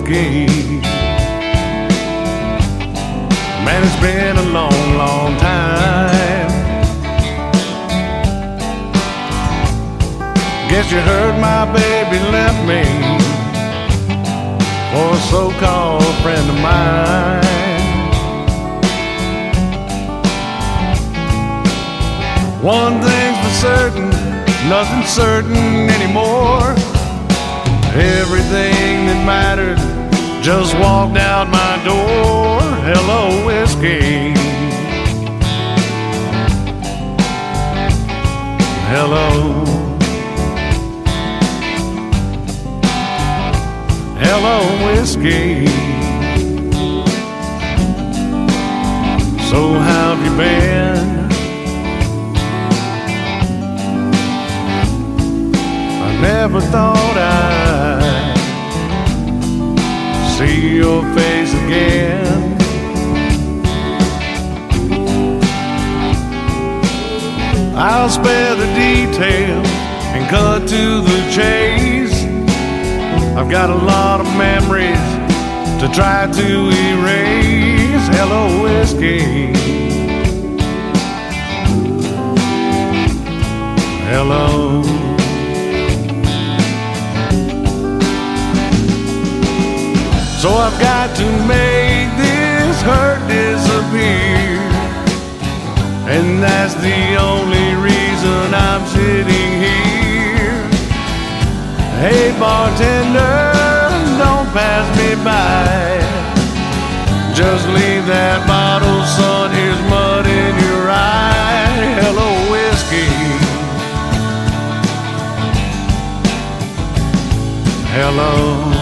whiskey. Man, it's been a long, long time. Guess you heard my baby left me for a so-called friend of mine. One thing's for certain, nothing's certain anymore. Everything that mattered just walked out my door. Hello, whiskey. Hello. Hello, whiskey. So how have you been? I never thought I'd see your face again. I'll spare the details and cut to the chase. I've got a lot of memories to try to erase. Hello, whiskey. Hello. So I've got to make this hurt disappear, and that's the only reason I'm sitting here. Hey bartender, don't pass me by. Just leave that bottle, son, here's mud in your eye. Hello, whiskey. Hello.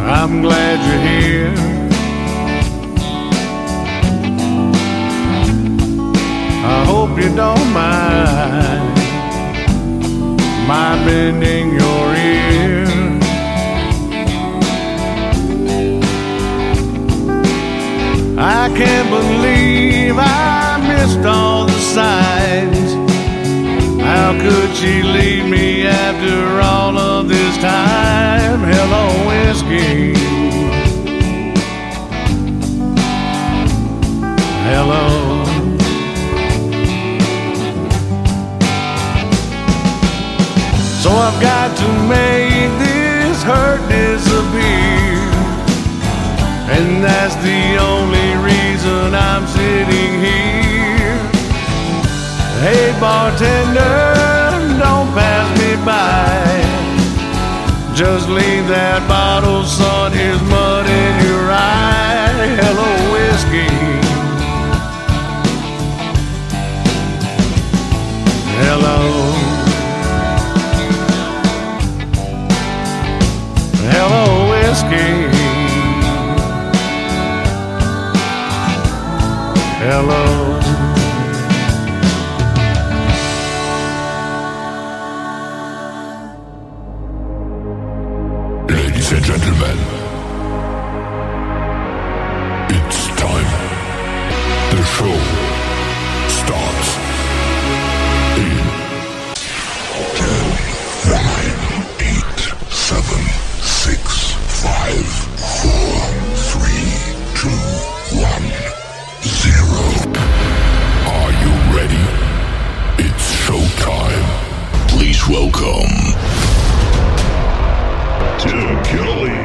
I'm glad you're here. I hope you don't mind my bending your ear. I can't believe I missed all the signs. How could she leave me after all of this time? Hello, whiskey. Hello. So I've got to make this hurt disappear, and that's the only reason I'm sitting here. Hey bartender, don't pass me by. Just leave that bottle, son, here's mud in your eye. Hello, whiskey. Hello. Hello, whiskey. Hello. Ladies and gentlemen, it's time. The show starts in 10, 9, 8, 7, 6, 5, 4, 3, 2, 1, 0. Are you ready? It's showtime. Please welcome Tim Kelly.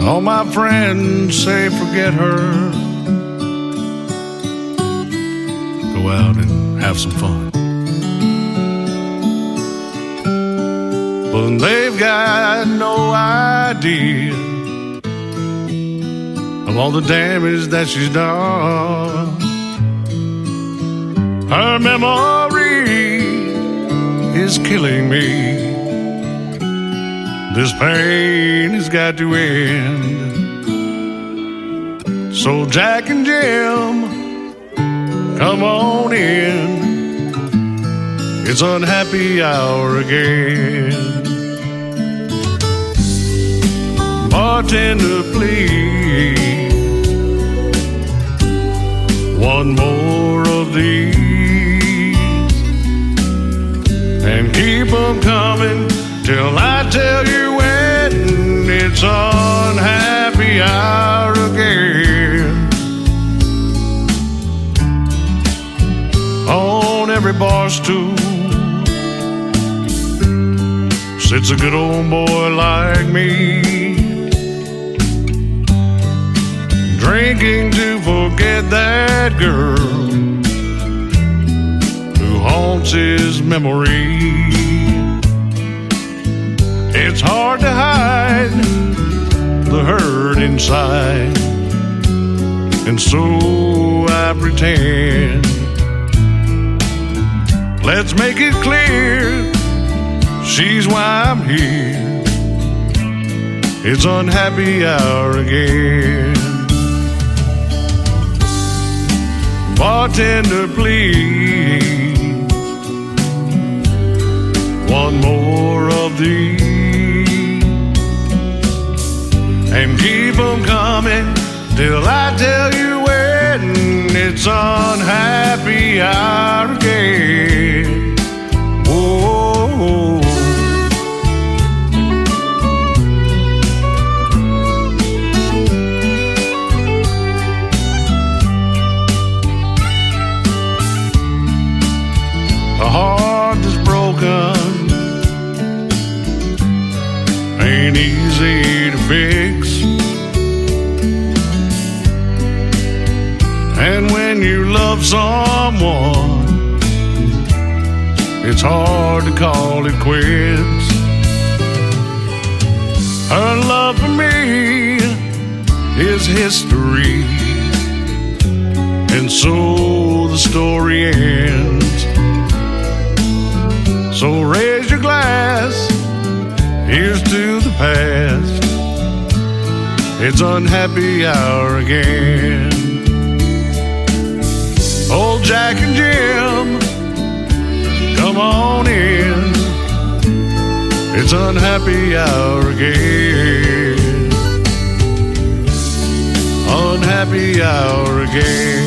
All my friends say forget her. Go out and have some fun. But they've got no idea of all the damage that she's done. Her memory is killing me. This pain has got to end. So Jack and Jim, come on in. It's unhappy hour again. Bartender, please, one more of these, and keep them coming till I tell you when. It's unhappy hour again. On every bar stool sits a good old boy like me, drinking to forget that girl who haunts his memory. It's hard to hide the hurt inside, and so I pretend. Let's make it clear, she's why I'm here. It's unhappy hour again. Bartender, please, one more of these, and keep them coming till I tell you when. It's unhappy hour again. Whoa. A heart that's broken ain't easy to fix. And when you love someone, it's hard to call it quits. Her love for me is history, and so the story ends. So raise your glass, here's to the past. It's unhappy hour again. Old Jack and Jim, come on in. It's unhappy hour again. Unhappy hour again.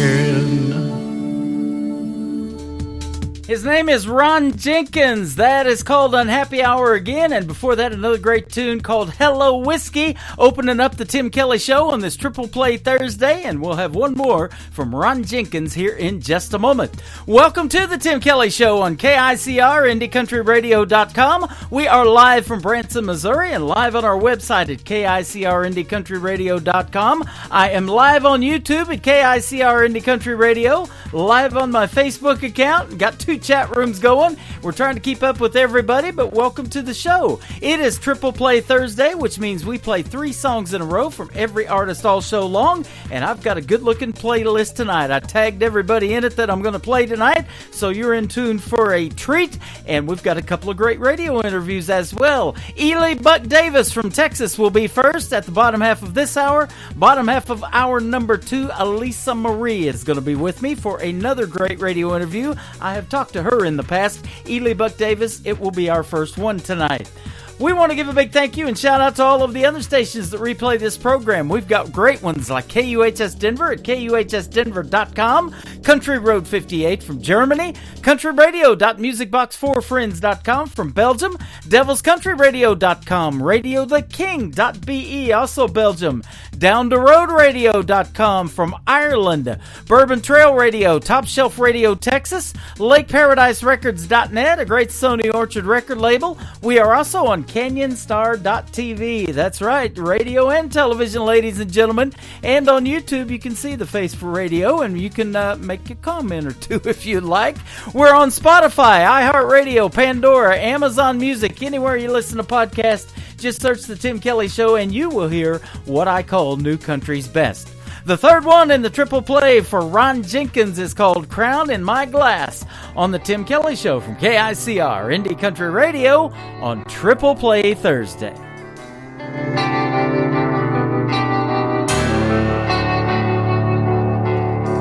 His name is Ron Jenkins. That is called Unhappy Hour again. And before that, another great tune called Hello Whiskey, opening up the Tim Kelly Show on this Triple Play Thursday. And we'll have one more from Ron Jenkins here in just a moment. Welcome to the Tim Kelly Show on KICR, IndieCountryRadio.com. We are live from Branson, Missouri, and live on our website at KICR, IndieCountryRadio.com. I am live on YouTube at KICR Indie Country Radio, live on my Facebook account. Got two chat rooms going. We're trying to keep up with everybody, but welcome to the show. It is Triple Play Thursday, which means we play 3 songs in a row from every artist all show long, and I've got a good-looking playlist tonight. I tagged everybody in it that I'm going to play tonight, so you're in tune for a treat, and we've got a couple of great radio interviews as well. Ely Buck Davis from Texas will be first at the bottom half of this hour. Bottom half of hour number 2, Elisa Marie is going to be with me for another great radio interview. I have talked to her in the past. Ely Buck Davis, it will be our first one tonight. We want to give a big thank you and shout out to all of the other stations that replay this program. We've got great ones like KUHS Denver at KUHSdenver.com, Country Road 58 from Germany, countryradio.musicbox4friends.com from Belgium, devilscountryradio.com, radiotheking.be, also Belgium, downtheroadradio.com from Ireland, Bourbon Trail Radio, Top Shelf Radio Texas, lakeparadiserecords.net, a great Sony Orchard record label. We are also on canyonstar.tv. That's right, radio and television, ladies and gentlemen. And on YouTube, you can see the face for radio, and you can make a comment or two if you'd like. We're on Spotify, iHeartRadio, Pandora, Amazon Music, anywhere you listen to podcasts. Just search The Tim Kelly Show, and you will hear what I call New Country's Best. The third one in the triple play for Ron Jenkins is called Crown in My Glass. on The Tim Kelly Show from KICR Indie Country Radio on Triple Play Thursday.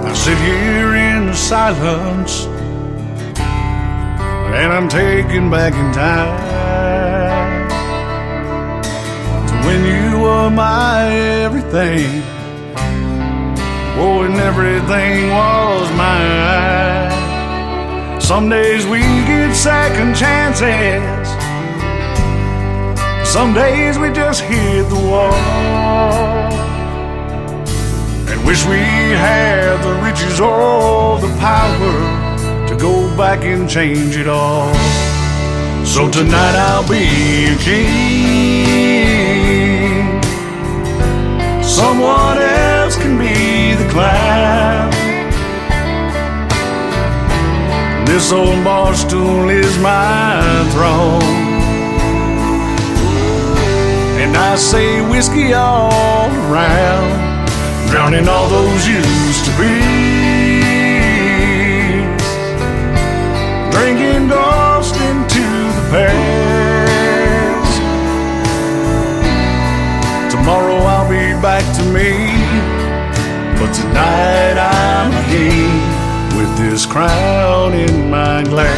I sit here in the silence, and I'm taken back in time to when you were my everything. Oh, and everything was mine. Some days we get second chances, some days we just hit the wall and wish we had the riches or the power to go back and change it all. So tonight I'll be a king, someone else can be the clown. This old bar stool is my throne, and I say whiskey all around, drowning all those used to be, drinking ghost into the past. Tomorrow I'll be back to me, but tonight I'm a king with this crown in my glass.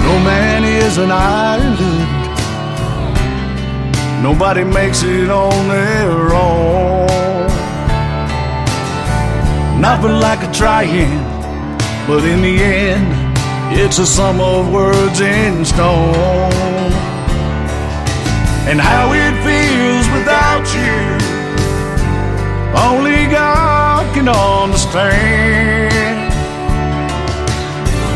No man is an island, nobody makes it on their own. Nothing like a trying, but in the end, it's a sum of words in stone. And how it feels without you, only God can understand.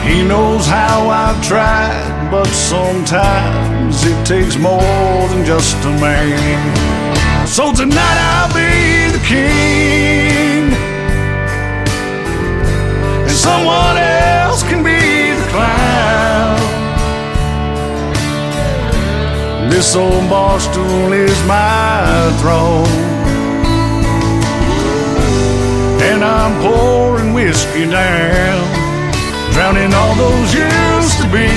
He knows how I've tried, but sometimes it takes more than just a man. So tonight I'll be the king, and someone else can be the clown. This old bar stool is my throne, and I'm pouring whiskey down, drowning all those used to be,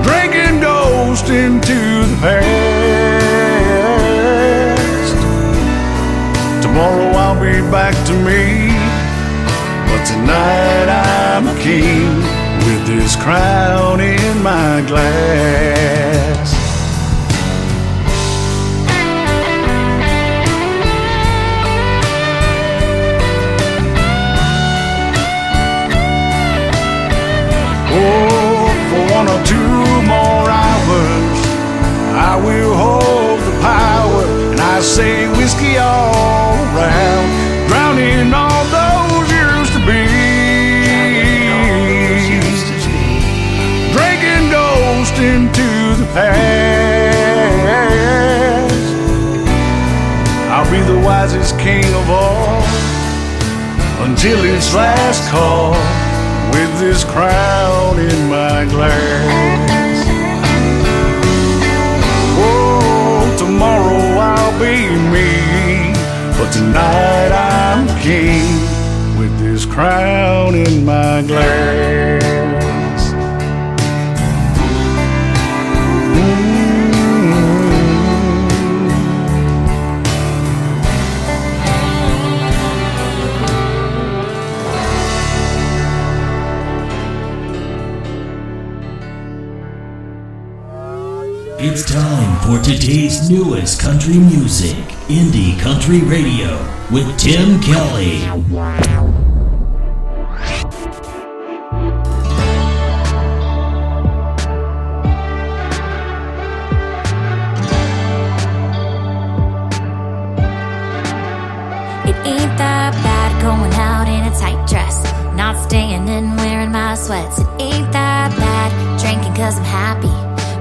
drinking ghost into the past. Tomorrow I'll be back to me, but tonight I'm a king with this crown in my glass. Oh, for 1 or 2 more hours, I will hold the power, and I say whiskey all around, drowning all those used to be, drinking ghost into the past. I'll be the wisest king of all until it's last call, with this crown in my glass. Oh, tomorrow I'll be me, but tonight I'm king with this crown in my glass. It's time for today's newest country music, Indie Country Radio, with Tim Kelly. It ain't that bad going out in a tight dress, not staying in wearing my sweats. It ain't that bad drinking 'cause I'm happy,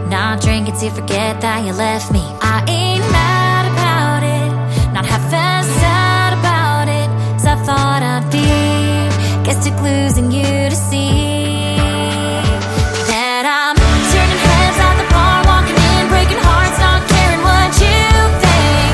not drinking to forget that you left me. I ain't mad about it, not half as sad about it as I thought I'd be. Guess took losing you to see that I'm turning heads at the bar, walking in, breaking hearts, not caring what you think.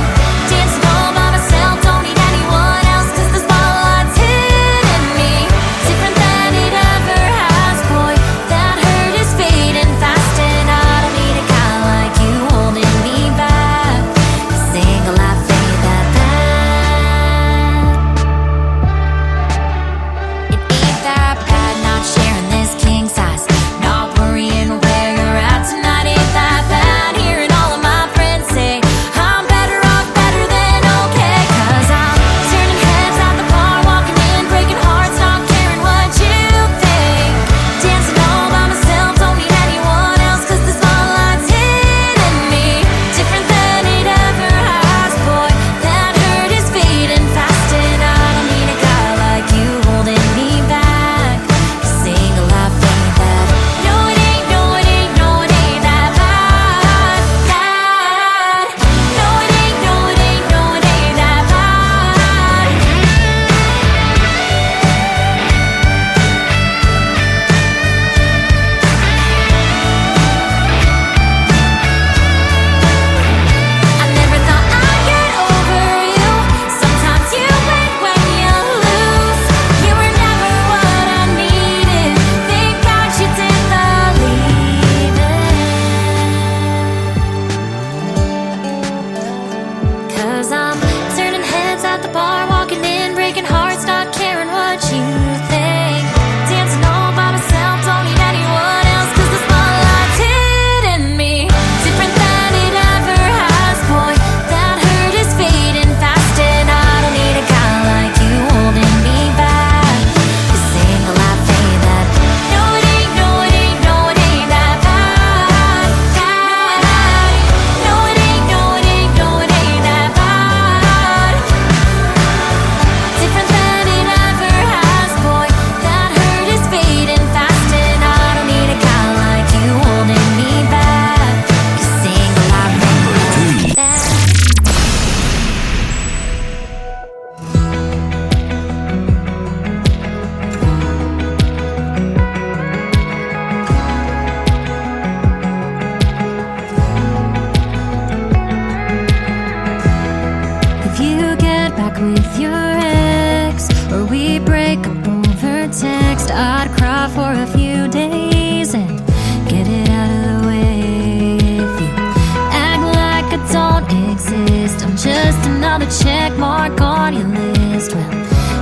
mark on your list. Well,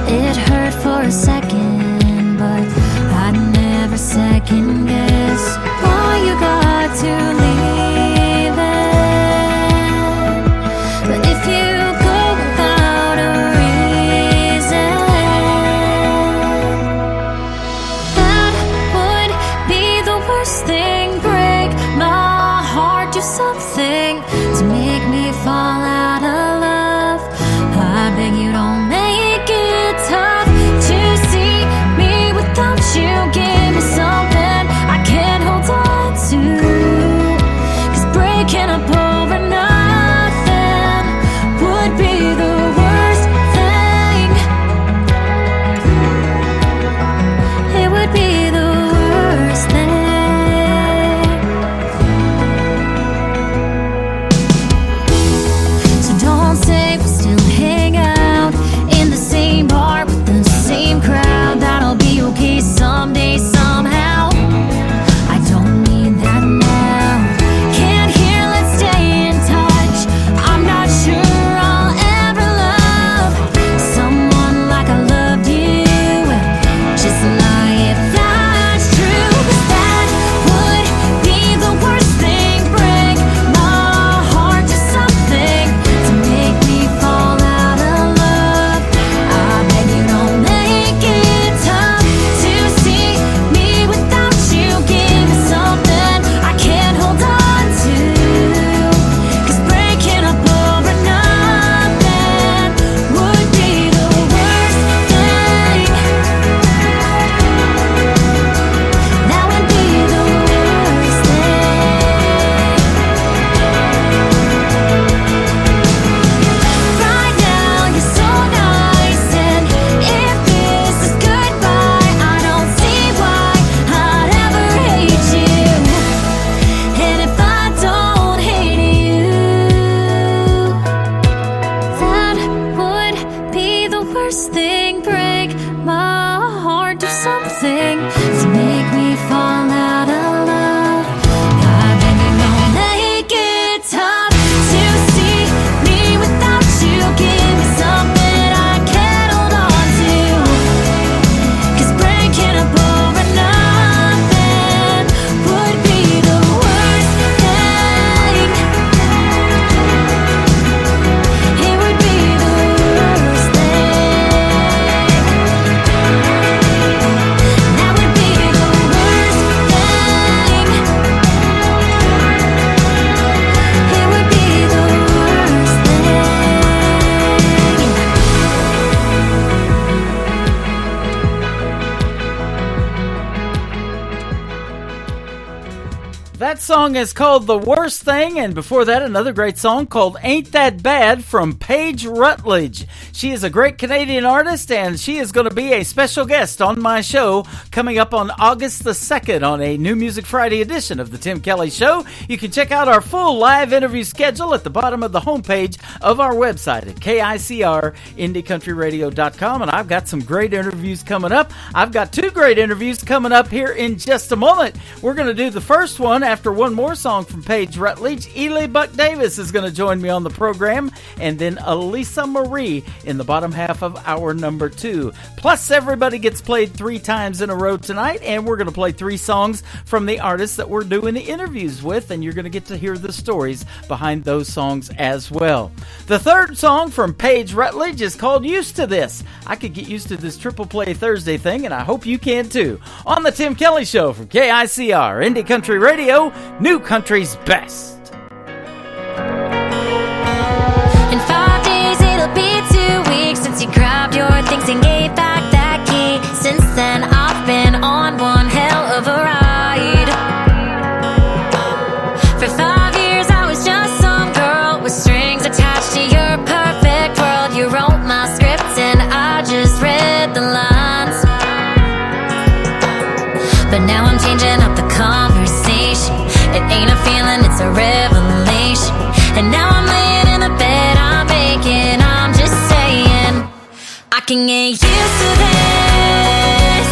it hurt for a second, but I'd never second guess why you got to leave it. But if you go without a reason, that would be the worst thing. Break my heart, do something to make me fall out of love. I beg you, don't make it tough to see me without you. Give me something I can't hold on to, 'cause breaking up over nothing would be the worst thing. It would be the worst thing. So don't say we'll still hang out in the same bar with the same crowd. That'll be okay someday, somehow. I don't need that now. Can't hear, let's stay in touch. I'm not sure I'll ever love someone like I loved you. Just lie if that's true, 'cause that would be the worst thing. Break my heart to something to make me fall out of love. I beg you, don't make it tough to see me without you. Give me something I can't hold on to, 'cause breaking up over nothing would be the worst thing. That would be the worst thing. Right now you're so nice, and if this is goodbye, I don't see why I'd ever hate you. And if I don't hate you, that would be the worst thing. Break my heart, do something to make me fall out of love. I beg you, don't make it tough to see me without you. Give me something I can't hold on to, 'cause breaking up over nothing would be the worst thing. It would be the worst thing. That would be the worst thing. It would be the worst thing. That song is called The Worst Thing, and before that, another great song called Ain't That Bad from Paige Rutledge. She is a great Canadian artist, and she is going to be a special guest on my show coming up on August the 2nd on a New Music Friday edition of The Tim Kelly Show. You can check out our full live interview schedule at the bottom of the homepage of our website at KICR-IndieCountryRadio.com, and I've got some great interviews coming up. I've got two great interviews coming up here in just a moment. We're going to do the first one after one more song from Paige Rutledge. Ely Buck Davis is going to join me on the program, and then Elisa Marie in the bottom half of hour number 2. Plus, everybody gets played 3 times in a row tonight, and we're going to play 3 songs from the artists that we're doing the interviews with, and you're going to get to hear the stories behind those songs as well. The third song from Paige Rutledge is called Used to This. I could get used to this Triple Play Thursday thing, and I hope you can too. On the Tim Kelly Show from KICR, Indie Country Radio, New Country's Best. In 5 days it'll be 2 weeks since you grabbed your things and gave back that key. Since then I've been on one hell of a ride. For 5 years I was just some girl with strings attached to your perfect world. You wrote my script and I just read the lines. But now I'm changing up the conversation. It ain't a feeling, it's a revelation. And now I'm laying in the bed I'm making. I'm just saying I can get used to this.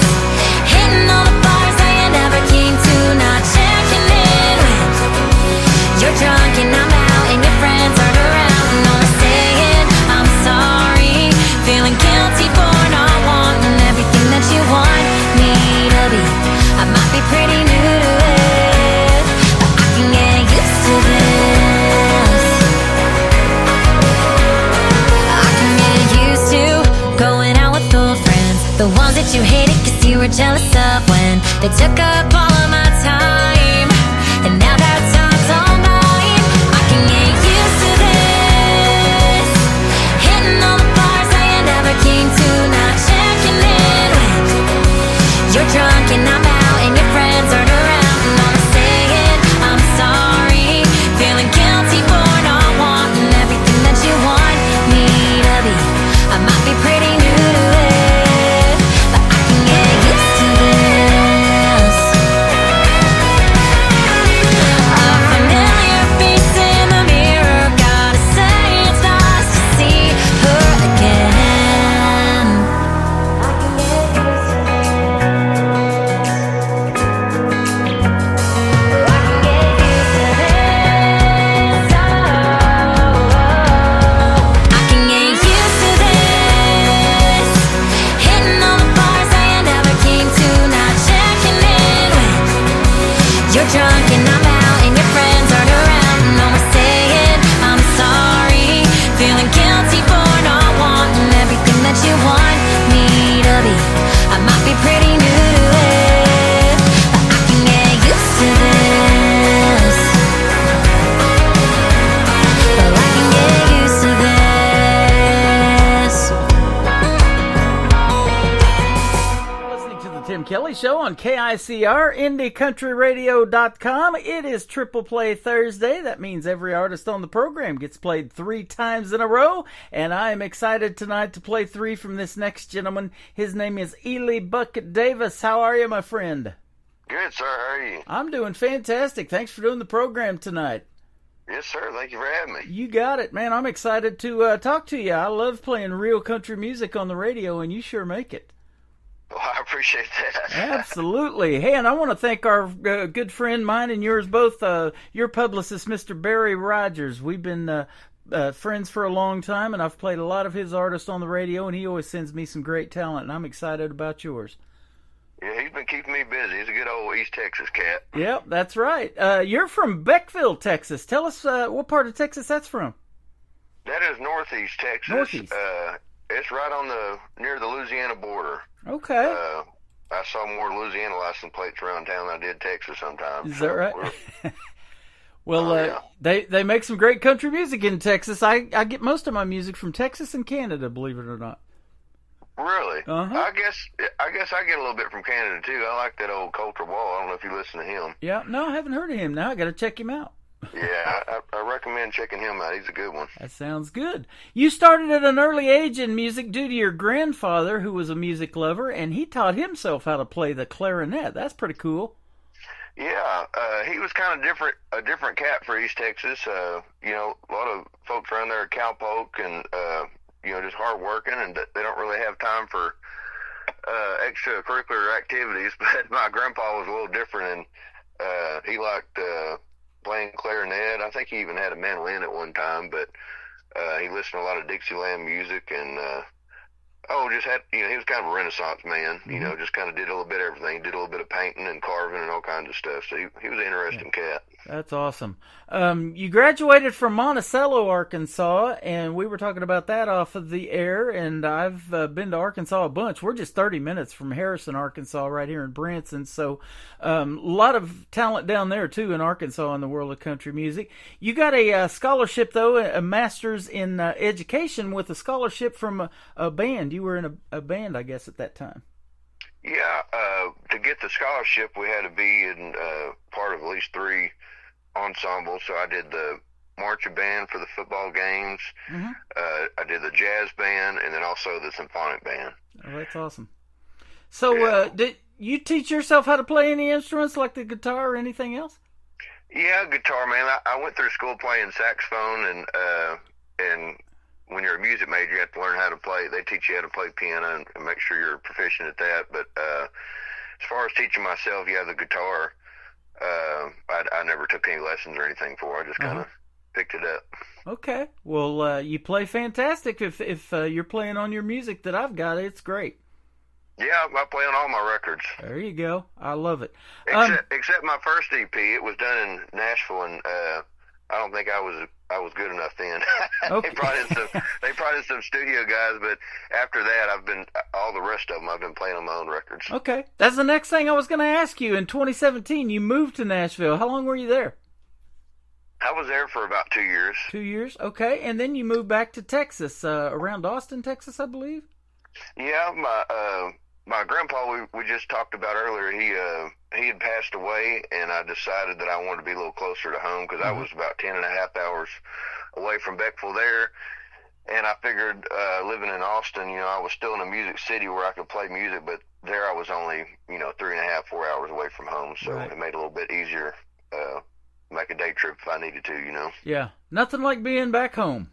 Hitting all the bars that you never came to. Not checking in when you're drunk and I'm out and your friends aren't around. And I'm saying I'm sorry knows that you hate it cause you were jealous of when they took up all of my time. And now that time's all mine. I can get used to this. Hitting all the bars I never came to. Not checking in when you're drunk and I'm out and your friends aren't around. And all I'm saying, I'm sorry. Feeling guilty for not wanting everything that you want me to be. I might be pretty new to it, but I can get used to this. A familiar face in the mirror, gotta say it's nice to see her again. I can get used to this. I can get used to this. Oh, I can get used to this. Hitting all the bars I never came to. Not checking in when you're drunk and I'm out and your friends aren't around. And all I'm saying, I'm sorry. Feeling guilty for not wanting everything that you want me to be. I might be pretty new to it, but I can get used to this. But I can get used to this. Listening to the Tim Kelly Show on KICR, IndieCountryRadio.com. It is Triple Play Thursday. That means every artist on the program gets played 3 times in a row, and I am excited tonight to play 3 from this next gentleman. His name is Ely Bucket Davis. How are you, my friend? Good, sir. How are you? I'm doing fantastic. Thanks for doing the program tonight. Yes, sir. Thank you for having me. You got it, man. I'm excited to talk to you. I love playing real country music on the radio, and you sure make it. Well, I appreciate that. Absolutely. Hey, and I want to thank our good friend, mine and yours both, your publicist, Mr. Barry Rogers. We've been friends for a long time, and I've played a lot of his artists on the radio, and he always sends me some great talent, and I'm excited about yours. Yeah, he's been keeping me busy. He's a good old East Texas cat. Yep, that's right. You're from Beckville, Texas. Tell us what part of Texas that's from. That is Northeast Texas. Northeast. It's right on near the Louisiana border. Okay. I saw more Louisiana license plates around town than I did Texas sometimes. Is that right? Well, yeah. they make some great country music in Texas. I get most of my music from Texas and Canada, believe it or not. Really? Uh-huh. I guess I get a little bit from Canada too. I like that old Coulter Ball. I don't know if you listen to him. Yeah, no, I haven't heard of him. Now I got to check him out. Yeah, I recommend checking him out. He's a good one. That sounds good. You started at an early age in music due to your grandfather, who was a music lover, and he taught himself how to play the clarinet. That's pretty cool. Yeah, he was kind of a different cat for East Texas. You know, a lot of folks around there are cowpoke and you know, just hard working, and they don't really have time for extracurricular activities. But my grandpa was a little different, and he liked playing clarinet. I think he even had a mandolin at one time, but he listened to a lot of Dixieland music, and just had, you know, he was kind of a Renaissance man. You know, just kind of did a little bit of everything. Did a little bit of painting and carving and all kinds of stuff. So he was an interesting cat. That's awesome. You graduated from Monticello, Arkansas, and we were talking about that off of the air, and I've been to Arkansas a bunch. We're just 30 minutes from Harrison, Arkansas, right here in Branson, so a lot of talent down there, too, in Arkansas in the world of country music. You got a scholarship, though, a master's in education with a scholarship from a band. You were in a band, I guess, at that time. Yeah, to get the scholarship, we had to be in part of at least 3 ensembles. So I did the marching band for the football games. I did the jazz band, and then also the symphonic band. Oh, that's awesome. So did you teach yourself how to play any instruments like the guitar or anything else? Yeah, guitar, man. I went through school playing saxophone, and when you're a music major, you have to learn how to play. They teach you how to play piano and make sure you're proficient at that. But as far as teaching myself, yeah, the guitar, I never took any lessons or anything for it. I just kind of picked it up. Okay. Well, you play fantastic. If you're playing on your music that I've got, it's great. Yeah, I play on all my records. There you go. I love it. Except my first EP. It was done in Nashville, and I don't think I was good enough then. Okay. They brought in some studio guys, but after that, all the rest of them I've been playing on my own records. Okay, that's the next thing I was going to ask you. In 2017, you moved to Nashville. How long were you there? I was there for about 2 years. 2 years, okay, and then you moved back to Texas, around Austin, Texas, I believe. Yeah, my grandpa we just talked about earlier. He had passed away, and I decided that I wanted to be a little closer to home because I was about 10.5 hours away from Beckville there. And I figured living in Austin, I was still in a music city where I could play music, but there I was only 3.5, 4 hours away from home, so Right. it made it a little bit easier. Make a day trip if I needed to. Yeah, nothing like being back home.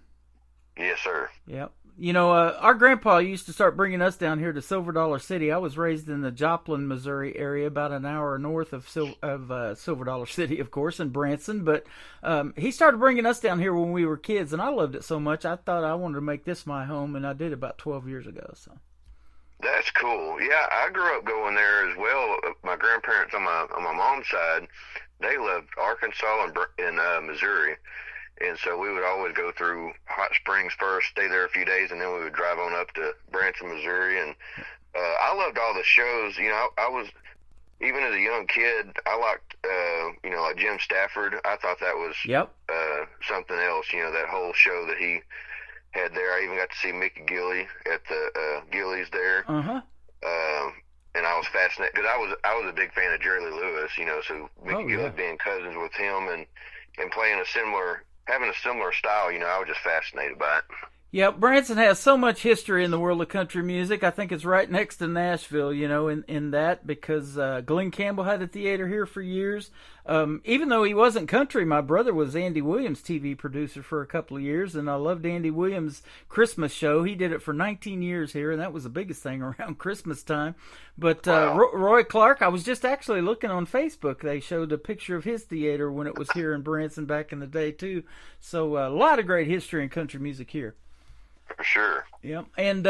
Yes, sir. Yep. Our grandpa used to start bringing us down here to Silver Dollar City. I was raised in the Joplin, Missouri area, about an hour north of Silver Dollar City, of course, in Branson. But he started bringing us down here when we were kids, and I loved it so much I thought I wanted to make this my home, and I did about 12 years ago. So. That's cool. Yeah, I grew up going there as well. My grandparents on my mom's side, they loved Arkansas and Missouri. And so we would always go through Hot Springs first, stay there a few days, and then we would drive on up to Branson, Missouri. And I loved all the shows. I was, even as a young kid, I liked, like Jim Stafford. I thought that was something else, that whole show that he had there. I even got to see Mickey Gilley at the Gilley's there. Uh-huh. And I was fascinated because I was a big fan of Jerry Lee Lewis, so Mickey Gilley being cousins with him and playing having a similar style, I was just fascinated by it. Yeah, Branson has so much history in the world of country music. I think it's right next to Nashville, in that, because Glenn Campbell had a theater here for years. Even though he wasn't country, my brother was Andy Williams' TV producer for a couple of years, and I loved Andy Williams' Christmas show. He did it for 19 years here, and that was the biggest thing around Christmas time. But Wow. Roy Clark, I was just actually looking on Facebook. They showed a picture of his theater when it was here in Branson back in the day, too. So a lot of great history in country music here. For sure. Yeah, and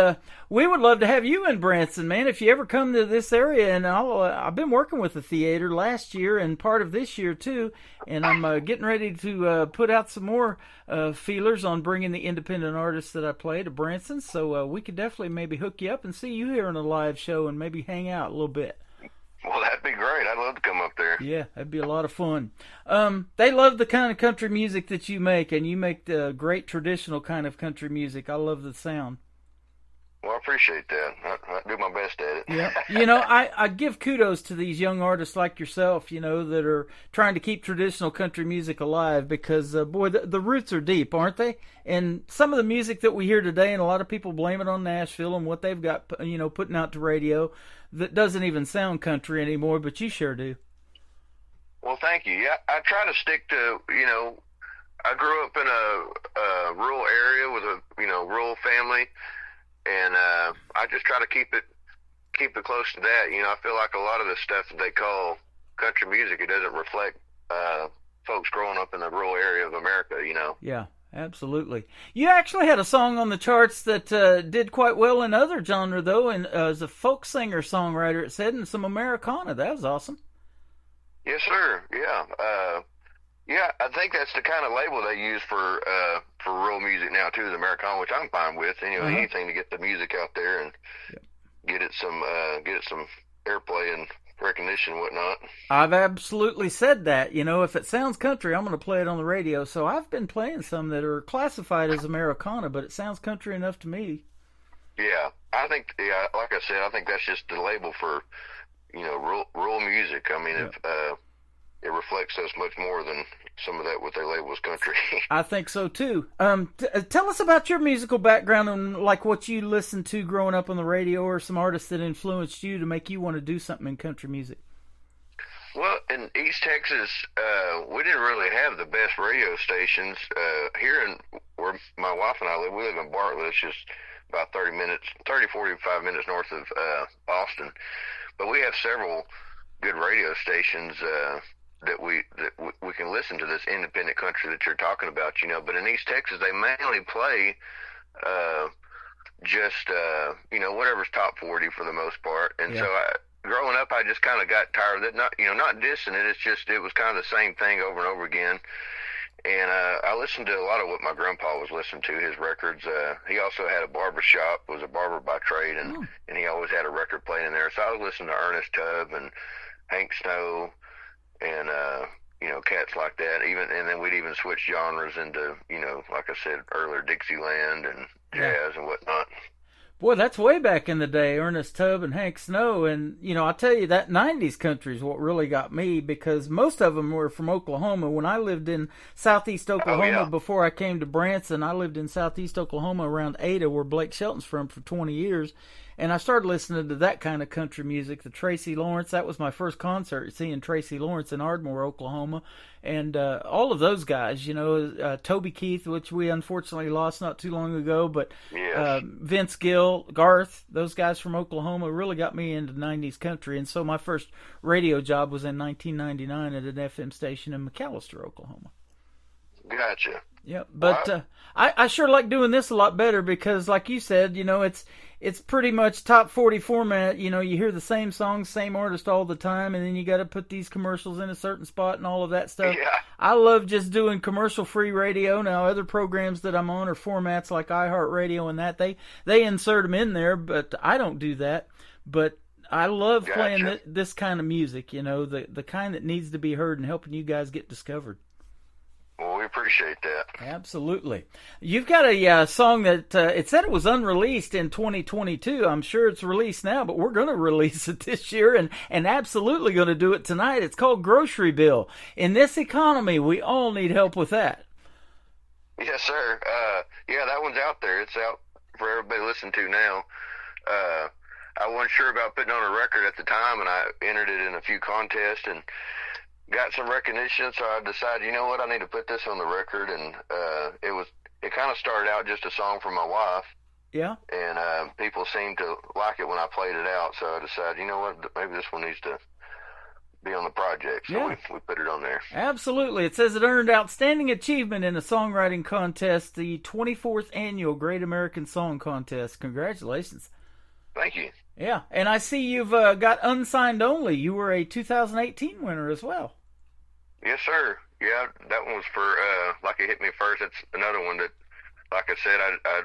we would love to have you in Branson, man. If you ever come to this area, and I've been working with the theater last year and part of this year too, and I'm getting ready to put out some more feelers on bringing the independent artists that I play to Branson. So we could definitely maybe hook you up and see you here in a live show and maybe hang out a little bit. Well, that'd be great. I'd love to come up there. Yeah, that'd be a lot of fun. They love the kind of country music that you make, and you make the great traditional kind of country music. I love the sound. Well, I appreciate that. I do my best at it. Yeah, I give kudos to these young artists like yourself, that are trying to keep traditional country music alive because, boy, the roots are deep, aren't they? And some of the music that we hear today, and a lot of people blame it on Nashville and what they've got, putting out to radio, that doesn't even sound country anymore, but you sure do. Well, thank you. Yeah, I try to stick to, I grew up in a rural area with a, rural family, and I just try to keep it close to that. I feel like a lot of the stuff that they call country music, it doesn't reflect folks growing up in the rural area of America, Yeah, absolutely. You actually had a song on the charts that did quite well in other genre, though, and as a folk singer-songwriter, it said, and some Americana. That was awesome. Yes, sir. Yeah. Yeah, I think that's the kind of label they use for rural music now too, is Americana, which I'm fine with. Anything to get the music out there and get it some airplay and recognition and whatnot. I've absolutely said that. If it sounds country, I'm going to play it on the radio. So I've been playing some that are classified as Americana, but it sounds country enough to me. Yeah, I think. Yeah, like I said, I think that's just the label for rural music. I mean, it reflects us much more than some of that what they label as country. I think so too. Tell us about your musical background and like what you listened to growing up on the radio, or some artists that influenced you to make you want to do something in country music. Well, in East Texas, we didn't really have the best radio stations. Here in where my wife and I live, we live in Bartlett. It's just about 45 minutes north of Austin. But we have several good radio stations that we can listen to this independent country that you're talking about, But in East Texas, they mainly play just whatever's top 40 for the most part. And so growing up, I just kind of got tired of it. Not dissing it. It's just it was kind of the same thing over and over again. And I listened to a lot of what my grandpa was listening to, his records. He also had a barber shop, was a barber by trade, and he always had a record playing in there. So I was listening to Ernest Tubb and Hank Snow and, cats like that. And then we'd even switch genres into, like I said earlier, Dixieland and jazz and whatnot. Boy, that's way back in the day, Ernest Tubb and Hank Snow. And, I tell you, that 90s country is what really got me, because most of them were from Oklahoma. When I lived in southeast Oklahoma before I came to Branson, I lived in southeast Oklahoma around Ada, where Blake Shelton's from, for 20 years. And I started listening to that kind of country music, the Tracy Lawrence. That was my first concert, seeing Tracy Lawrence in Ardmore, Oklahoma. And all of those guys, Toby Keith, which we unfortunately lost not too long ago, but Vince Gill, Garth, those guys from Oklahoma really got me into 90s country. And so my first radio job was in 1999 at an FM station in McAllister, Oklahoma. Gotcha. Yeah, but I sure like doing this a lot better because, like you said, it's pretty much top 40 format. You hear the same songs, same artist all the time, and then you got to put these commercials in a certain spot and all of that stuff. Yeah. I love just doing commercial-free radio. Now, other programs that I'm on are formats like iHeartRadio and that. They insert them in there, but I don't do that. But I love playing this kind of music, the kind that needs to be heard and helping you guys get discovered. Well, we appreciate that. Absolutely. You've got a song that it said it was unreleased in 2022. I'm sure it's released now, but we're going to release it this year and absolutely going to do it tonight. It's called Grocery Bill. In this economy, we all need help with that. Yes, sir. That one's out there. It's out for everybody to listen to now. I wasn't sure about putting on a record at the time, and I entered it in a few contests and got some recognition, so I decided, I need to put this on the record, and it kind of started out just a song for my wife. Yeah. And people seemed to like it when I played it out, so I decided, maybe this one needs to be on the project, so we put it on there. Absolutely. It says it earned outstanding achievement in a songwriting contest, the 24th annual Great American Song Contest. Congratulations. Thank you. Yeah, and I see you've got Unsigned Only. You were a 2018 winner as well. Yes, sir. Yeah, that one was for Like It Hit Me First. That's another one that, like I said, I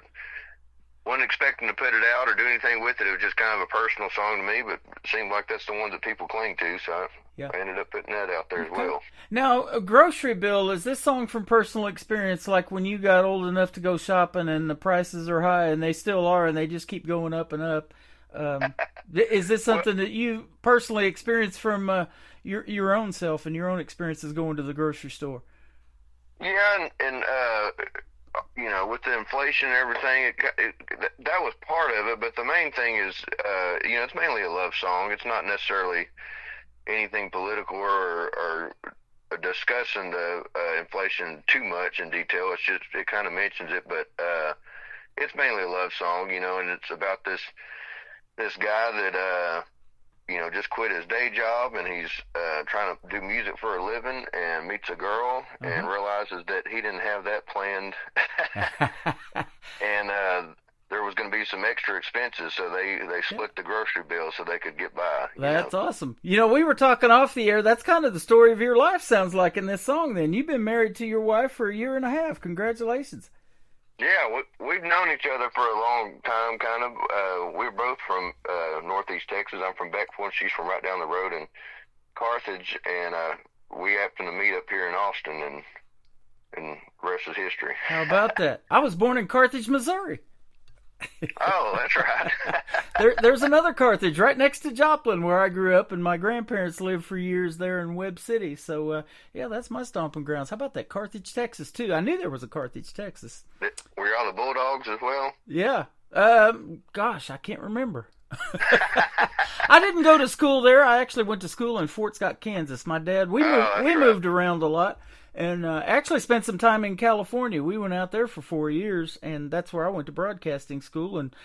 wasn't expecting to put it out or do anything with it. It was just kind of a personal song to me, but it seemed like that's the one that people cling to, so I ended up putting that out there as well. Now, a Grocery Bill, is this song from personal experience, like when you got old enough to go shopping and the prices are high, and they still are, and they just keep going up and up? Is this something that you personally experienced from your own self and your own experiences going to the grocery store? Yeah, and with the inflation and everything, that was part of it. But the main thing is, it's mainly a love song. It's not necessarily anything political or discussing the inflation too much in detail. It's just, it kind of mentions it, but it's mainly a love song, and it's about this guy that just quit his day job, and he's trying to do music for a living, and meets a girl and realizes that he didn't have that planned, and there was going to be some extra expenses, so they split the grocery bill so they could get by. That's awesome. We were talking off the air. That's kind of the story of your life, sounds like, in this song. Then you've been married to your wife for 1.5 years. Congratulations. Yeah, we've known each other for a long time, kind of. We're both from northeast Texas. I'm from Beckville, and she's from right down the road in Carthage, and we happened to meet up here in Austin, and the rest is history. How about that? I was born in Carthage, Missouri. Oh, that's right. There's another Carthage right next to Joplin where I grew up, and my grandparents lived for years there in Webb City. So, that's my stomping grounds. How about that? Carthage, Texas, too. I knew there was a Carthage, Texas. Were y'all the Bulldogs as well? Yeah. Gosh, I can't remember. I didn't go to school there. I actually went to school in Fort Scott, Kansas. My dad, we moved around a lot. And actually spent some time in California. We went out there for 4 years, and that's where I went to broadcasting school. And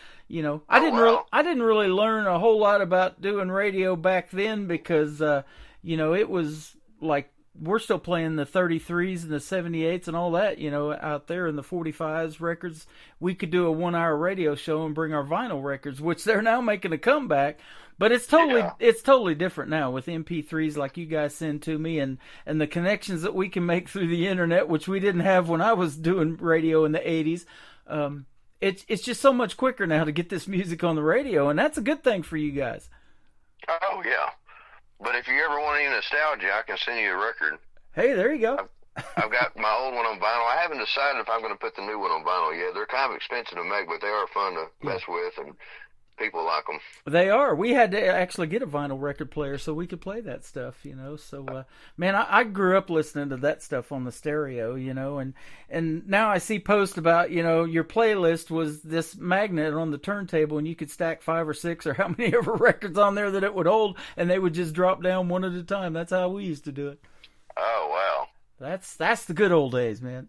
I didn't really learn a whole lot about doing radio back then because it was like we're still playing the 33s and the 78s and all that, out there in the 45s records. We could do a 1-hour radio show and bring our vinyl records, which they're now making a comeback. But it's totally different now with MP3s like you guys send to me, and the connections that we can make through the internet, which we didn't have when I was doing radio in the 80s. It's just so much quicker now to get this music on the radio, and that's a good thing for you guys. Oh, yeah. But if you ever want any nostalgia, I can send you a record. Hey, there you go. I've got my old one on vinyl. I haven't decided if I'm going to put the new one on vinyl yet. They're kind of expensive to make, but they are fun to mess with, and people like them. They are. We had to actually get a vinyl record player so we could play that stuff, So, man, I grew up listening to that stuff on the stereo, and now I see posts about, your playlist was this magnet on the turntable, and you could stack 5 or 6 or how many ever records on there that it would hold, and they would just drop down one at a time. That's how we used to do it. Oh, wow. That's the good old days, man.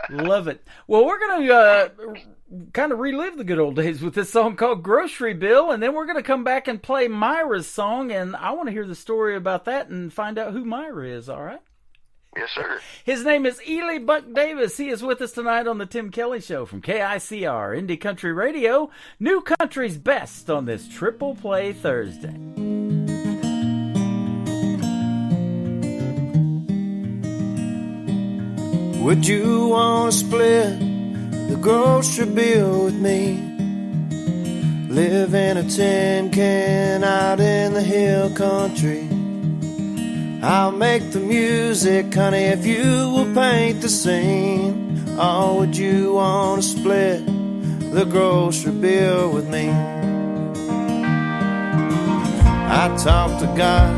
Love it. Well, we're going to kind of relive the good old days with this song called Grocery Bill, and then we're going to come back and play Myra's song, and I want to hear the story about that and find out who Myra is, all right? Yes, sir. His name is Ely Buck Davis. He is with us tonight on the Tim Kelly Show from KICR, Indie Country Radio, New Country's Best on this Triple Play Thursday. Would you want to split the grocery bill with me? Live in a tin can out in the hill country. I'll make the music, honey, if you will paint the scene. Or would you want to split the grocery bill with me? I talked to God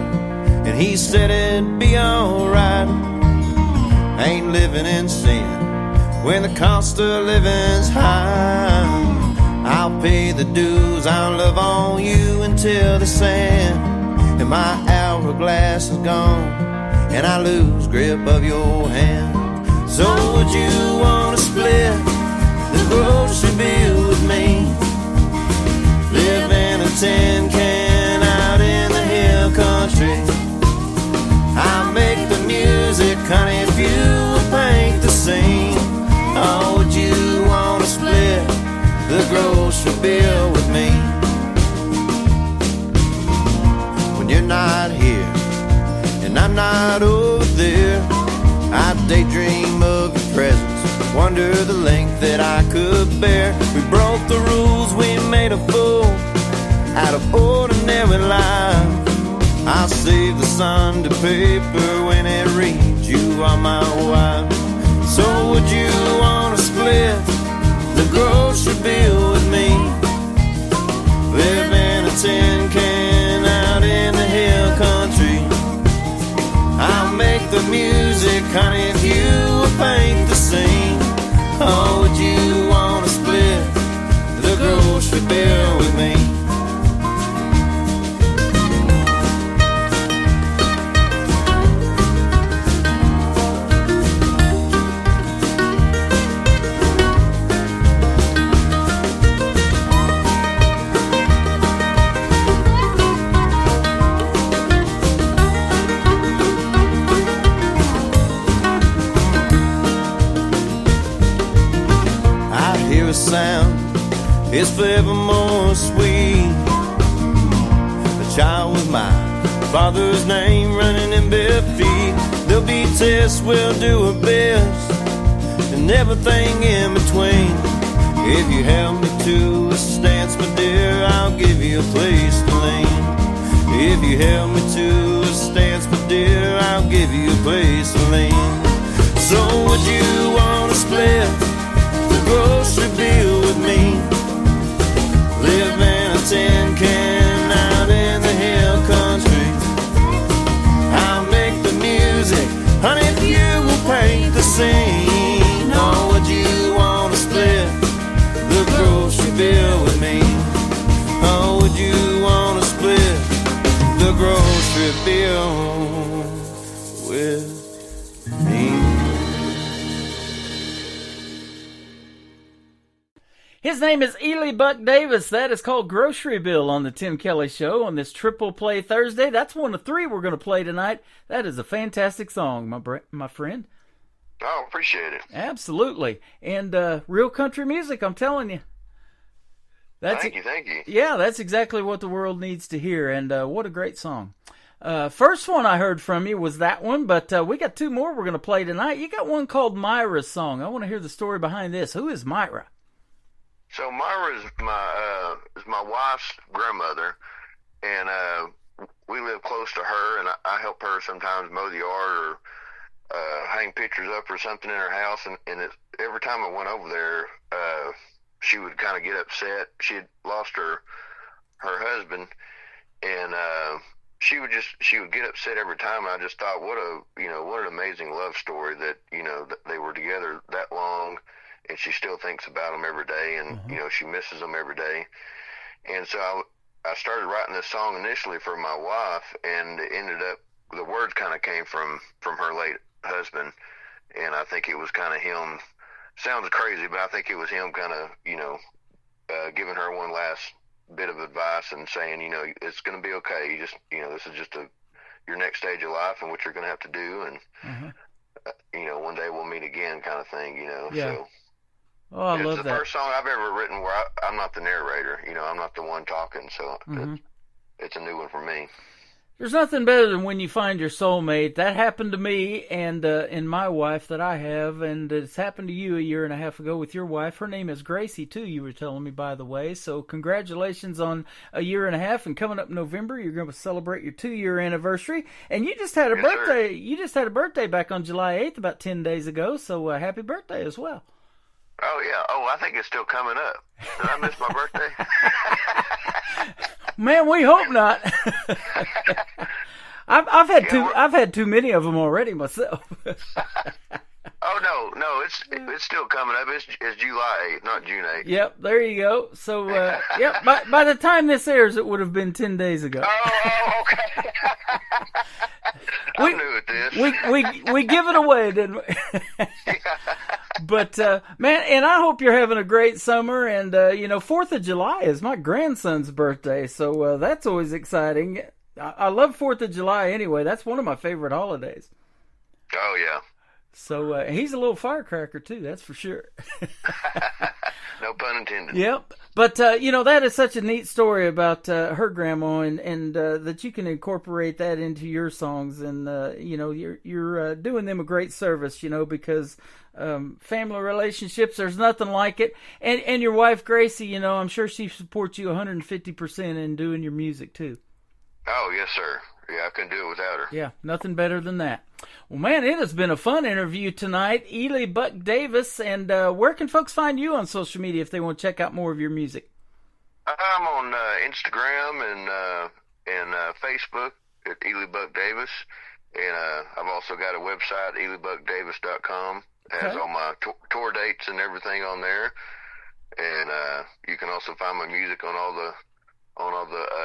and he said it'd be alright. Ain't living in sin when the cost of living's high. I'll pay the dues, I'll love on you until the sand and my hourglass is gone and I lose grip of your hand. So would you want to split the grocery bill with me? Live in a tin can out in the hill country. I'll make the music, honey, if you will paint the scene. Or would you want to split the grocery bill with me? When you're not here and I'm not over there, I daydream of your presence, wonder the length that I could bear. We broke the rules, we made a fool out of ordinary life. I'll save the Sunday paper when it reads you are my wife. So would you want to split the grocery bill with me? Live in a tin can out in the hill country. I'll make the music, honey, if you will paint the scene. Or would you want to split the grocery bill with me? Sound is forevermore sweet. A child with my father's name running in bare feet. There'll be tests, we'll do our best, and everything in between. If you help me to a stance, my dear, I'll give you a place to lean. If you help me to a stance, my dear, I'll give you a place to lean. So would you want to split the grocery bill with me? Live in a tin can out in the hill country. I'll make the music, honey, if you will paint the scene. Or would you want to split the grocery bill with me? Or would you want to split the grocery bill with me? His name is Ely Buck Davis. That is called Grocery Bill on the Tim Kelly Show on this Triple Play Thursday. That's one of three we're going to play tonight. That is a fantastic song, my friend. Oh, appreciate it. Absolutely. And real country music, I'm telling you. Thank you. Yeah, that's exactly what the world needs to hear, and what a great song. First one I heard from you was that one, but we got two more we're going to play tonight. You got one called Myra's Song. I want to hear the story behind this. Who is Myra? So Myra is my wife's grandmother, and we live close to her, and I help her sometimes mow the yard or hang pictures up or something in her house, and every time I went over there, she would kind of get upset. She had lost her husband, and she would get upset every time. And I just thought, what an amazing love story that that they were together that long, and she still thinks about them every day, and she misses them every day. And so I started writing this song initially for my wife, and it ended up the words kind of came from her late husband, and I think it was kind of him. Sounds crazy, but I think it was him kind of, giving her one last bit of advice and saying, it's going to be okay. You just, this is just your next stage of life and what you're going to have to do. And, one day we'll meet again kind of thing, Yeah. So Oh, I love that. It's the first song I've ever written where I'm not the narrator, I'm not the one talking. So it's a new one for me. There's nothing better than when you find your soulmate. That happened to me and my wife that I have, and it's happened to you a year and a half ago with your wife. Her name is Gracie, too, you were telling me, by the way. So congratulations on a year and a half, and coming up November, you're going to celebrate your 2-year anniversary. And you just had a birthday. Sir. You just had a birthday back on July 8th, about 10 days ago, so happy birthday as well. Oh, yeah. Oh, I think it's still coming up. Did I miss my birthday? Man, we hope not. I've had too many of them already myself. Oh no, it's still coming up. It's July 8th, not June 8th. Yep, there you go. So by the time this airs, it would have been 10 days ago. Oh, okay. I'm new at this. We give it away, didn't we? But man, and I hope you're having a great summer. And 4th of July is my grandson's birthday, so that's always exciting. I love 4th of July anyway. That's one of my favorite holidays. Oh yeah. So he's a little firecracker too, that's for sure. No pun intended. Yep. But, that is such a neat story about her grandma, and that you can incorporate that into your songs. And, you're doing them a great service, because family relationships, there's nothing like it. And your wife, Gracie, I'm sure she supports you 150% in doing your music, too. Oh, yes, sir. Yeah, I couldn't do it without her. Yeah, nothing better than that. Well, man, it has been a fun interview tonight. Ely Buck Davis, and where can folks find you on social media if they want to check out more of your music? I'm on Instagram and Facebook at Ely Buck Davis, and I've also got a website, ElyBuckDavis.com. It has all my tour dates and everything on there, and you can also find my music on all the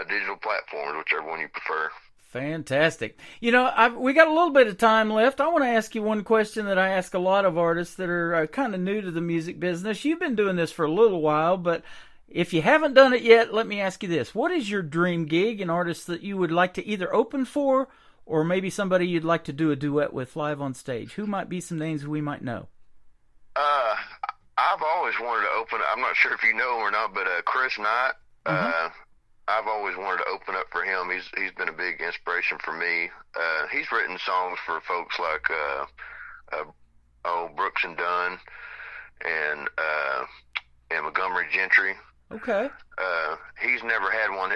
digital platforms, whichever one you prefer. Fantastic. We got a little bit of time left. I want to ask you one question that I ask a lot of artists that are kind of new to the music business. You've been doing this for a little while, but if you haven't done it yet, let me ask you this. What is your dream gig, an artist that you would like to either open for, or maybe somebody you'd like to do a duet with live on stage? Who might be some names we might know? I've always wanted to open, I'm not sure if you know him or not, but Chris Knight, I've always wanted to open up for him. He's been a big inspiration for me. He's written songs for folks like Brooks and Dunn and Montgomery Gentry. Okay. He's never had one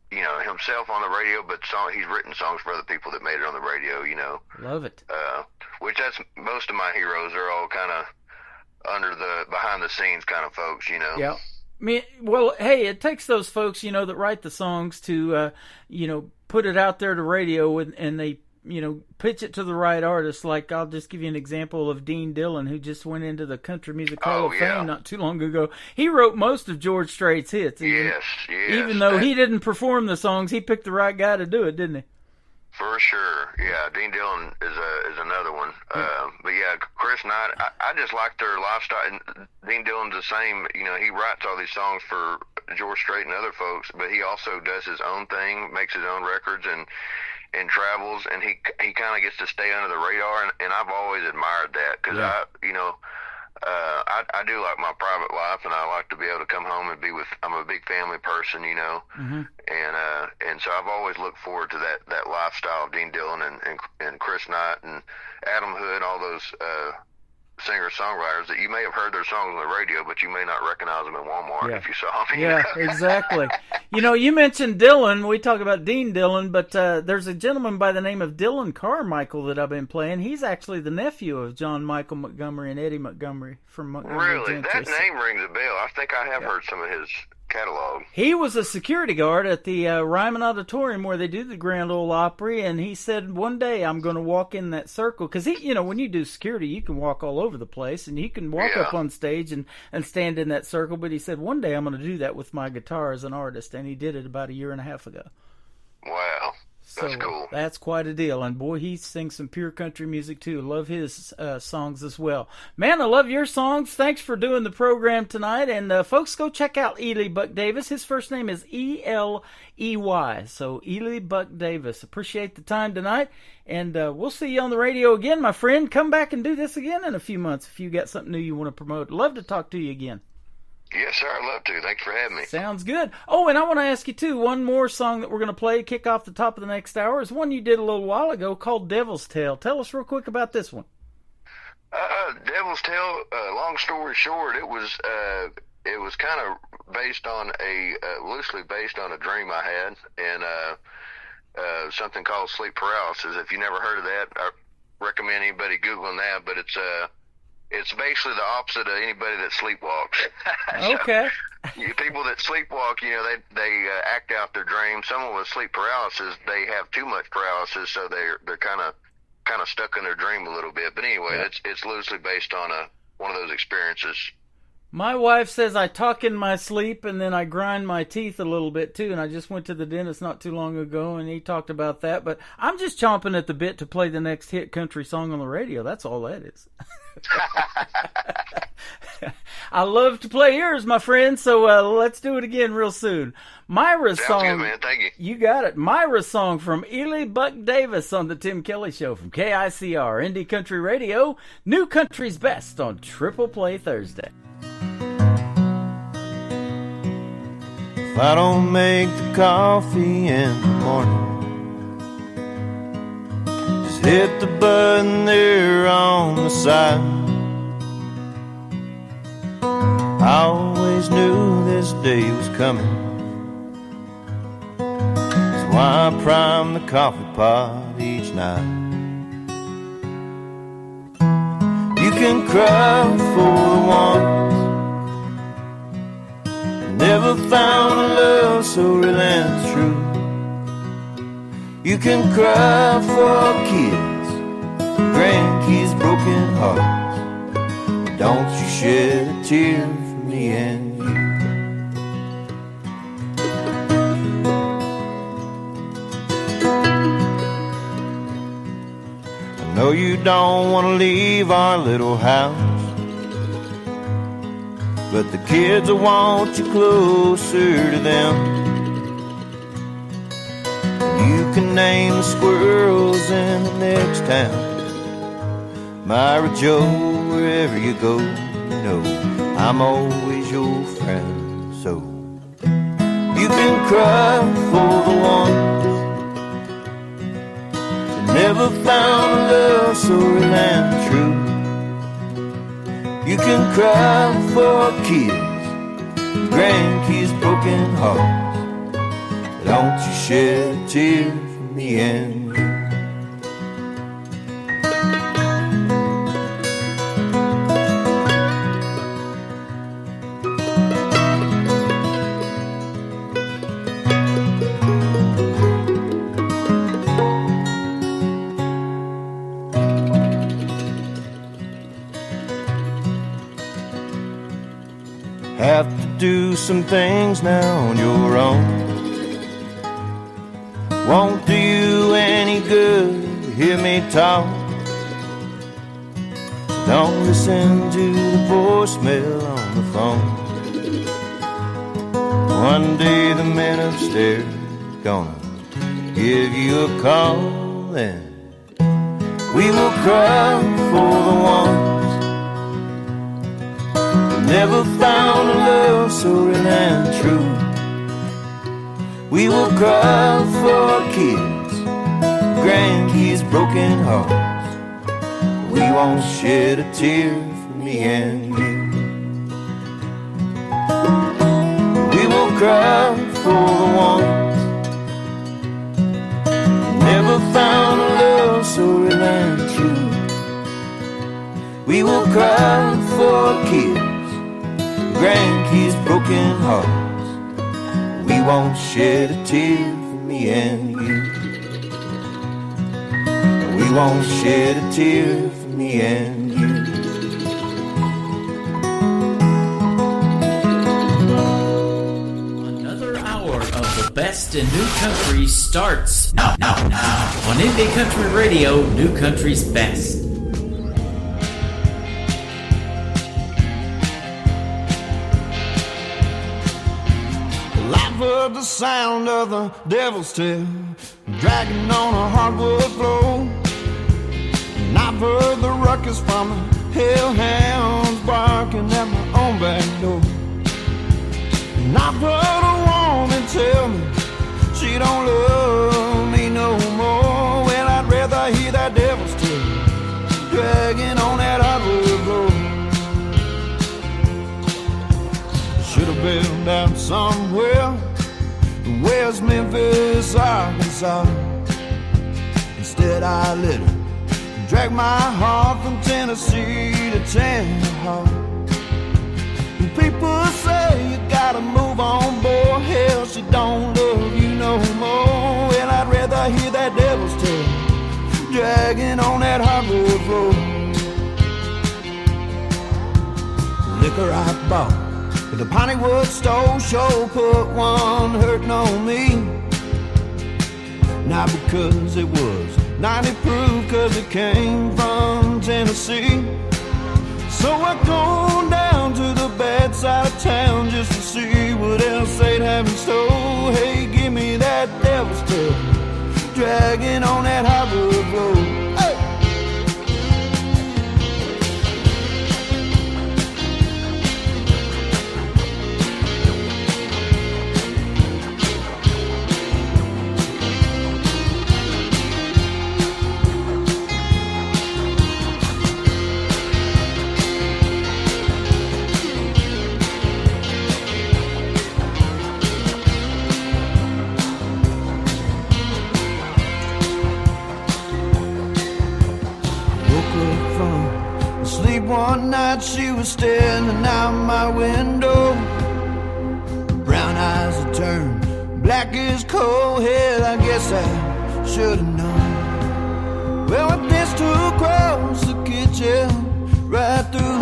himself on the radio, but he's written songs for other people that made it on the radio. Love it. Which that's most of my heroes are all kind of behind the scenes kind of folks. Yeah. Well, hey, it takes those folks, that write the songs to, put it out there to radio and they, pitch it to the right artists. Like, I'll just give you an example of Dean Dillon, who just went into the Country Music Hall of Fame not too long ago. He wrote most of George Strait's hits. Yes. Even though he didn't perform the songs, he picked the right guy to do it, didn't he? For sure, yeah. Dean Dillon is another one. But yeah, Chris Knight, I just like their lifestyle. And Dean Dillon's the same. You know, he writes all these songs for George Strait and other folks, but he also does his own thing, makes his own records, and travels. And he kind of gets to stay under the radar. And I've always admired that because I do like my private life, and I like to be able to come home and be with. I'm a big family person, you know, and so I've always looked forward to that lifestyle of Dean Dillon and Chris Knight and Adam Hood, all those singer-songwriters that you may have heard their songs on the radio, but you may not recognize them in Walmart if you saw them. Yeah, exactly. You know, you mentioned Dillon. We talk about Dean Dillon, but there's a gentleman by the name of Dylan Carmichael that I've been playing. He's actually the nephew of John Michael Montgomery and Eddie Montgomery from Montgomery Really? Gentry. That name rings a bell. I think I have heard some of his catalog. He was a security guard at the Ryman Auditorium where they do the Grand Ole Opry, and he said, one day I'm going to walk in that circle. Because, you know, when you do security, you can walk all over the place, and you can walk up on stage and stand in that circle. But he said, one day I'm going to do that with my guitar as an artist, and he did it about 1.5 years ago. Wow. That's cool. That's quite a deal. And, boy, he sings some pure country music, too. Love his songs as well. Man, I love your songs. Thanks for doing the program tonight. And, folks, go check out Ely Buck Davis. His first name is E-L-E-Y. So, Ely Buck Davis. Appreciate the time tonight. And we'll see you on the radio again, my friend. Come back and do this again in a few months if you got something new you want to promote. Love to talk to you again. Yes, sir. I'd love to. Thanks for having me. Sounds good. Oh, and I want to ask you, too, one more song that we're going to play, kick off the top of the next hour, is one you did a little while ago called Devil's Tale. Tell us real quick about this one. Devil's Tale, long story short, it was kind of based on loosely based on a dream I had, and something called sleep paralysis. If you never heard of that, I recommend anybody Googling that, but it's basically the opposite of anybody that sleepwalks. Okay. People that sleepwalk, you know, they act out their dreams. Someone with sleep paralysis, they have too much paralysis, so they're kind of stuck in their dream a little bit. But anyway, it's loosely based on one of those experiences. My wife says I talk in my sleep and then I grind my teeth a little bit too, and I just went to the dentist not too long ago and he talked about that, but I'm just chomping at the bit to play the next hit country song on the radio. That's all that is. I love to play yours, my friend, so let's do it again real soon. Myra's Sounds song. good, man. Thank you. You got it. Myra's song from Ely Buck Davis on the Tim Kelly Show from KICR, Indie Country Radio, New Country's Best on Triple Play Thursday. If I don't make the coffee in the morning, just hit the button there on the side. I always knew this day was coming. That's why I prime the coffee pot each night. You can cry for the ones never found a love so real and true. You can cry for kids, grandkids, broken hearts. But don't you shed a tear for me and you. I know you don't want to leave our little house, but the kids will want you closer to them. You can name the squirrels in the next town. Myra Joe, wherever you go, you know I'm always your friend. So you can cry for the ones that never found a love so real and true. You can cry for kids, grandkids, broken hearts. But don't you shed a tear for me and you. Have to do some things now on your own. Won't do you any good hear me talk. Don't listen to the voicemail on the phone. One day the man upstairs gonna give you a call, and we will cry for the ones who never found a love so real and true. We will cry for our kids, grandkids, broken hearts. We won't shed a tear for me and you. We will cry for the ones who never found a love so real and true. We will cry for our kids, grandkids, broken hearts. We won't shed a tear for me and you. We won't shed a tear for me and you. Another hour of the best in new country starts now on Indie Country Radio, New Country's Best. I've heard the sound of the devil's tail dragging on a hardwood floor, and I've heard the ruckus from the hellhounds barking at my own back door. And I've heard a woman tell me she don't love me no more. Well, I'd rather hear that devil's tail dragging on that hardwood floor. Should have been down somewhere in West Memphis, Arkansas. Instead I let her drag my heart from Tennessee to Tennessee. And people say you gotta move on, boy. Hell, she don't love you no more. Well, I'd rather hear that devil's tail dragging on that hardwood floor. Liquor I bought at the Pontywood store sure put one hurting on me. Not because it was 90 proof, cause it came from Tennessee. So I go down to the bad side of town just to see what else they'd have in store. Hey, give me that devil's tail dragging on that hardwood floor. Hey! One night she was standing out my window, brown eyes had turned black as coal. Hell, I guess I should have known. Well, I danced across the kitchen, right through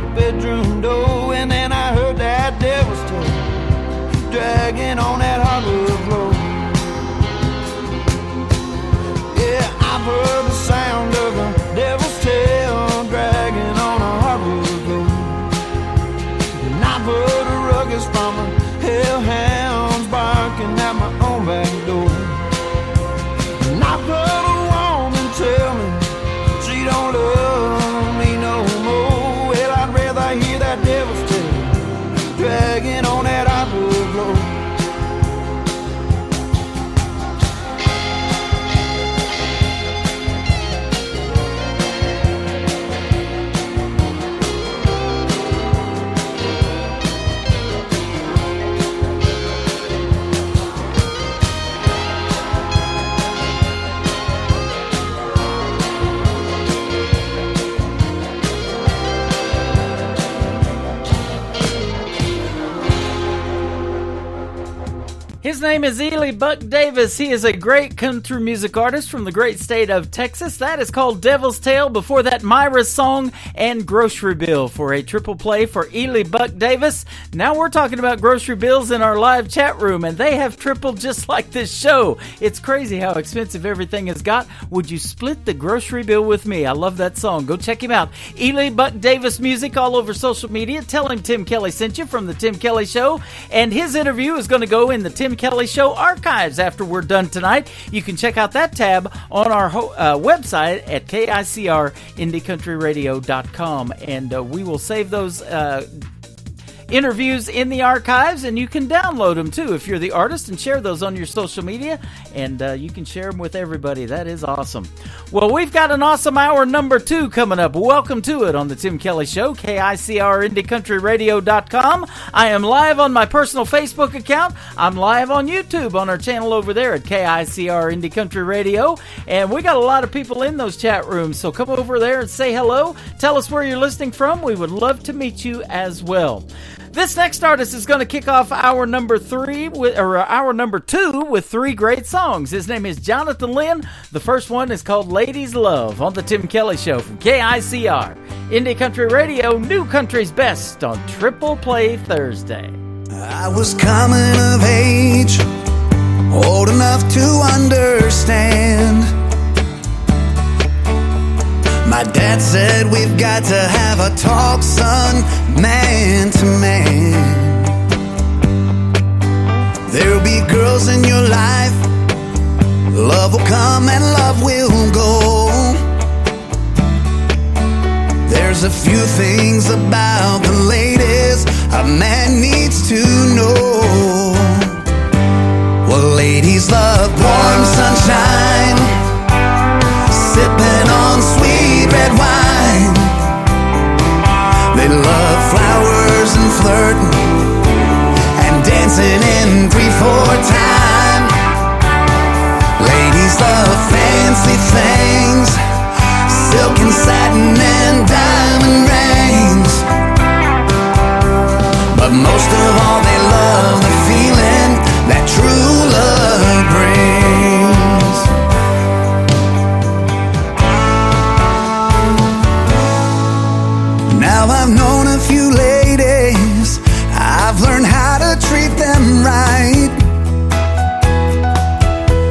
the bedroom door, and then I heard that devil's tail dragging on that hardwood floor. Yeah, I've heard the sound of a devil's tail dragging on a hardwood floor. And I've heard a ruckus from the hellhounds barking at my own back door. And I've heard a woman tell me she don't love me no more. Well, I'd rather hear that devil's tail dragging on that hardwood floor. His name is Ely Buck Davis. He is a great country music artist from the great state of Texas. That is called Devil's Tale. Before that, Myra's Song and Grocery Bill for a triple play for Ely Buck Davis. Now we're talking about grocery bills in our live chat room, and they have tripled just like this show. It's crazy how expensive everything has got. Would you split the grocery bill with me? I love that song. Go check him out. Ely Buck Davis music all over social media. Tell him Tim Kelly sent you from the Tim Kelly Show, and his interview is going to go in the Tim Kelly Show archives after we're done tonight. You can check out that tab on our website at KICRIndieCountryRadio.com, and we will save those interviews in the archives, and you can download them too if you're the artist, and share those on your social media, and you can share them with everybody. That is awesome. Well, we've got an awesome hour number 2 coming up. Welcome to it on the Tim Kelly Show, KICRIndieCountryRadio.com. I am live on my personal Facebook account. I'm live on YouTube on our channel over there at KICR Indie Country Radio, and we got a lot of people in those chat rooms, so come over there and say hello. Tell us where you're listening from. We would love to meet you as well. This next artist is going to kick off hour number 2 with 3 great songs. His name is Jonathan Lynn. The first one is called Ladies Love on the Tim Kelly Show from KICR Indie Country Radio, New Country's Best on Triple Play Thursday. I was coming of age, old enough to understand. My dad said we've got to have a talk, son, man to man. There'll be girls in your life, love will come and love will go. There's a few things about the ladies a man needs to know. Well, ladies love warm sunshine, sipping on sweet red wine. They love flowers and flirting and dancing in 3/4 time. Ladies love fancy things, silk and satin and diamond rings. But most of all they love the feeling that true love brings. Now I've known a few ladies, I've learned how to treat them right.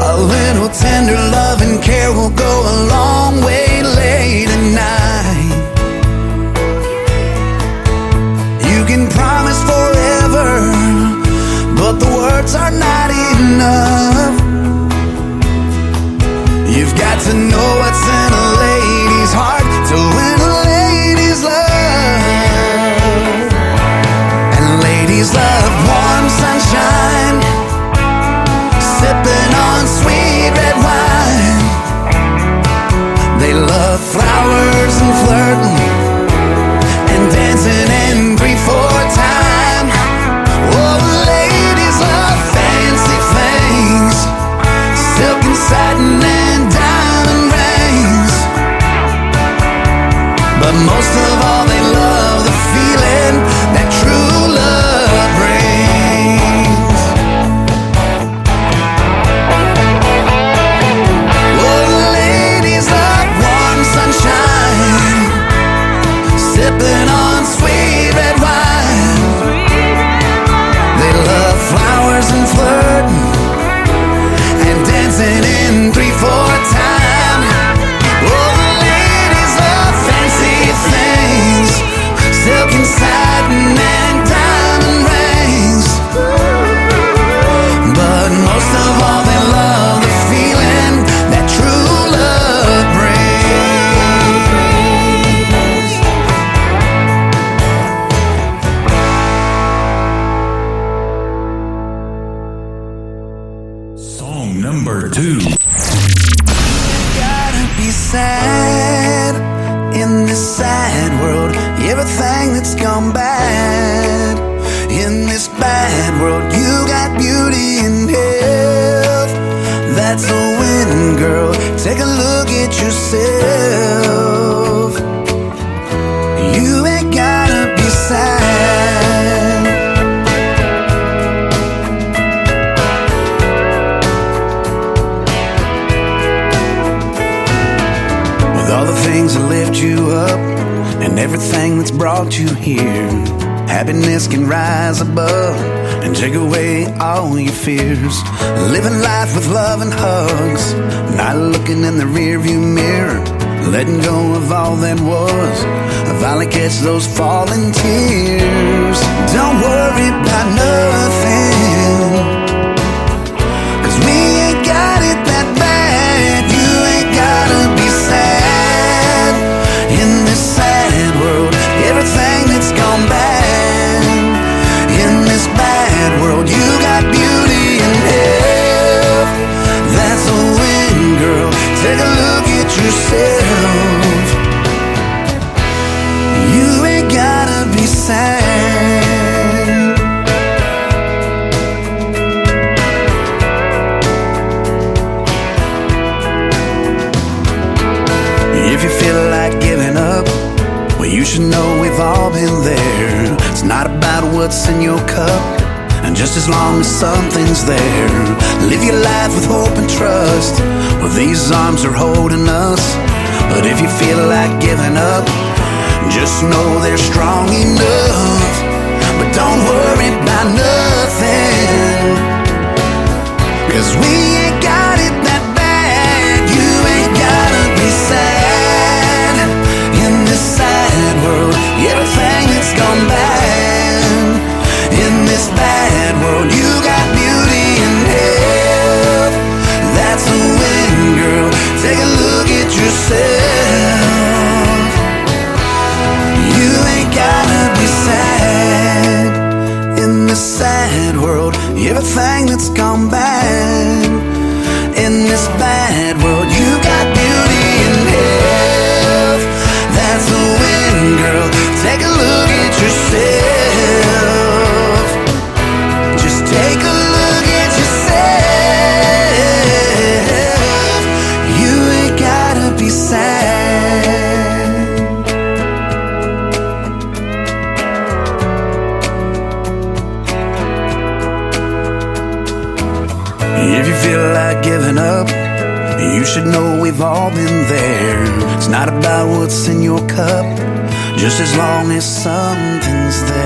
A little tender love and care will go a long way late at night. You can promise forever, but the words are not enough. You've got to know what's in a lady's heart to win a lady's love. And ladies love warm sunshine, sipping on sweet red wine. They love flowers and flirting and dancing in 3/4 time. Oh, ladies love fancy things, silk and satin and diamond rings. But most of all they love the feeling that true love brings. Oh, ladies love warm sunshine, sipping on sweet red wine. They love flowers and flirting and dancing in 3/4 time. Oh, ladies love fancy things, silk and satin and diamond rings. But most of all they love the feeling that true love brings. Song number 2. Gotta be sad in this sad world. Everything that's gone bad in this bad world. You got beauty and health, that's a winning girl. Take a look at yourself. You ain't gotta be sad. things that lift you up and everything that's brought you here. Happiness can rise above and take away all your fears. Living life with love and hugs, not looking in the rearview mirror, letting go of all that was. I finally catch those falling tears. Don't worry about nothing, 'cause we ain't got it that bad. You ain't gotta be sad in this sad world. Everything that's gone bad in this bad world, you got beauty and health. That's a win, girl. Take a look at yourself. You ain't gotta be sad. If you feel like giving up, well, you should know we've all been there. It's not about what's in your cup, and just as long as something's there, live your life with hope and trust. Well, these arms are holding us. But if you feel like giving up, just know they're strong enough. But don't worry about nothing, 'cause we ain't got it that bad. You ain't gotta be sad in this sad world. Everything that's gone bad in this bad world, you got beauty and health. That's a win, girl. Take a look at yourself. You ain't gotta be sad in this sad world. Everything that's gone bad in this bad world, you got beauty and health. That's a win, girl. Take a look at yourself. Just take a look at yourself. You ain't gotta be sad. If you feel like giving up, you should know we've all been there. It's not about what's in your cup, just as long as something's there.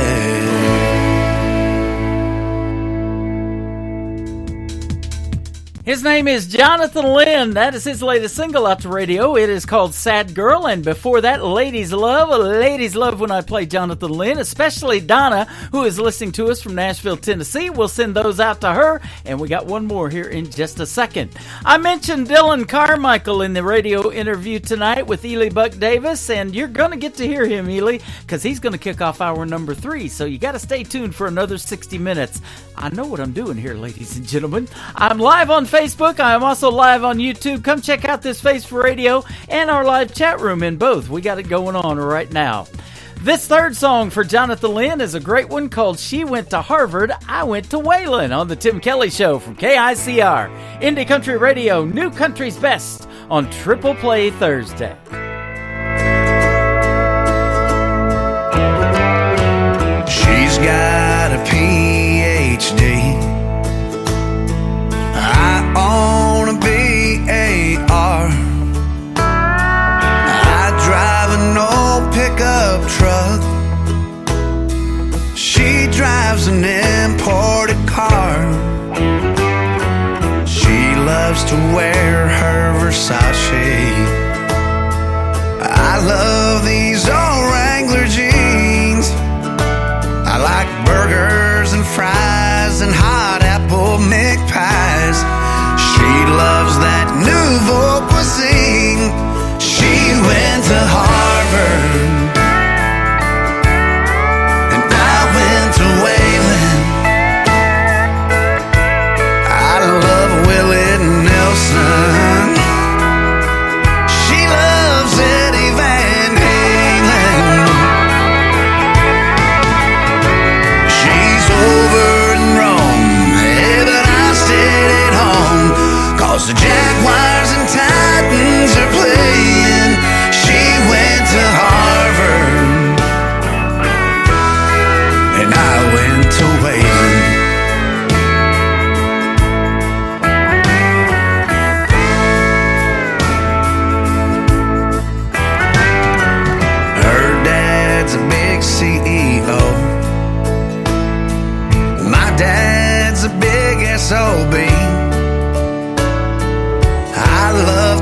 His name is Jonathan Lynn. That is his latest single out to radio. It is called Sad Girl. And before that, Ladies Love. Ladies love when I play Jonathan Lynn, especially Donna, who is listening to us from Nashville, Tennessee. We'll send those out to her. And we got one more here in just a second. I mentioned Dylan Carmichael in the radio interview tonight with Ely Buck Davis. And you're going to get to hear him, Ely, because he's going to kick off hour number 3. So you got to stay tuned for another 60 minutes. I know what I'm doing here, ladies and gentlemen. I'm live on Facebook. I am also live on YouTube. Come check out this Face for Radio and our live chat room in both. We got it going on right now. This third song for Jonathan Lynn is a great one called She Went to Harvard, I Went to Wayland on the Tim Kelly Show from KICR. Indie Country Radio, New Country's Best on Triple Play Thursday. She's got a PhD. I own a BAR. I drive an old pickup truck. She drives an imported car. She loves to wear her Versace. I love these old Wrangler jeans. I like burgers and fries and hot apple McPies. She loves that nouveau cuisine. She went to Harvard, and I went to Wayland. I love Willie Nelson. She loves Eddie Van Halen. She's over in Rome, yeah, but I stayed at home, 'cause the Jaguars and Titans are playing. She went to Harvard, and I went to Wayland.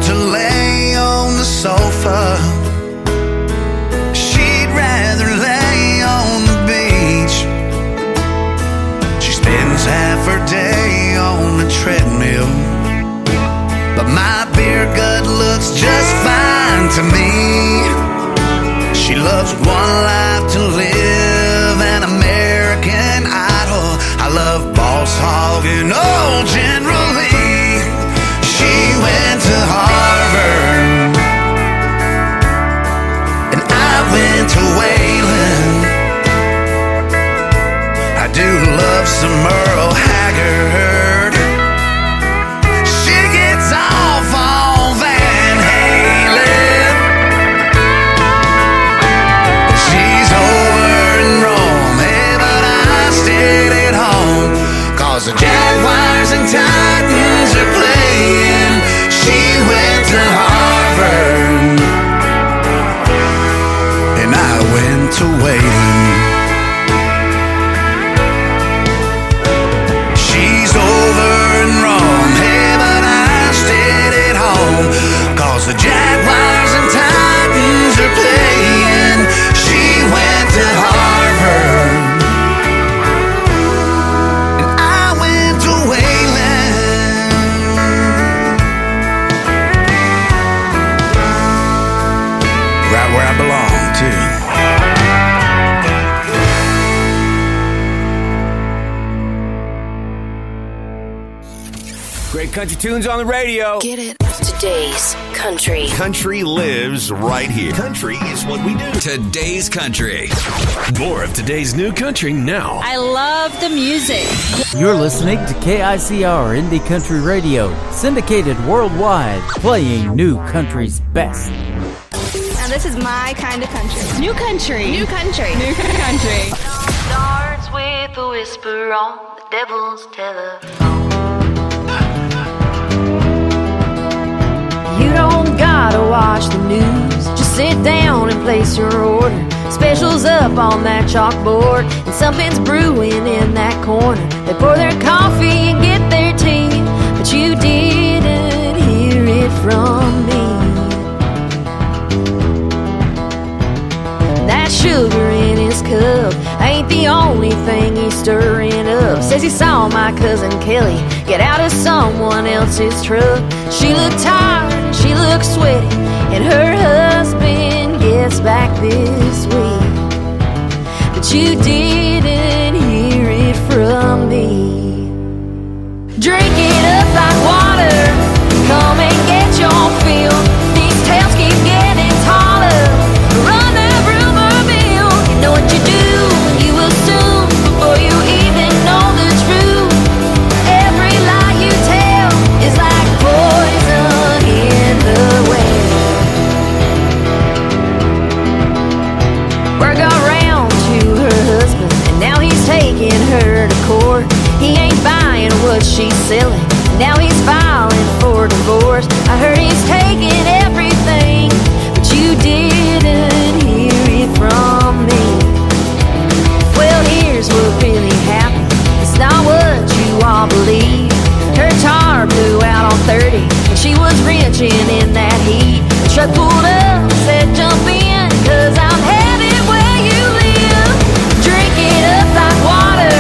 to lay on the sofa. She'd rather lay on the beach. She spends half her day on the treadmill, but my beer gut looks just fine to me. She loves One Life to Live and American Idol. I love Boss Hogg and Old General Lee. She went to Harvard and I went to Wayland. I do love some Merle Haggard. She gets off on Van Halen. She's over in Rome, hey, but I stayed at home, 'cause the Jaguars and Titans are playing. She went to Harvard and I went to Wayland. She's over in Rome, hey, but I stayed at home, 'cause the Jaguars and Titans are playing. She went to Harvard and I went to Wayland. Right where I belong, too. Great country tunes on the radio. Get it? Today's country. Country lives right here. Country is what we do. Today's country. More of today's new country now. I love the music. You're listening to KICR Indie Country Radio, syndicated worldwide, playing new country's best. Now this is my kind of country. New country. New country. New country. Starts with a whisper on the devil's telephone. You don't gotta watch the news, just sit down and place your order. Specials up on that chalkboard, and something's brewing in that corner. They pour their coffee and get their tea, but you didn't hear it from me. That sugar in his cup ain't the only thing he's stirring up. Says he saw my cousin Kelly get out of someone else's truck. She looked tired and she looked sweaty, and her husband gets back this week. But you didn't hear it from me. Drink it up like water, come and get your fill. These tales keep getting taller. Run that rumor mill. You know what you do, you assume before you even know the truth. Every lie you tell is like poison in the well. Word got round to her husband, and now he's taking her to court. He ain't buying what she's selling, now he's filing for divorce. I heard he's taking everything, but you didn't hear it from me. Well, here's what really happened, it's not what you all believe. Her tire blew out on 30, and she was wrenching in that heat. The truck pulled up, said jump in, 'cause I'm headed where you live. Drink it up like water,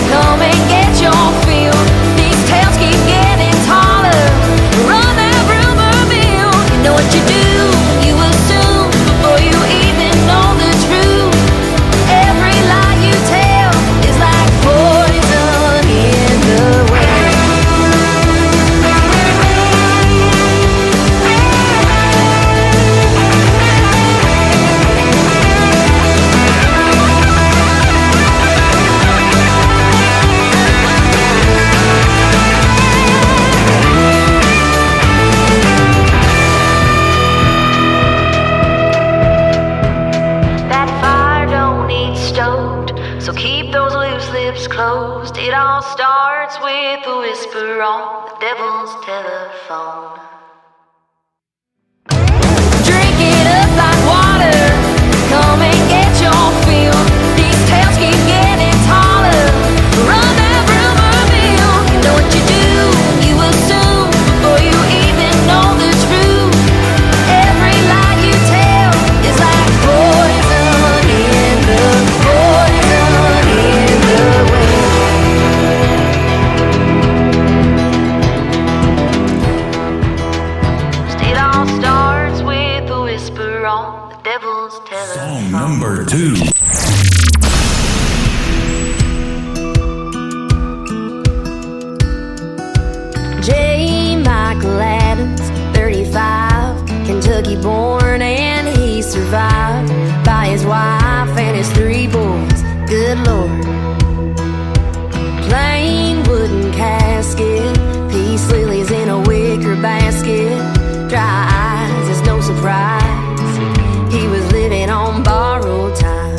come and get your fill. These tales keep getting taller. Run that rumor mill. You know what you do, you assume before you even know the truth. Every lie you tell is like poison in the well. That fire don't need stoked, so keep those loose lips closed. It all starts with a whisper on the devil's telephone. Drink it up like water, come and get your fill. These tales keep getting taller. Run that rumor mill. You know what you do, you assume before you even know the truth. Song number 2. J. Michael Adams, 35, Kentucky born, and he survived by his wife and his 3 boys. Good Lord. Plain wooden casket, peace lilies in a wicker basket. Dry eyes, it's no surprise he was living on borrowed time.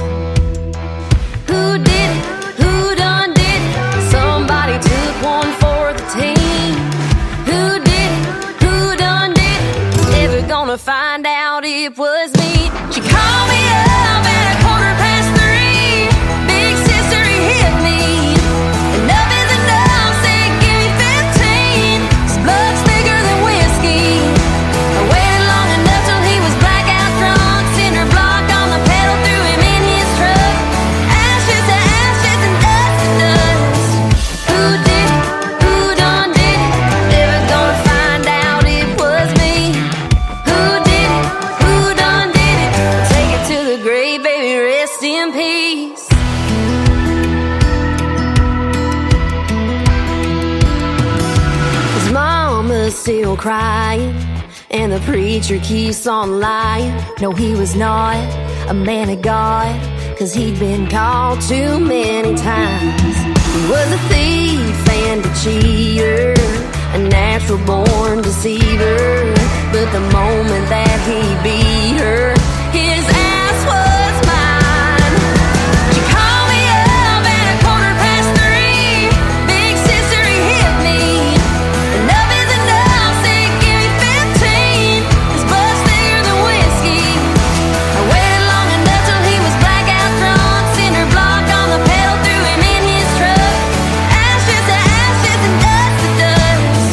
Who did it? Who done did it? Somebody took one for the team. Who did it? Who done did it? Never gonna find out it was me. She called me up at 3:15. Big sister, he hit me. Enough is enough, said give me 15. His blood's thicker than whiskey. I waited long enough till he was blackout drunk. Cinder block on the pedal, threw him in his truck. Ashes to ashes and dust to dust. Who did it? Who done did it? Never gonna find out it was me. Who did it? Who done did it? Take it to the grave, baby, rest in peace. His mama's still crying, and the preacher keeps on lying. No, he was not a man of God, 'cause he'd been called too many times. He was a thief and a cheater, a natural born deceiver. But the moment that he beat her, his ass was mine. She called me up at 3:15. Big sister, he hit me. Enough is enough, said give me 15. His blood's thicker than whiskey. I waited long enough till he was blackout drunk. Cinder block on the pedal, threw him in his truck. Ashes to ashes and dust to dust.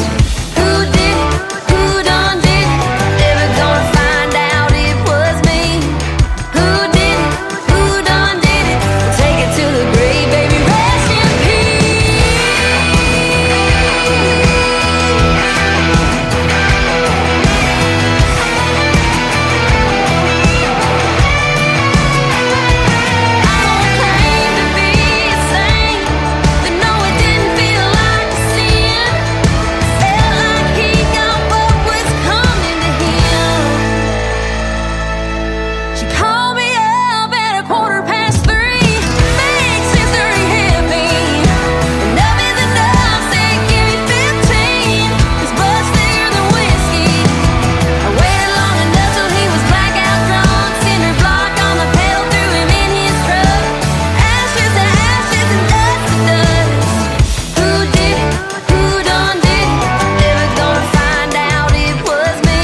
Who did it? Who done did it? Never gonna find out it was me. Who did it? Who done did it? Take it to the grave, baby, rest in She called me up at 3:15. Big sister, he hit me. Enough is enough, said give me 15. His blood's thicker than whiskey. I waited long enough till he was blackout drunk. Cinder block on the pedal, threw him in his truck. Ashes to ashes and dust to dust. Who did it? Who done did it? Never gonna find out it was me.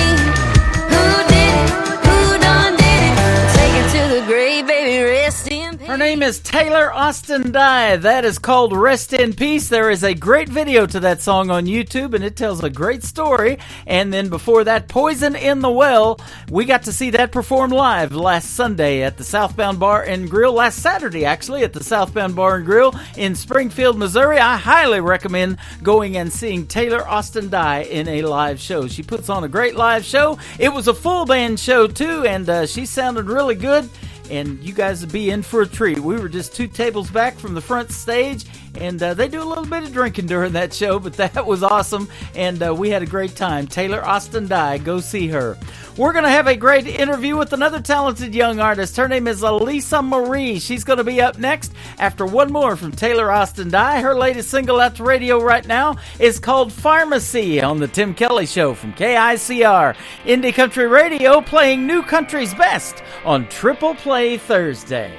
Who did it? Who done did it? Take it to the grave, baby, rest in peace. Her name is Taylor Austin Dye. That is called Rest in Peace. There is a great video to that song on YouTube, and it tells a great story. And then before that, Poison in the Well. We got to see that performed live last Sunday at the Southbound Bar and Grill. Last Saturday, actually, at the Southbound Bar and Grill in Springfield, Missouri. I highly recommend going and seeing Taylor Austin Dye in a live show. She puts on a great live show. It was a full band show, too, and she sounded really good. And you guys would be in for a treat. We were just 2 tables back from the front stage, and they do a little bit of drinking during that show, but that was awesome, and we had a great time. Taylor Austin Dye, go see her. We're going to have a great interview with another talented young artist. Her name is Elisa Marie. She's going to be up next after one more from Taylor Austin Dye. Her latest single out to radio right now is called Pharmacy on the Tim Kelly Show from KICR. Indie Country Radio, playing new country's best on Triple Play Thursday.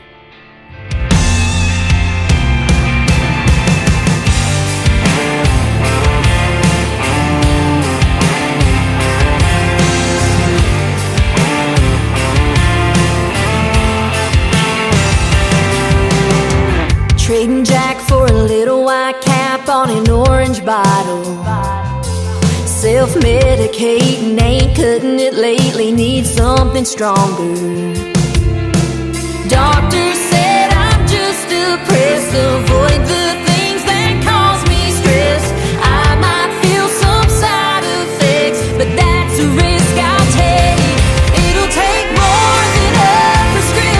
Trading Jack for a little white cap on an orange bottle. Self-medicating, ain't cutting it lately, need something stronger. Doctor said I'm just depressed, avoid the things that cause me stress. I might feel some side effects, but that's a risk I'll take. It'll take more than a prescription.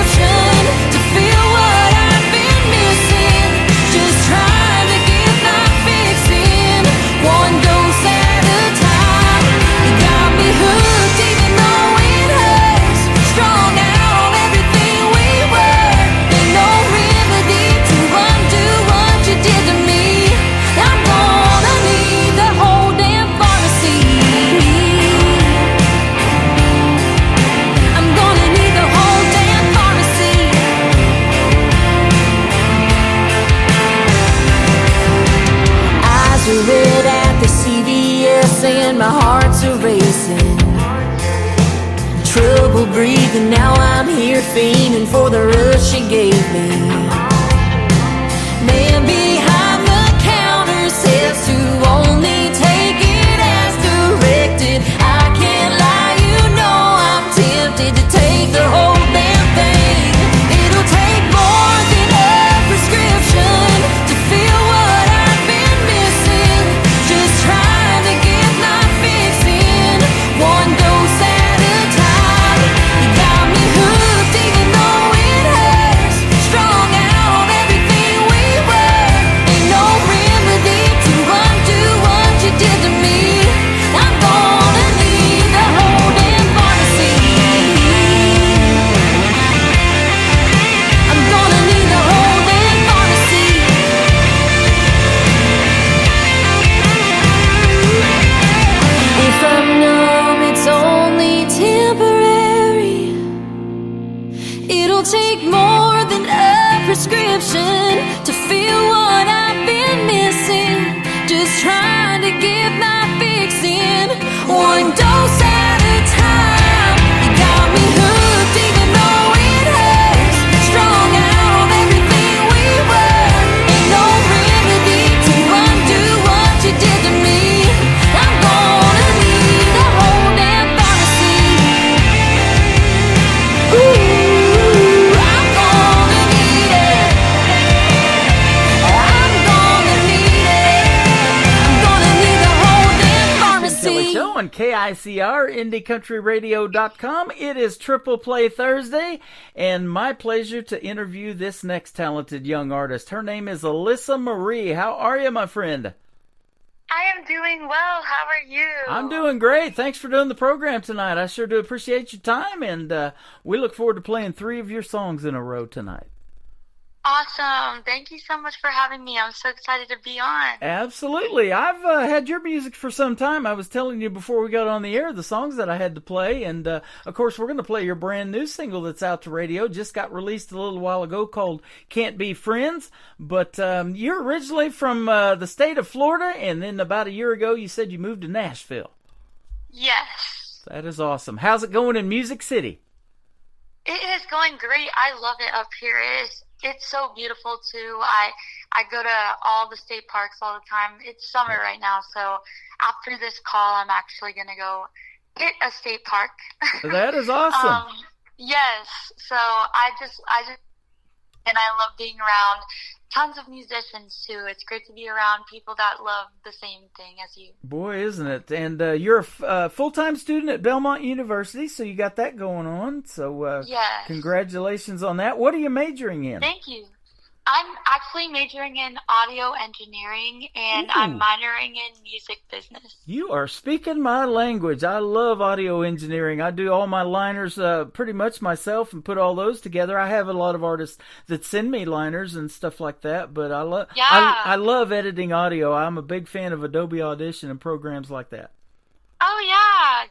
trouble breathing. Now I'm here fiending for the rush she gave me. Man behind the counter says to only take it as directed. I can't lie, you know I'm tempted to take the whole damn thing. It'll take more than a prescription to feel what I've been missing. Just trying to get my fix in, one dose at a time. You got me hooked even though it hurts. Strung out everything we were. Ain't no remedy to undo what you did to me. I'm gonna need the whole damn pharmacy. I'm gonna need the whole damn pharmacy. If I'm numb, it's only temporary. It'll take more than a prescription to feel what I've been missing. Just trying to get my fix in, one dose at a time. You got me hooked even though it hurts. Strung out everything we were. Ain't no remedy to undo what you did to me. I'm gonna need the whole damn pharmacy. Ooh, I'm gonna need it. I'm gonna need it. I'm gonna need the whole damn Kelly pharmacy. Show on KICR, IndieCountryRadio.com. It is Triple Play Thursday, and my pleasure to interview this next talented young artist. Her name is Alyssa Marie. How are you, my friend? I am doing well. How are you? I'm doing great. Thanks for doing the program tonight. I sure do appreciate your time, and we look forward to playing 3 of your songs in a row tonight. Awesome. Thank you so much for having me. I'm so excited to be on. Absolutely. I've had your music for some time. I was telling you before we got on the air the songs that I had to play. And, of course, we're going to play your brand new single that's out to radio. Just got released a little while ago called Can't Be Friends. But you're originally from the state of Florida, and then about a year ago you said you moved to Nashville. Yes. That is awesome. How's it going in Music City? It is going great. I love it up here. It's so beautiful, too. I go to all the state parks all the time. It's summer right now, so after this call, I'm actually going to go hit a state park. That is awesome. Yes. So I just, and I love being around tons of musicians, too. It's great to be around people that love the same thing as you. Boy, isn't it? And you're a full-time student at Belmont University, so you got that going on. So yes. Congratulations on that. What are you majoring in? Thank you. I'm actually majoring in audio engineering, and Ooh. I'm minoring in music business. You are speaking my language. I love audio engineering. I do all my liners pretty much myself and put all those together. I have a lot of artists that send me liners and stuff like that, but I love editing audio. I'm a big fan of Adobe Audition and programs like that. Oh yeah.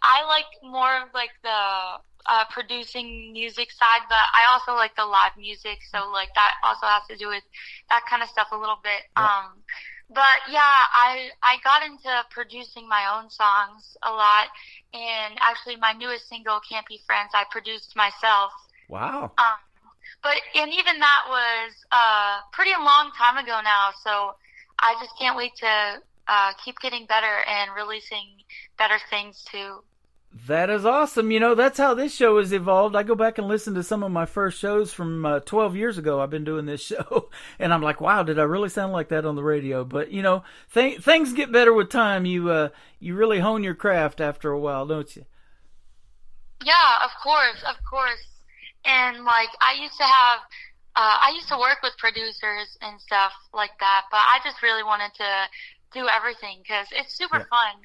I like more of like the producing music side, but I also like the live music, so like that also has to do with that kind of stuff a little bit. Yeah. But yeah, I got into producing my own songs a lot, and actually my newest single, Can't Be Friends, I produced myself. Wow. And even that was pretty long time ago now, so I just can't wait to keep getting better and releasing better things too. That is awesome. You know, that's how this show has evolved. I go back and listen to some of my first shows from 12 years ago. I've been doing this show, and I'm like, wow, did I really sound like that on the radio? But, you know, things get better with time. You really hone your craft after a while, don't you? Yeah, of course. And, like, I used to work with producers and stuff like that, but I just really wanted to do everything because it's super fun.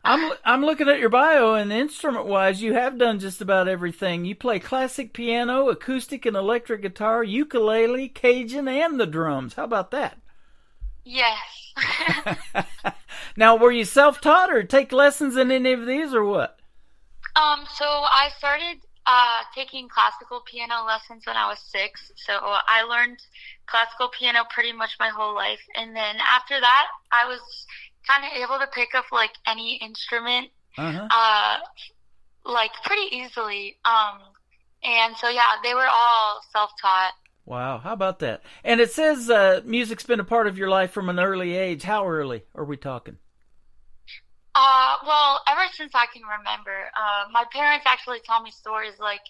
I'm looking at your bio, and instrument-wise, you have done just about everything. You play classic piano, acoustic and electric guitar, ukulele, Cajun, and the drums. How about that? Yes. Now, were you self-taught or take lessons in any of these, or what? So I started taking classical piano lessons when I was 6. So I learned classical piano pretty much my whole life. And then after that, I was kind of able to pick up like any instrument like pretty easily. And so yeah, they were all self-taught. Wow, how about that? And it says music's been a part of your life from an early age. How early are we talking? Well, ever since I can remember. My parents actually tell me stories like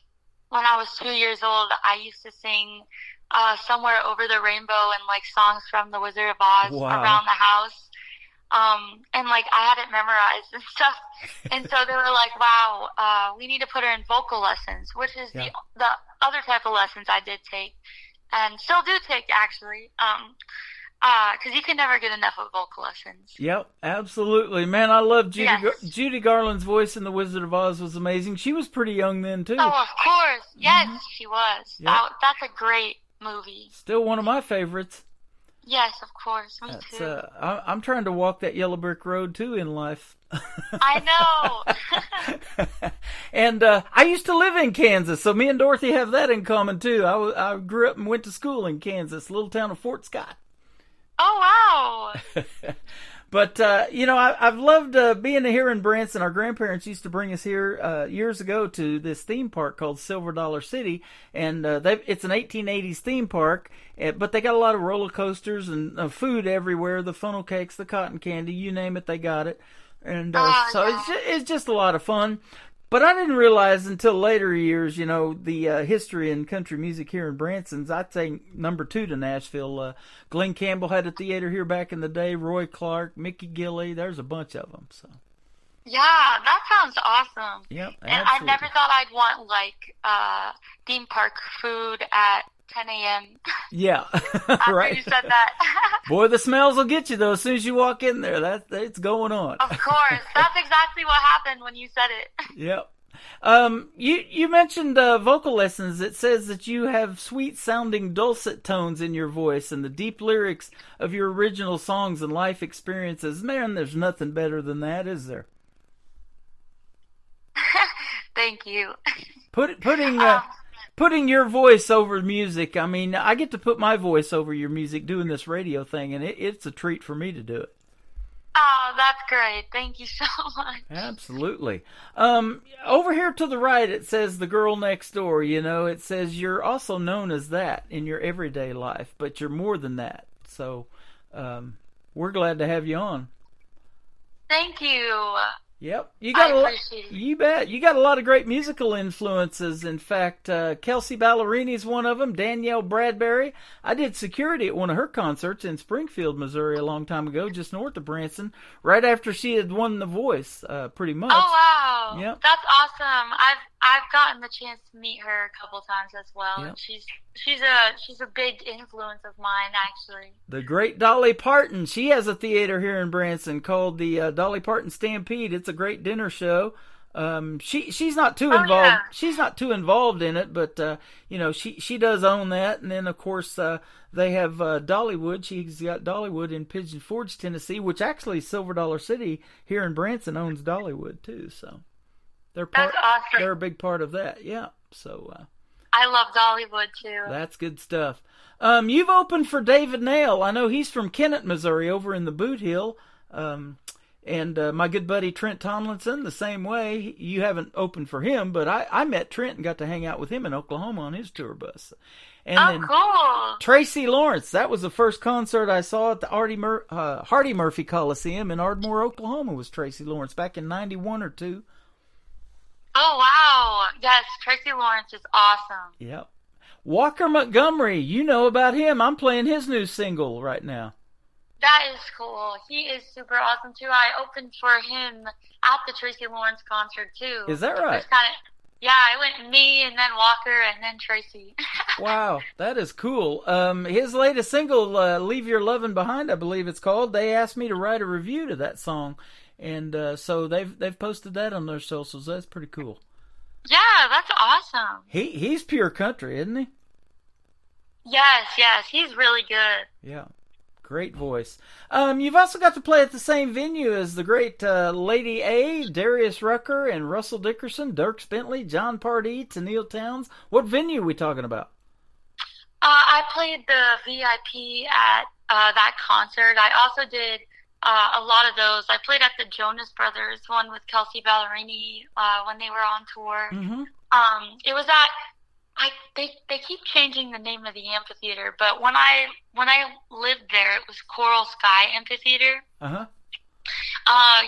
when I was 2 years old, I used to sing Somewhere Over the Rainbow and like songs from The Wizard of Oz around the house. And like I had it memorized and stuff. And so they were like, wow, we need to put her in vocal lessons, which is the other type of lessons I did take and still do take actually. Cause you can never get enough of vocal lessons. Yep, absolutely. Man, I love Judy. Yes. Judy Garland's voice in The Wizard of Oz was amazing. She was pretty young then too. Oh, of course. Yes, she was. Yep. That's a great movie. Still one of my favorites. Yes, of course. Me too. I'm trying to walk that yellow brick road too in life. I know. And I used to live in Kansas, so me and Dorothy have that in common too. I grew up and went to school in Kansas, little town of Fort Scott. Oh, wow. But, I've loved being here in Branson. Our grandparents used to bring us here years ago to this theme park called Silver Dollar City. And it's an 1880s theme park, but they got a lot of roller coasters and food everywhere, the funnel cakes, the cotton candy, you name it, they got it. And it's just a lot of fun. But I didn't realize until later years, the history in country music here in Branson's, I'd say number 2 to Nashville. Glenn Campbell had a theater here back in the day, Roy Clark, Mickey Gilley, there's a bunch of them. So. Yeah, that sounds awesome. Yep, and I never thought I'd want, like, theme park food at 10 a.m. Yeah, after right. you said that. Boy, the smells will get you, though, as soon as you walk in there. It's going on. Of course. That's exactly what happened when you said it. Yep. You mentioned vocal lessons. It says that you have sweet-sounding dulcet tones in your voice and the deep lyrics of your original songs and life experiences. Man, there's nothing better than that, is there? Thank you. Putting your voice over music, I mean, I get to put my voice over your music doing this radio thing, and it's a treat for me to do it. Oh, that's great. Thank you so much. Absolutely. Over here to the right, it says The Girl Next Door. It says you're also known as that in your everyday life, but you're more than that. So we're glad to have you on. Thank you. Yep, I appreciate it. You bet. You got a lot of great musical influences. In fact, Kelsey Ballerini's one of them. Danielle Bradbury. I did security at one of her concerts in Springfield, Missouri, a long time ago, just north of Branson, right after she had won The Voice, pretty much. Oh wow, yep. That's awesome. I've gotten the chance to meet her a couple times as well, yep. and she's a big influence of mine, actually. The great Dolly Parton. She has a theater here in Branson called the Dolly Parton Stampede. It's a great dinner show. She's not too involved. Yeah. She's not too involved in it, but she does own that. And then of course they have Dollywood. She's got Dollywood in Pigeon Forge, Tennessee, which actually Silver Dollar City here in Branson owns Dollywood too. So that's awesome. They're a big part of that. Yeah. So I love Dollywood too. That's good stuff. You've opened for David Nail. I know he's from Kennett, Missouri, over in the Boot Hill. And my good buddy Trent Tomlinson, the same way. You haven't opened for him, but I met Trent and got to hang out with him in Oklahoma on his tour bus. And then cool. Tracy Lawrence, that was the first concert I saw at the Hardy Murphy Coliseum in Ardmore, Oklahoma, was Tracy Lawrence back in 91 or 2. Oh, wow. Yes, Tracy Lawrence is awesome. Yep. Walker Montgomery, you know about him. I'm playing his new single right now. That is cool. He is super awesome, too. I opened for him at the Tracy Lawrence concert, too. Is that right? Yeah, I went me and then Walker and then Tracy. Wow, that is cool. His latest single, Leave Your Lovin' Behind, I believe it's called. They asked me to write a review to that song. And so they've posted that on their socials. That's pretty cool. Yeah, that's awesome. He's pure country, isn't he? Yes, he's really good. Yeah, great voice. You've also got to play at the same venue as the great Lady A, Darius Rucker, and Russell Dickerson, Dierks Bentley, John Pardee, Tennille Townes. What venue are we talking about? I played the VIP at that concert. I also did a lot of those. I played at the Jonas Brothers one with Kelsey Ballerini when they were on tour. Mm-hmm. It was at they keep changing the name of the amphitheater, but when I lived there, it was Coral Sky Amphitheater. Uh-huh.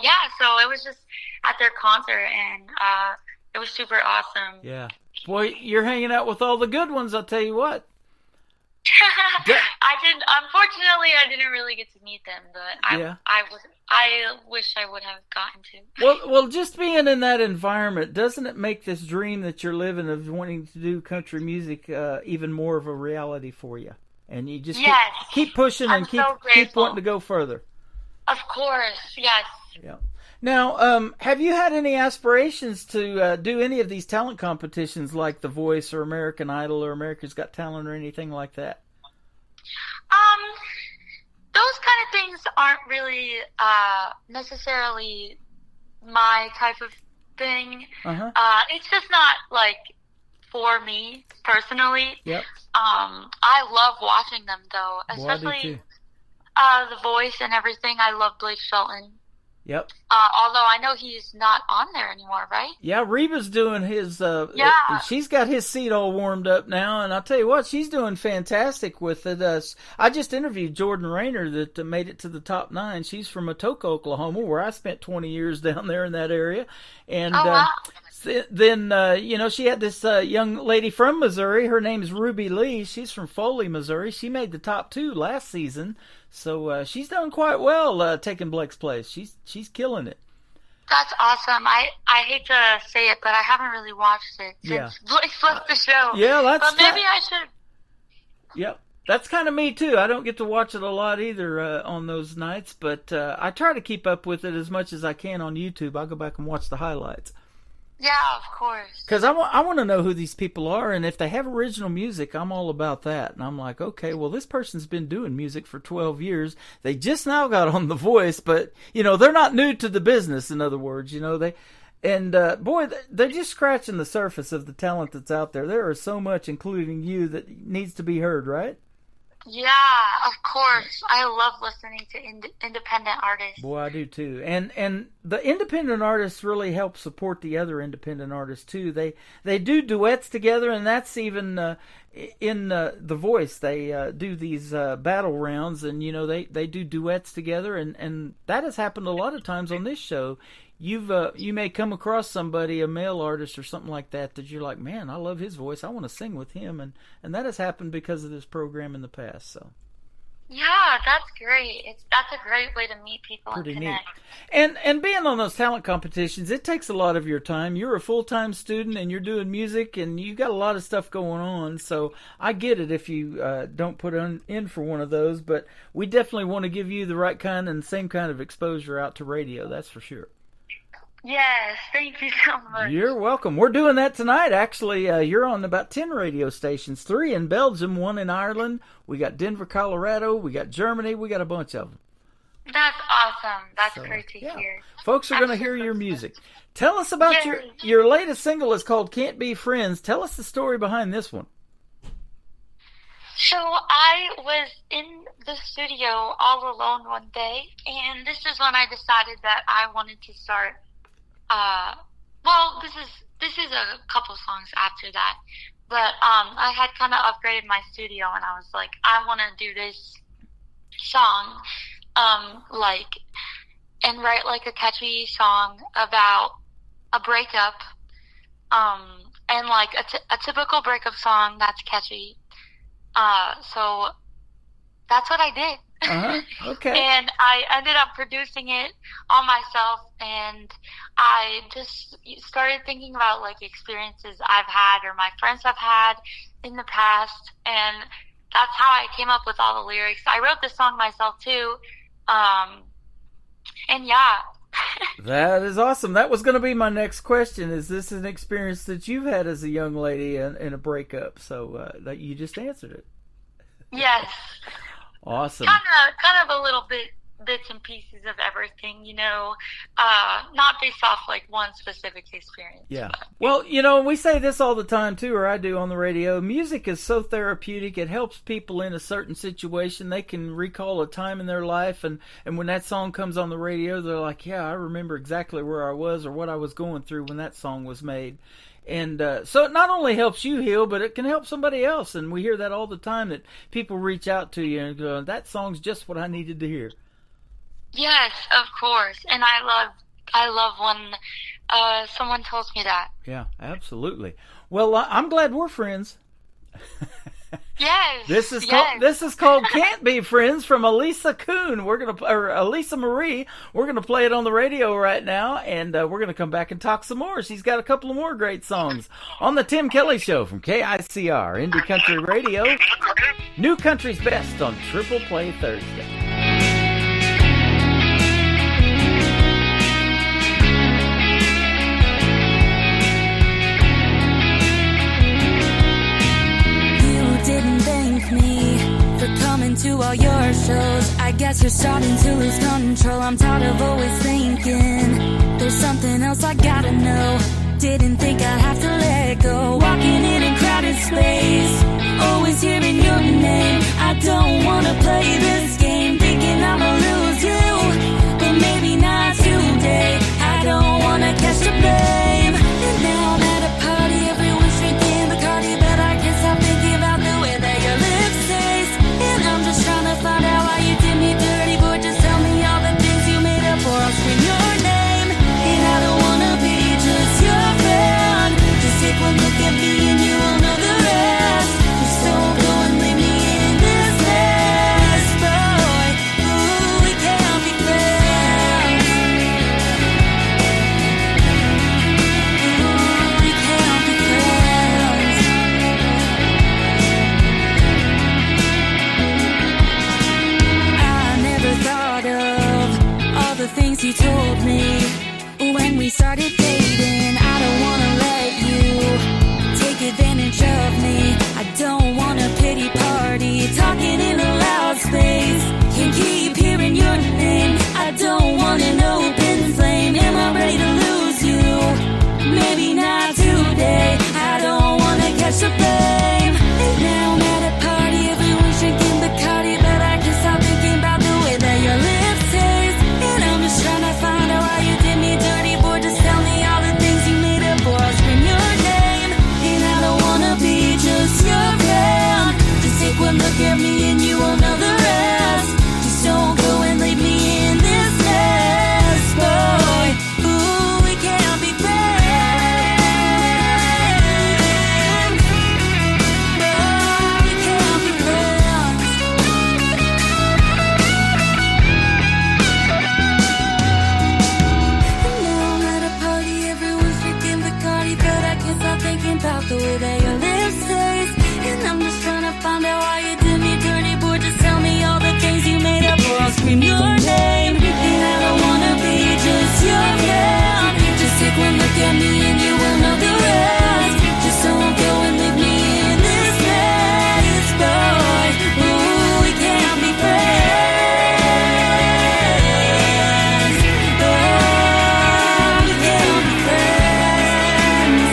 Yeah, so it was just at their concert, and it was super awesome. Yeah. Boy, you're hanging out with all the good ones, I'll tell you what. Unfortunately, I didn't really get to meet them, but I wish I would have gotten to. Well, just being in that environment, doesn't it make this dream that you're living of wanting to do country music even more of a reality for you? And you just keep pushing and keep wanting to go further. Of course, yes. Yeah. Now, have you had any aspirations to do any of these talent competitions like The Voice or American Idol or America's Got Talent or anything like that? Those kind of things aren't really necessarily my type of thing. Uh-huh. It's just not like for me personally. Yep. I love watching them though, especially The Voice and everything. I love Blake Shelton. Yep. Although I know he's not on there anymore, right? Yeah, Reba's doing his, she's got his seat all warmed up now, and I'll tell you what, she's doing fantastic with it. I just interviewed Jordan Rayner that made it to the top 9. She's from Atoka, Oklahoma, where I spent 20 years down there in that area. And then, she had this young lady from Missouri. Her name is Ruby Lee. She's from Foley, Missouri. She made the top 2 last season. So she's done quite well taking Blake's place. She's killing it. That's awesome. I hate to say it, but I haven't really watched it since Blake left the show. Yeah, but maybe I should. Yep, that's kind of me too. I don't get to watch it a lot either on those nights, but I try to keep up with it as much as I can on YouTube. I'll go back and watch the highlights. Yeah, of course. Because I want to know who these people are, and if they have original music, I'm all about that. And I'm like, okay, well, this person's been doing music for 12 years. They just now got on The Voice, but, they're not new to the business, in other words. Boy, they're just scratching the surface of the talent that's out there. There is so much, including you, that needs to be heard, right? Yeah, of course. I love listening to independent artists. Boy, I do too. And the independent artists really help support the other independent artists too. They do duets together, and that's even in The Voice. They do these battle rounds, and they do duets together, and that has happened a lot of times on this show. You may come across somebody, a male artist or something like that you're like, man, I love his voice. I want to sing with him, and that has happened because of this program in the past. So. Yeah, that's great. That's a great way to meet people Pretty and connect. Neat. And being on those talent competitions, it takes a lot of your time. You're a full-time student, and you're doing music, and you got a lot of stuff going on. So I get it if you don't put in for one of those, but we definitely want to give you the right kind and same kind of exposure out to radio. That's for sure. Yes, thank you so much. You're welcome. We're doing that tonight, actually. You're on about 10 radio stations, 3 in Belgium, 1 in Ireland. We got Denver, Colorado. We got Germany. We got a bunch of them. That's awesome. That's great to hear. Folks are going to hear your music. Tell us about your latest single. Is called Can't Be Friends. Tell us the story behind this one. So I was in the studio all alone one day, and this is when I decided that I wanted to start this is a couple songs after that, but I had kind of upgraded my studio, and I was like, I want to do this song, and write like a catchy song about a breakup, and like a typical breakup song that's catchy. So that's what I did. Okay. And I ended up producing it all myself, and I just started thinking about like experiences I've had or my friends have had in the past, and that's how I came up with all the lyrics. I wrote this song myself too, and yeah. That is awesome. That was going to be my next question. Is this an experience that you've had as a young lady in a breakup? So that you just answered it. Yes. Awesome. Kind of a little bit bits and pieces of everything, you know, not based off like one specific experience. Yeah. Well, you know, we say this all the time too, or I do on the radio. Music is so therapeutic. It helps people in a certain situation. They can recall a time in their life, and when that song comes on the radio, they're like, yeah, I remember exactly where I was or what I was going through when that song was made. And so it not only helps you heal, but it can help somebody else. And we hear that all the time, that people reach out to you and go, that song's just what I needed to hear. Yes, of course. And I love when someone tells me that. Yeah, absolutely. Well, I'm glad we're friends. Yes. This is called "Can't Be Friends" from Elisa Kuhn. Elisa Marie. We're gonna play it on the radio right now, and we're gonna come back and talk some more. She's got a couple of more great songs on the Tim Kelly Show from KICR Indie Country Radio. New Country's Best on Triple Play Thursday. Didn't thank me for coming to all your shows. I guess you're starting to lose control. I'm tired of always thinking there's something else I gotta know. Didn't think I'd have to let go. Walking in a crowded space, always hearing your name. I don't wanna play this game, thinking I'ma lose you, but maybe not today. I don't wanna catch the blame. And now I'm at a party, everyone's drinking Bacardi, but I can't stop thinking about the way that your lips taste. And I'm just trying to find out why you did me dirty, boy. Just tell me all the things you made up for. I'll scream your name, and I don't wanna be just your friend. Just take one look at me and you will know the rest. Just don't go and leave me in this mess, boy. Ooh, we can't be friends. Ooh, we can't be friends. I never thought of all the things you told me when we started dating. I don't wanna let you take advantage of me. I don't want a pity party, talking in a loud space. Can't keep hearing your name. I don't want an open flame. Am I ready to lose you? Maybe not today. I don't wanna catch the blame. And now I'm at a party, everyone's drinking Bacardi, but I can't stop thinking about the way that your lips taste. And I'm just trying to find out why you did me dirty, boy. Just tell me all the things you made up for. I'll scream your name, and I don't wanna be just your friend. Just take one look at me and you will know the rest. Just don't go and leave me in this mess, boy. Ooh, we can't be friends. Boy, we can't be friends. And now I'm at a party, everyone's drinking Bacardi, but I can't stop thinking about the way that your lips taste. And I'm just trying to find out why you did me dirty, boy. Just tell me all the things you made up, or I'll scream your name. And I don't wanna be just your friend. Just take one look at me and you will know the rest. Just don't go and leave me in this mess, boy. Ooh, we can't be friends. Oh, we can't be friends.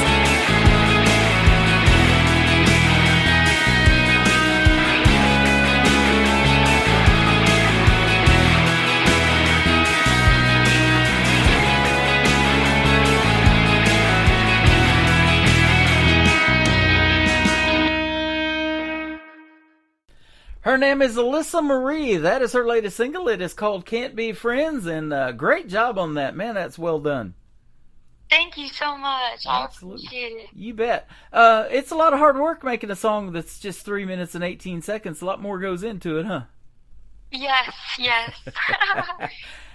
Her name is Elisa Marie. That is her latest single. It is called "Can't Be Friends," and great job on that, man. That's well done. Thank you so much. Absolutely. I appreciate it. You bet. It's a lot of hard work making a song that's just 3 minutes and 18 seconds. A lot more goes into it, huh? Yes, yes.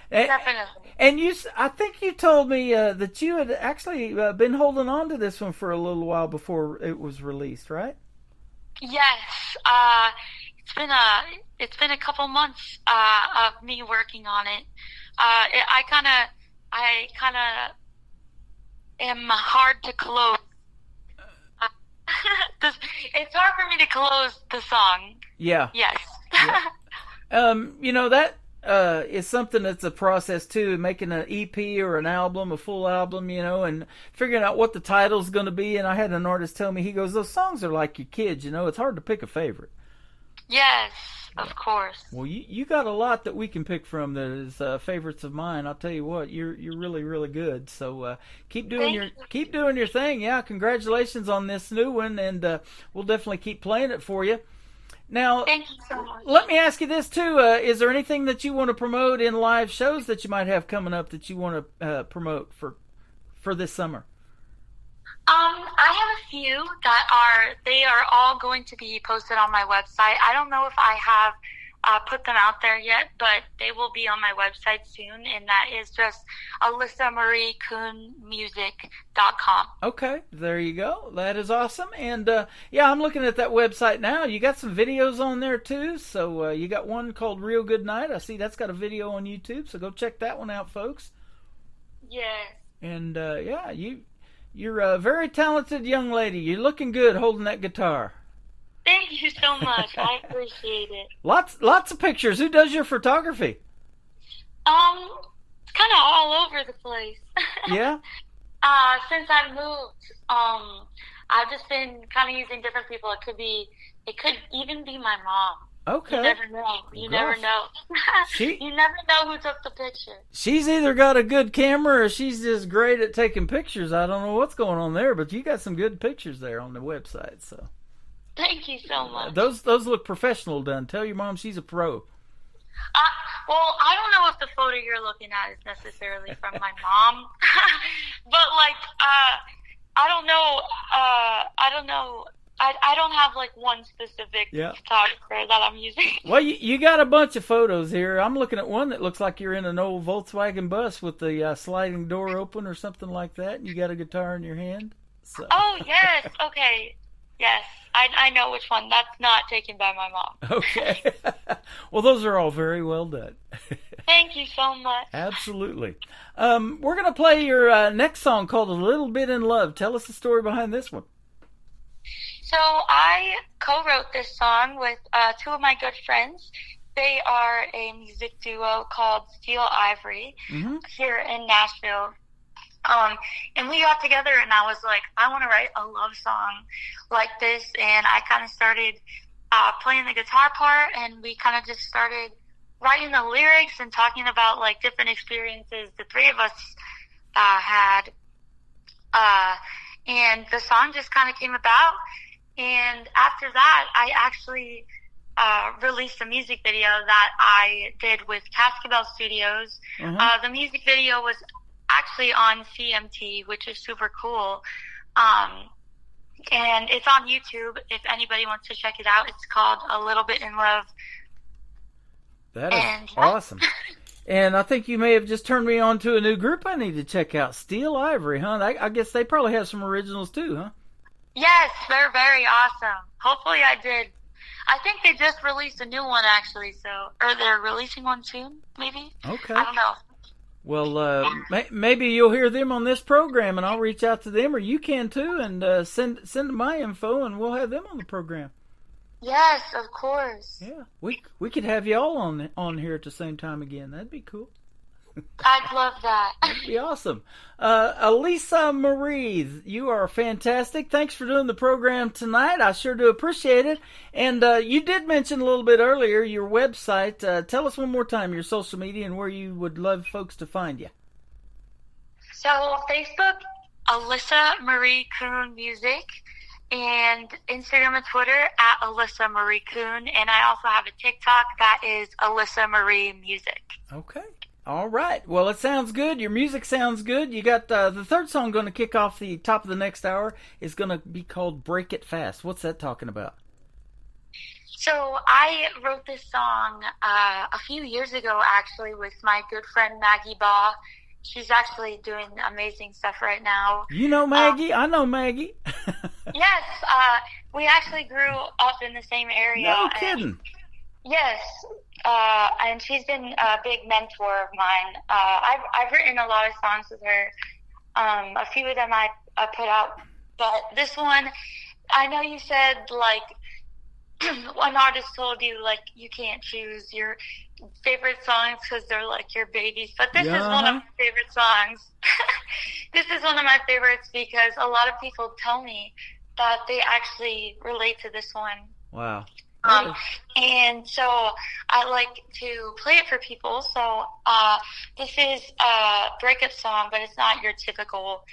Definitely. And I think you told me that you had actually been holding on to this one for a little while before it was released, right? Yes. It's been a couple months of me working on it. I kind of am hard to close. It's hard for me to close the song. Yeah. Yes. Yeah. You know that is something that's a process too, making an EP or an album, a full album, and figuring out what the title's going to be. And I had an artist tell me, he goes, those songs are like your kids, it's hard to pick a favorite. Yes, of course. Well, you got a lot that we can pick from that is favorites of mine. I'll tell you what, you're really, really good. So keep doing your thing. Yeah, congratulations on this new one, and we'll definitely keep playing it for you. Now, thank you so much. Let me ask you this too: is there anything that you want to promote in live shows that you might have coming up that you want to promote for this summer? I have a few that are all going to be posted on my website. I don't know if I have put them out there yet, but they will be on my website soon, and that is just AlyssaMarieKoonmusic.com. Okay, there you go. That is awesome. And yeah, I'm looking at that website now. You got some videos on there too. So you got one called Real Good Night. I see that's got a video on YouTube, so go check that one out, folks. Yes. And yeah, you're a very talented young lady. You're looking good holding that guitar. Thank you so much. I appreciate it. Lots of pictures. Who does your photography? It's kind of all over the place. Yeah? Since I moved, I've just been kind of using different people. It could even be my mom. Okay. You never know. You never know. You never know who took the picture. She's either got a good camera or she's just great at taking pictures. I don't know what's going on there, but you got some good pictures there on the website, so. Thank you so much. Those look professional done. Tell your mom she's a pro. Well, I don't know if the photo you're looking at is necessarily from my mom, but I don't know. I don't have one specific photographer that I'm using. Well, you got a bunch of photos here. I'm looking at one that looks like you're in an old Volkswagen bus with the sliding door open or something like that, and you got a guitar in your hand. So. Oh, yes. Okay. Yes. I know which one. That's not taken by my mom. Okay. Well, those are all very well done. Thank you so much. Absolutely. We're going to play your next song called A Little Bit in Love. Tell us the story behind this one. So I co-wrote this song with two of my good friends. They are a music duo called Steel Ivory here in Nashville. And we got together and I was like, I want to write a love song like this. And I kind of started playing the guitar part, and we kind of just started writing the lyrics and talking about different experiences the three of us had. And the song just kind of came about. And after that, I actually released a music video that I did with Cascabel Studios. The music video was actually on CMT, which is super cool. And it's on YouTube if anybody wants to check it out. It's called A Little Bit in Love. That is awesome. And I think you may have just turned me on to a new group I need to check out. Steel Ivory, huh? I guess they probably have some originals too, huh? Yes, they're very awesome. Hopefully I did. I think they just released a new one actually, or they're releasing one soon, maybe? Okay. I don't know. Well, maybe you'll hear them on this program, and I'll reach out to them, or you can too, and send them my info, and we'll have them on the program. Yes, of course. Yeah, we could have you all on here at the same time again. That'd be cool. I'd love that. That'd be awesome. Alyssa Marie, you are fantastic. Thanks for doing the program tonight. I sure do appreciate it. And you did mention a little bit earlier your website. Tell us one more time your social media and where you would love folks to find you. So Facebook, Alyssa Marie Koon Music, and Instagram and Twitter at Alyssa Marie Koon. And I also have a TikTok that is Alyssa Marie Music. Okay. All right. Well, it sounds good. Your music sounds good. You got the third song going to kick off the top of the next hour. Is going to be called Break It Fast. What's that talking about? So I wrote this song a few years ago, actually, with my good friend Maggie Baugh. She's actually doing amazing stuff right now. You know Maggie? I know Maggie. Yes. We actually grew up in the same area. No kidding. Yes, and she's been a big mentor of mine. I've written a lot of songs with her. A few of them I put out, but this one, I know you said one artist told you, like, you can't choose your favorite songs because they're like your babies, but this is one of my favorite songs. This is one of my favorites because a lot of people tell me that they actually relate to this one. Wow. And so I like to play it for people. So this is a breakup song, but it's not your typical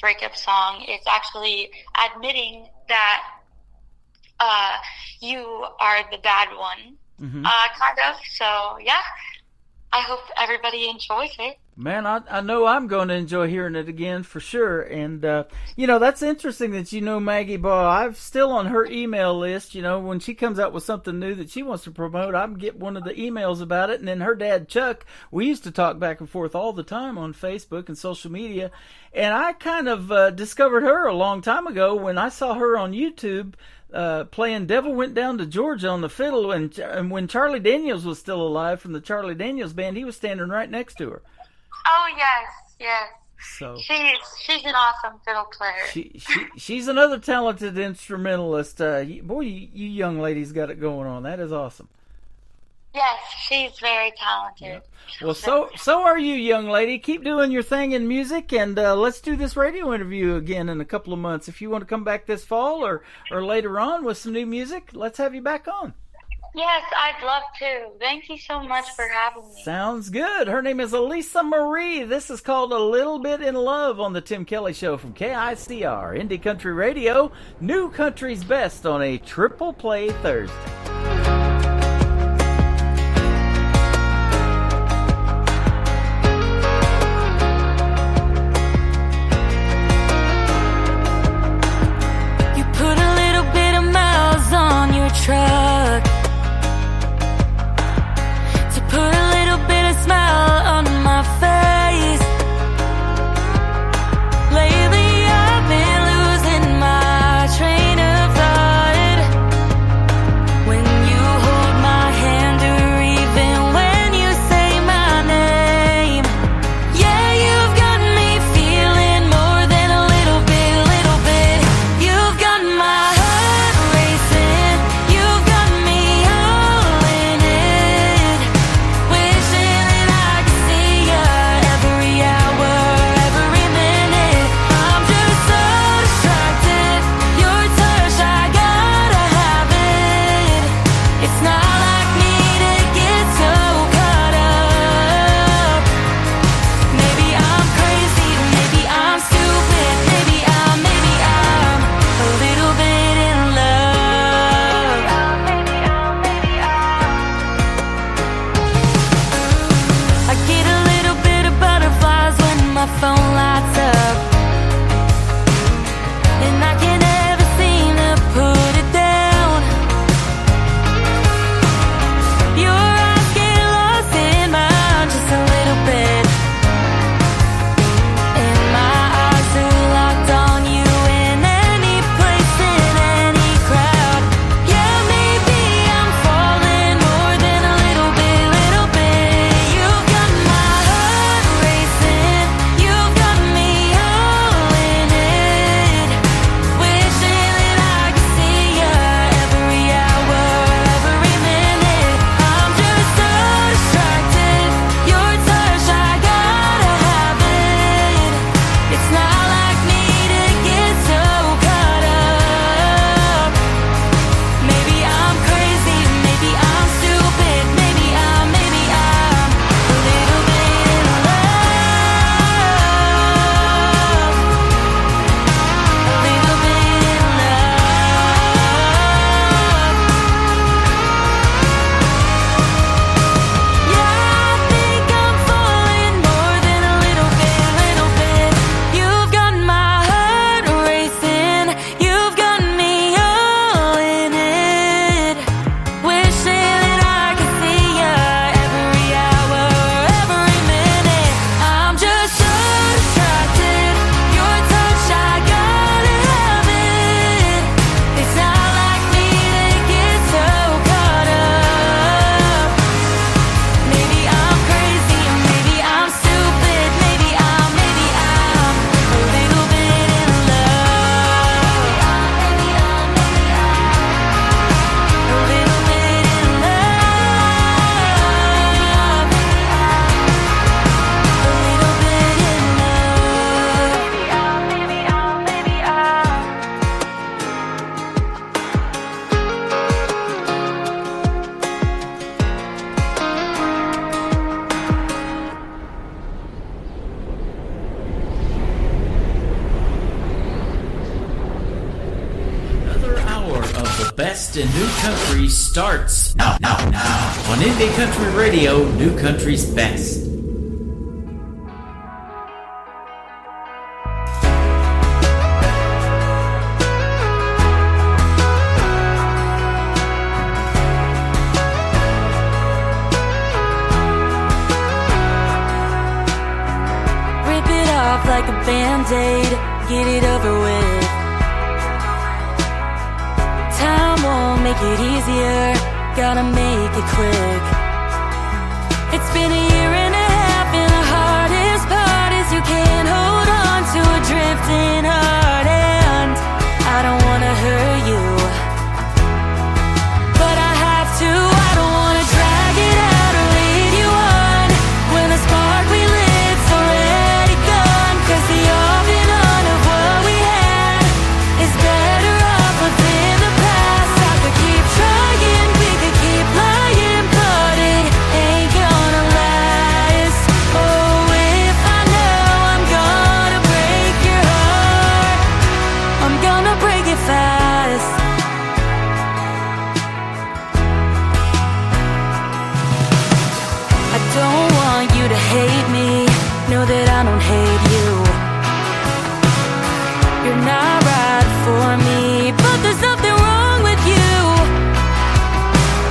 breakup song. It's actually admitting that you are the bad one, kind of. So, yeah, I hope everybody enjoys it. Man, I know I'm going to enjoy hearing it again for sure. And, that's interesting that you know Maggie Ball. I'm still on her email list. When she comes out with something new that she wants to promote, I get one of the emails about it. And then her dad, Chuck, we used to talk back and forth all the time on Facebook and social media. And I kind of discovered her a long time ago when I saw her on YouTube playing Devil Went Down to Georgia on the fiddle. And when Charlie Daniels was still alive from the Charlie Daniels Band, he was standing right next to her. Oh, yes. So she's an awesome fiddle player. She's another talented instrumentalist. Boy, you young ladies got it going on. That is awesome. Yes, she's very talented. Yeah. Well, so are you, young lady. Keep doing your thing in music, and let's do this radio interview again in a couple of months. If you want to come back this fall or later on with some new music, let's have you back on. Yes, I'd love to. Thank you so much for having me. Sounds good. Her name is Elisa Marie. This is called A Little Bit in Love on the Tim Kelly Show from KICR, Indie Country Radio, New Country's Best on a Triple Play Thursday. You put a little bit of miles on your truck, put a little bit of smile on my face. Lately I've been losing my train of thought when you best in new country starts now on Indie Country Radio, New Country's Best. Like a Band-Aid, get it over with. Time won't make it easier, gotta make it quick. It's been a year and a half, and the hardest part is you can't hold on to a drifting heart. And I don't wanna hurt you, but I have to. I don't wanna drag it out or lead you on when the spark we lit's already gone. 'Cause the off and on of what we had is better off within the past. I could keep trying, we could keep lying, but it ain't gonna last. Oh, if I know I'm gonna break your heart, I'm gonna break it fast. I don't want you to hate me, know that I don't hate you. You're not right for me, but there's nothing wrong with you.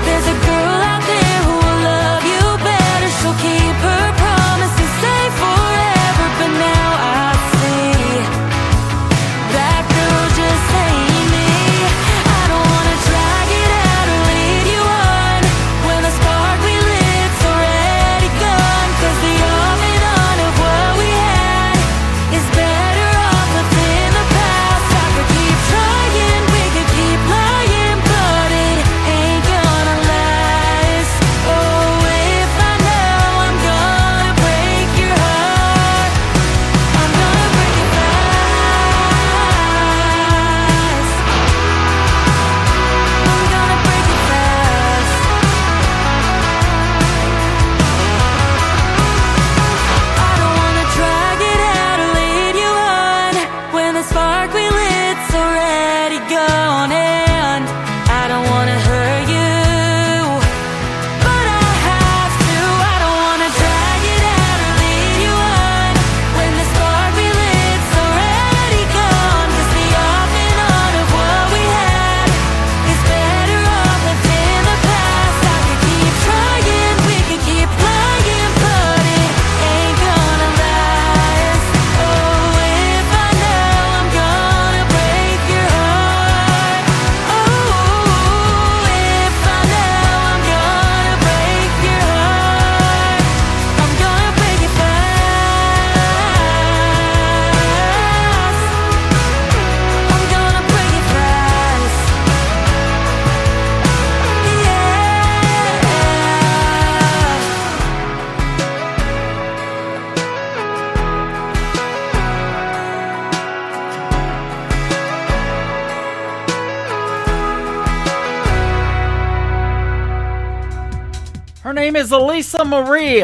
There's a girl out there who will love you better. She'll keep her promise and stay forever. But now I see that girl just ain't me. I don't wanna drag it out or lead you on when the spark we lit's already gone. 'Cause the off and on of what we had is better off within the past. I could keep trying, we could keep lying, but it ain't gonna last. Oh, if I know I'm gonna break your heart, I'm gonna break it fast. I'm gonna break it fast. I don't wanna drag it out or lead you on when the spark we lit's already gone. And I don't wanna hurt you, but I have to. I don't wanna drag it out or lead you on when the spark we lit's already gone. 'Cause the off and on of what we had is better off within the past. I could keep trying, we could keep lying, but it ain't gonna last. Oh, if I know I'm gonna break your heart. Oh, if I know I'm gonna break your heart, I'm gonna break it fast. I'm gonna break it fast. Her name is Elisa Marie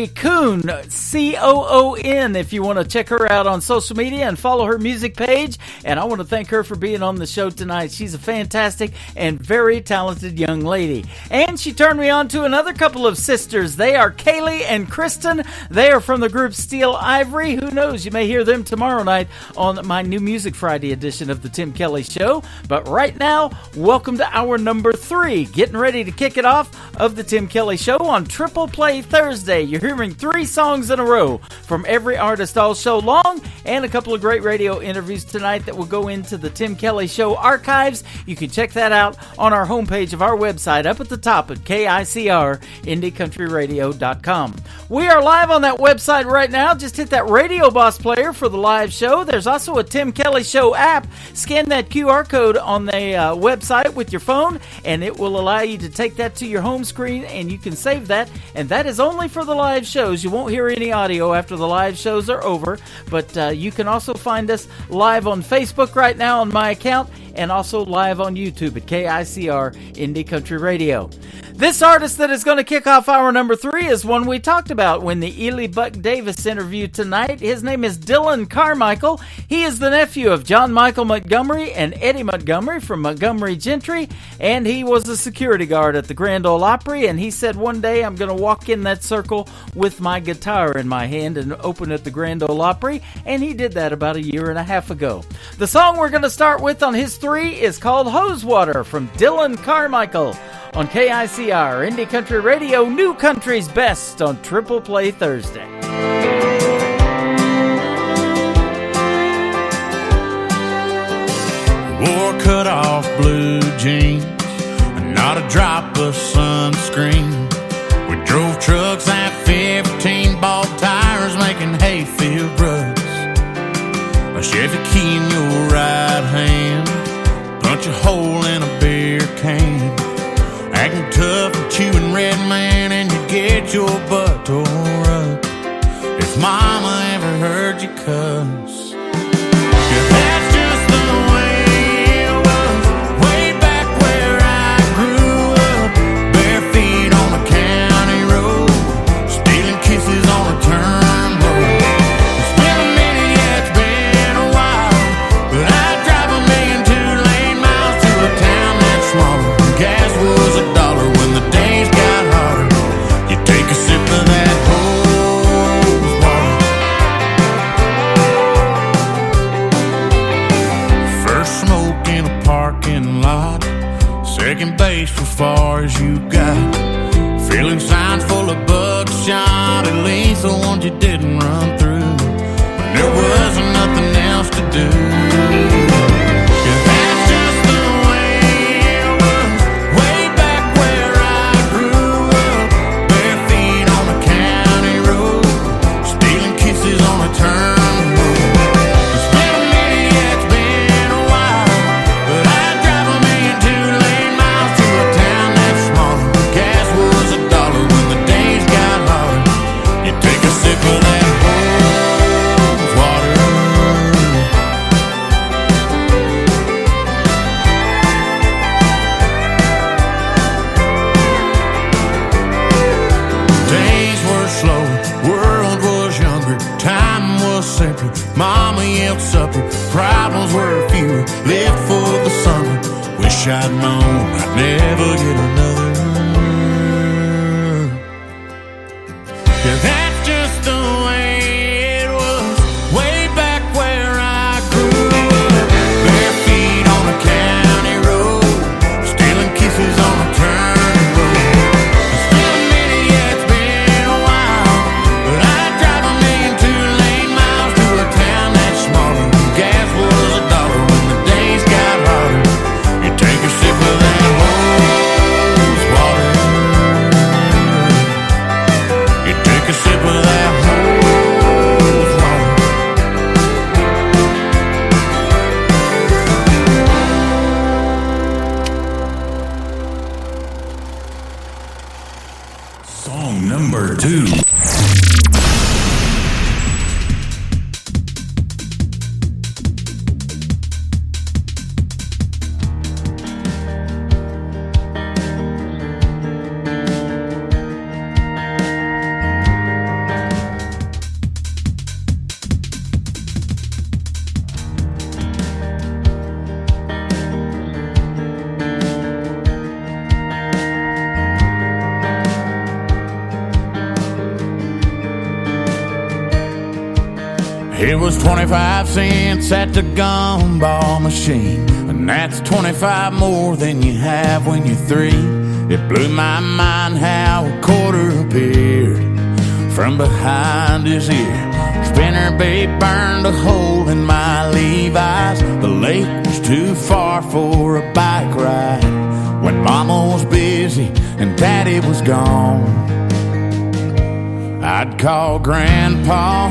Coon, Coon, if you want to check her out on social media and follow her music page. And I want to thank her for being on the show tonight. She's a fantastic and very talented young lady. And she turned me on to another couple of sisters. They are Kaylee and Kristen. They are from the group Steel Ivory. Who knows, you may hear them tomorrow night on my New Music Friday edition of the Tim Kelly Show. But right now, welcome to hour number 3. Getting ready to kick it off of the Tim Kelly Show on Triple Play Thursday. You're hearing 3 songs in a row from every artist all show long, and a couple of great radio interviews tonight that will go into the Tim Kelly Show archives. You can check that out on our homepage of our website up at the top at KICR-IndieCountryRadio.com. We are live on that website right now. Just hit that Radio Boss player for the live show. There's also a Tim Kelly Show app. Scan that QR code on the website with your phone, and it will allow you to take that to your home screen, and you can save that. And that is only for the live shows. You won't hear any audio after the live shows are over, but you can also find us live on Facebook right now on my account, and also live on YouTube at KICR Indie Country Radio. This artist that is going to kick off hour number 3 is one we talked about when the Ely Buck Davis interview tonight. His name is Dylan Carmichael. He is the nephew of John Michael Montgomery and Eddie Montgomery from Montgomery Gentry, and he was a security guard at the Grand Ole Opry, and he said one day I'm going to walk in that circle with my guitar in my hand and open at the Grand Ole Opry, and he did that about a year and a half ago. The song we're going to start with on his 3 is called Hose Water from Dylan Carmichael on KICR, Indie Country Radio, New Country's Best on Triple Play Thursday. Wore cut-off blue jeans and not a drop of sunscreen. We drove trucks at 15, bought tires making hayfield ruts. A Chevy key in your right hand, punch a hole in a beer can. Acting tough and chewing red man, and you get your butt tore up. If mama ever heard you cuss, yeah, that's just the way it was. Way back where I grew up, bare feet on a county road, stealing kisses on a turnpike. It's been a minute, yeah, it's been a while, but I'd drive 1,000,000 2-lane miles to a town that small. Gas was $1 when the days got hotter. You take a sip of that hose water. First smoke in a parking lot, second base as far as you got. Feeling signs full of buckshot, at least the ones you didn't run through. When there wasn't nothing else to do. Yeah, that's just the way it was. Way back where I grew up, bare feet on a county road, stealing kisses on a turnpike. It's been a minute, yeah, it's been a while, but I'd drive 1,000,000 2-lane miles to a town that's smaller. Gas was $1 when the days got hotter. You take a sip of that hose water. Days were slow, world was younger, time was simpler. Mama yelled supper, problems were fewer, lived for the summer. Wish I'd known I'd never get another. Yeah, that's just the way it was. Way back where I grew up, bare feet on a county road, stealing kisses on a turnpike. It's been a minute, yeah, it's been a while, but I'd drive 1,000,000 2-lane miles to a town that's smaller. Gas was $1 when the days got hotter. You take a sip of that hose water. You take a sip of that hose water. Song number 2. It was 25 cents at the gumball machine, and that's 25 more than you have when you're 3. It blew my mind how a quarter appeared from behind his ear. Spinnerbait burned a hole in my Levi's. The lake was too far for a bike ride when Mama was busy and Daddy was gone. I'd call Grandpa.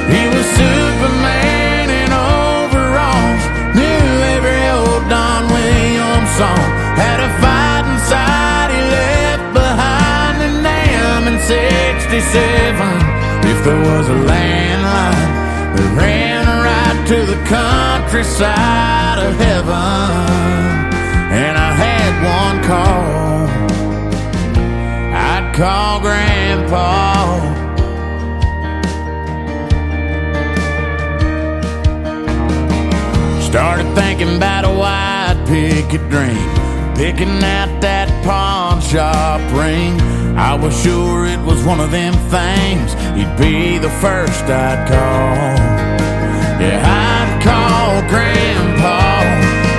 He was Superman in overalls, knew every old Don Williams song, had a fight inside he left behind in Nam in '67. If there was a landline that ran right to the countryside of heaven, and I had one call. I'd call Grandpa. Started thinking about a white picket dream, picking out that pawn shop ring. I was sure it was one of them things, he'd be the first I'd call. Yeah, I'd call Grandpa.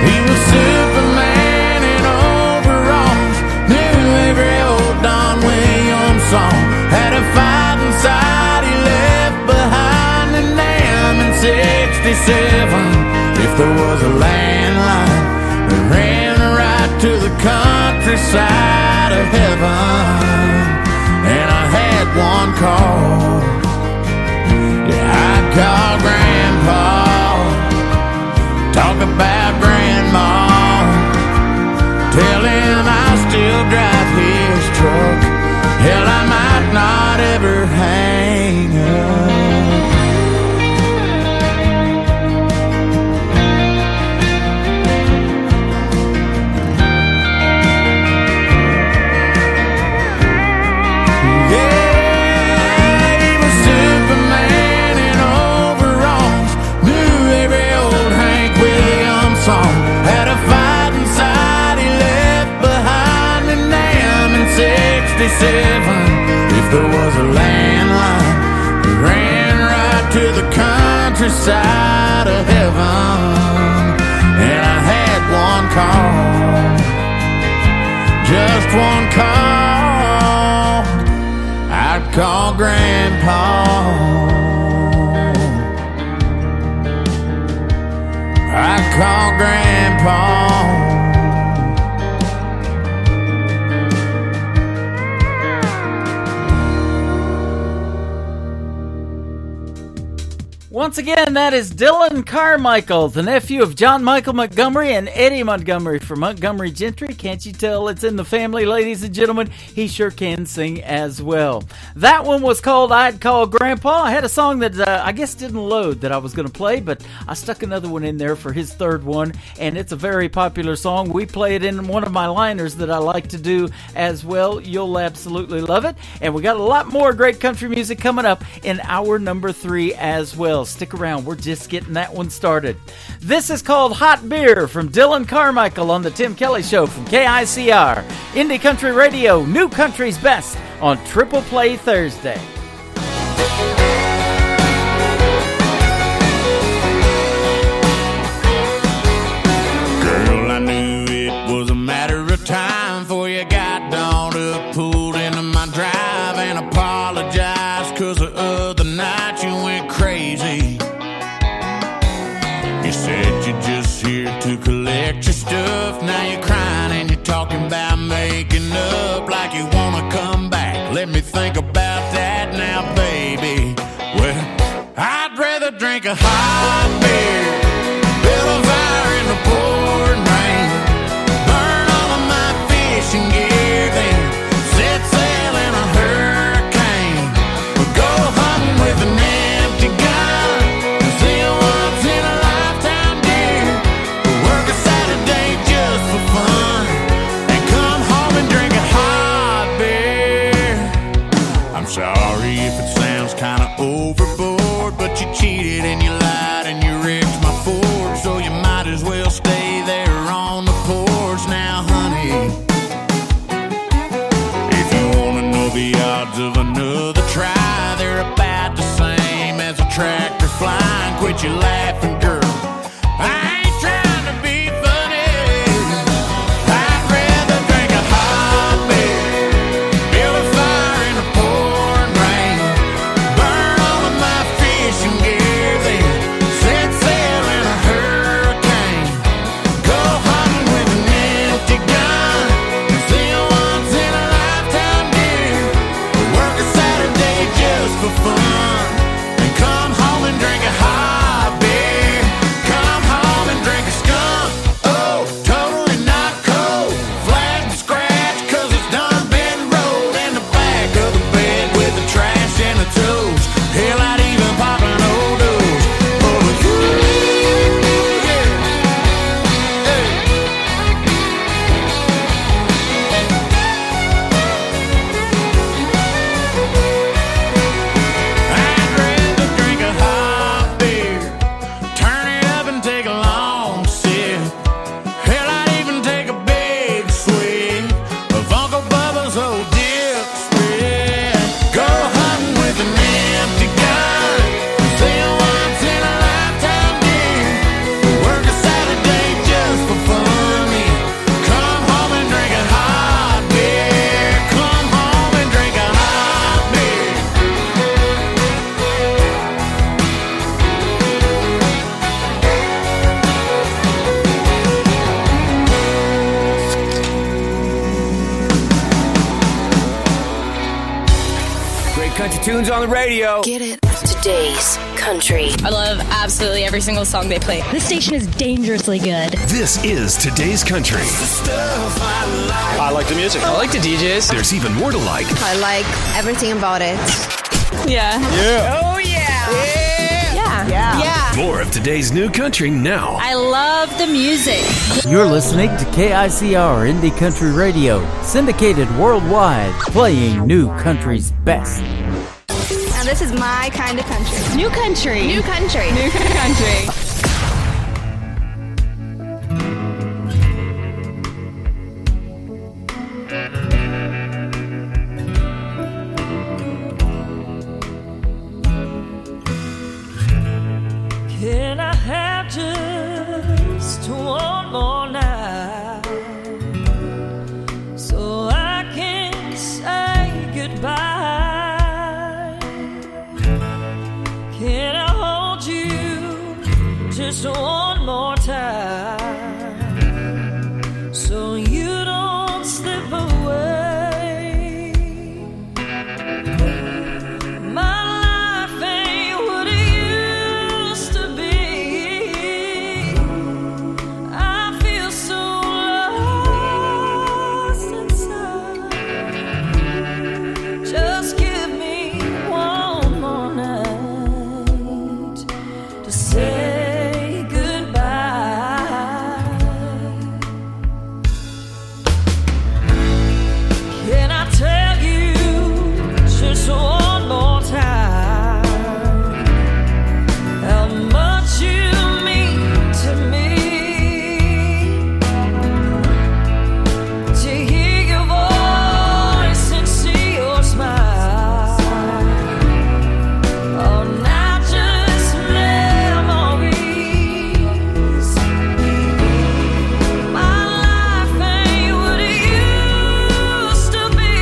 He was Superman in overalls, knew every old Don Williams song, had a fight inside he left behind, and damn, in '67 if there was a landline that ran right to the countryside of heaven, and I had one call. Yeah, I'd call Grandpa, talk about Grandma, tell him I still drive his truck. Hell, I might not ever hang up. Had a fight inside he left behind, and damn, in '67 if there was a landline that ran right to the countryside of heaven, and I had one call, just one call. I'd call Grandpa. I call Grandpa. Once again, that is Dylan Carmichael, the nephew of John Michael Montgomery and Eddie Montgomery from Montgomery Gentry. Can't you tell it's in the family, ladies and gentlemen? He sure can sing as well. That one was called I'd Call Grandpa. I had a song that I guess didn't load that I was going to play, but I stuck another one in there for his third one, and it's a very popular song. We play it in one of my liners that I like to do as well. You'll absolutely love it. And we got a lot more great country music coming up in hour number 3 as well. Stick around. We're just getting that one started. This is called Hot Beer from Dylan Carmichael on the Tim Kelly Show from KICR. Indie Country Radio, New Country's Best on Triple Play Thursday. Girl, I knew it was a matter of time before you got dawned up, pulled into my drive, and apologized 'cause the other night you went crazy. You said you're just here to collect your stuff. Now you're crying and you're talking about making up, like you wanna come back. Let me think about that now, baby. Well, I'd rather drink a hot beer, build a fire in the pouring rain, burn all of my fishing gear, then set sail in a hurricane, or go hunting with an empty gun, and see a once-in-a-lifetime deer, or work a Saturday just for fun, and come home and drink a hot beer. I'm sorry if it sounds kinda overboard, but you cheated and you lied and you wrecked my Ford, so you might as well stay there on the porch now, honey. If you wanna know the odds of another try, they're about the same as a tractor flying. Quit your laughing, girl. I ain't trying to be funny. I'd rather drink a hot beer, build a fire in the pouring rain, burn all of my fishing gear, then set sail in a hurricane, go hunting with an empty gun, and see a once-in-a-lifetime deer, or work a Saturday just for fun, and come home and drink a hot beer. tunes on the radio. Get it. Today's country. I love absolutely every single song they play. This station is dangerously good. This is Today's Country. I like the music. I like the DJs. There's even more to like. I like everything about it. Yeah. Yeah. Oh, yeah. Yeah. Yeah. More of today's new country now. I love the music. You're listening to KICR Indie Country Radio, syndicated worldwide, playing new country's best. Now this is my kind of country. New country. New country. New country. Can I have just one more night so I can say goodbye? Can I hold you just one more time so you don't slip away? My life ain't what it used to be. I feel so lost inside. Just give me one more night to say goodbye. Can I tell you just one more time how much you mean to me? To hear your voice and see your smile are not just memories. My life ain't what it used to be.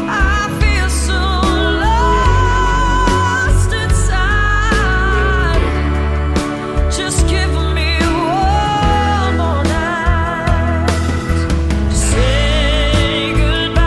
I feel so lost inside. Just give me one more night to say goodbye.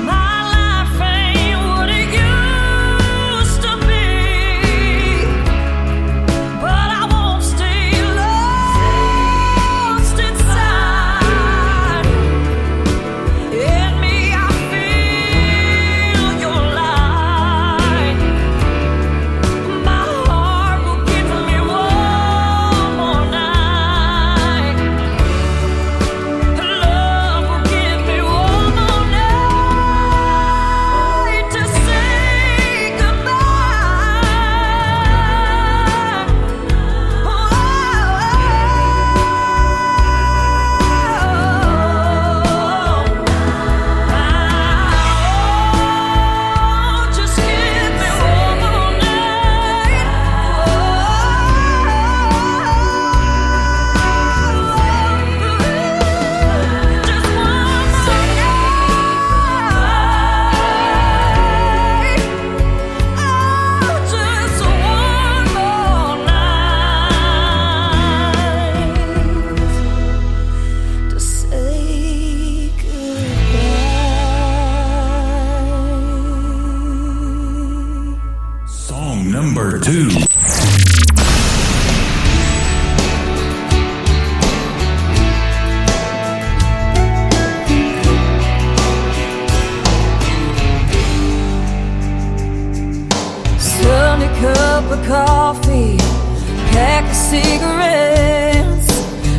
My life ain't what it used to be, but I won't stay lost inside. In me, I feel your light. My heart will give me one more night. Love will give me one more night to say goodbye. Just give me one more night. Just one more night. Just one more night to say goodbye. Song number 2. Sunny cup of coffee, pack of cigarettes.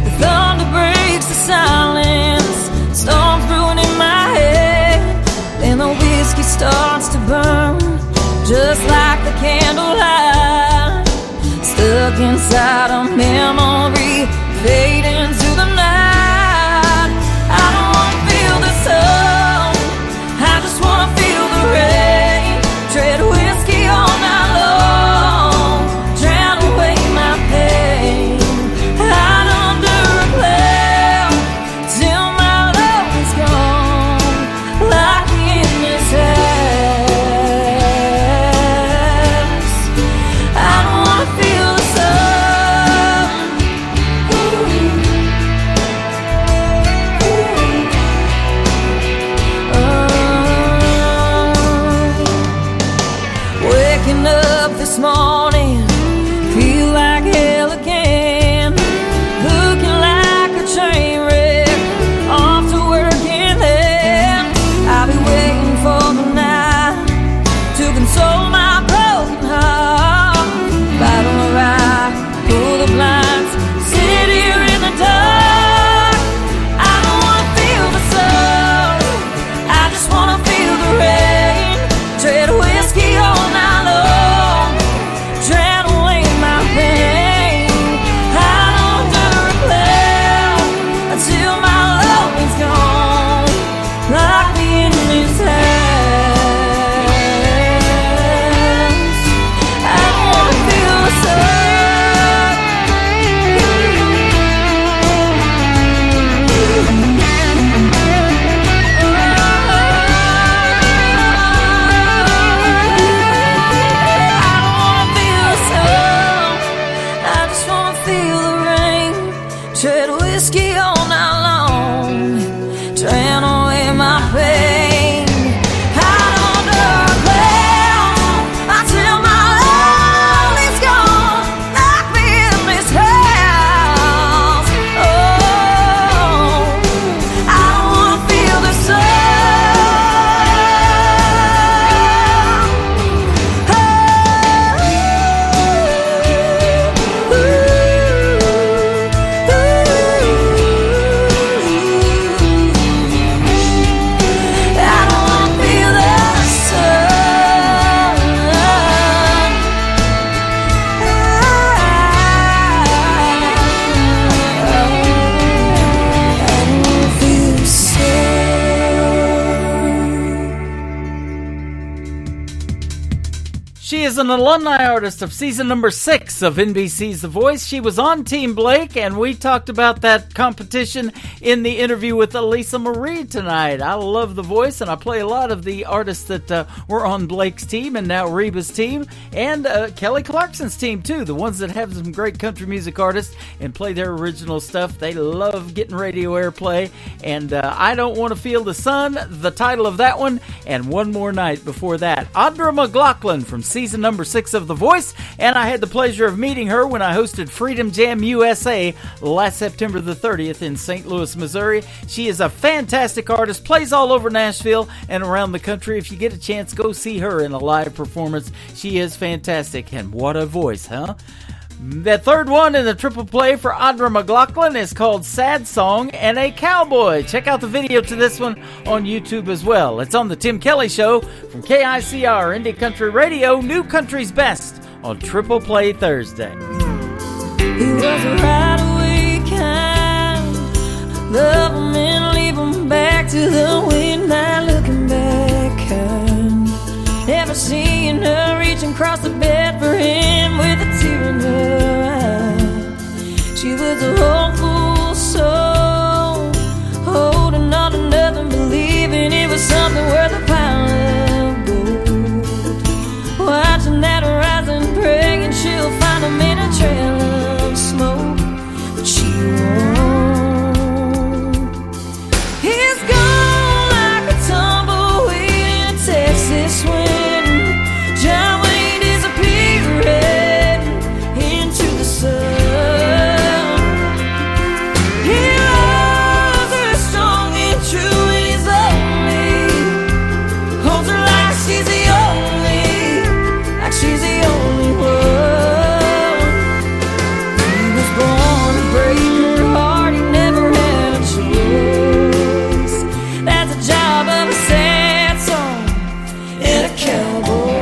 The thunder breaks the silence, storms brewing in my head. Then the whiskey starts to burn, just like the candlelight. Stuck inside a memory, fading to the night. I don't wanna feel the sun, I just wanna feel the rain. Tread whiskey all night long, drown away my pain. Hide under a cloud till my love is gone, like in this house. an alumni artist of season number 6 of NBC's The Voice. She was on Team Blake, and we talked about that competition in the interview with Elisa Marie tonight. I love The Voice, and I play a lot of the artists that were on Blake's team and now Reba's team, and Kelly Clarkson's team, too. The ones that have some great country music artists and play their original stuff. They love getting radio airplay, and I Don't Want to Feel the Sun, the title of that one, and One More Night before that. Audra McLaughlin from season number 6 of The Voice, and I had the pleasure of meeting her when I hosted Freedom Jam USA last September the 30th in St. Louis, Missouri. She is a fantastic artist, plays all over Nashville and around the country. If you get a chance, go see her in a live performance. She is fantastic, and what a voice, huh? The third one in the triple play for Audra McLaughlin is called Sad Song and a Cowboy. Check out the video to this one on YouTube as well. It's on the Tim Kelly Show from KICR Indie Country Radio, New Country's Best on Triple Play Thursday. He was a right-away kind, love him and leave him back to the wind, not looking back kind. Never seeing her reaching across the bed for him with a tear in her eye. She was a hopeful soul, holding on to nothing, believing it was something worth a pile of gold. Watching that horizon, praying she'll find him in a trail of smoke, but she won't. He's gone like a tumbleweed in a Texas wind. John Wayne disappearing into the sun. He loves her strong and true and he's lonely. Holds her like she's the only one. He was born to break her heart, he never had a choice. That's the job of a sad song and a cowboy.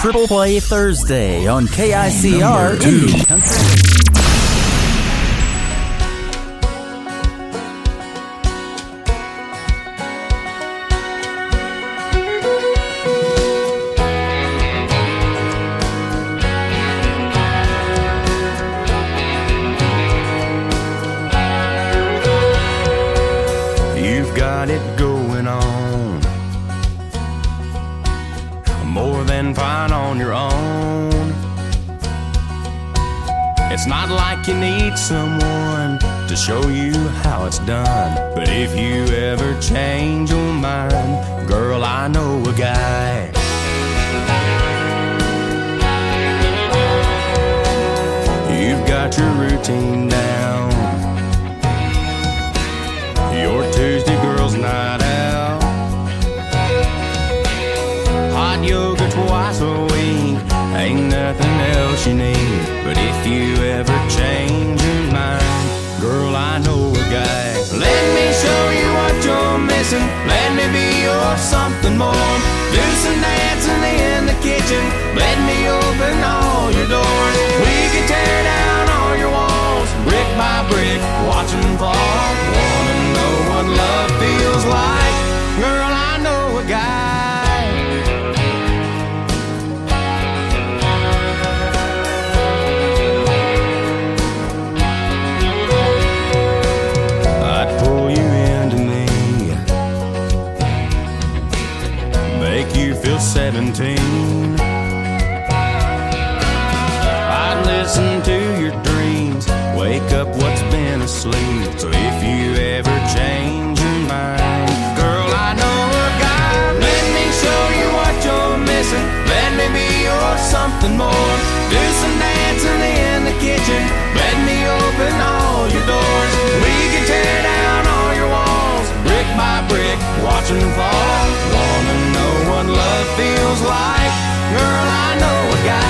Triple Play Thursday on KICR Indie Country. You've got it going on. It's not like you need someone to show you how it's done. But if you ever change your mind, girl, I know a guy. You've got your routine down. Your Tuesday girl's night out. Hot yoga twice a week. Ain't nothing else you need. But if you ever change your mind, girl, I know a guy. Let me show you what you're missing. Let me be your something more. Do some dancing in the kitchen. Let me open all your doors. We can tear down all your walls, brick by brick, watch them fall. Wanna know what love feels like? Girl, I know a guy. Feel 17. I'd listen to your dreams, wake up what's been asleep. So if you ever change your mind, girl, I know a guy. Let me show you what you're missing. Let me be your something more. Do some dancing in the kitchen. Let me open all your doors. We can tear down all your walls, brick by brick, watch them fall. Wanna know what love feels like? Girl, I know a guy.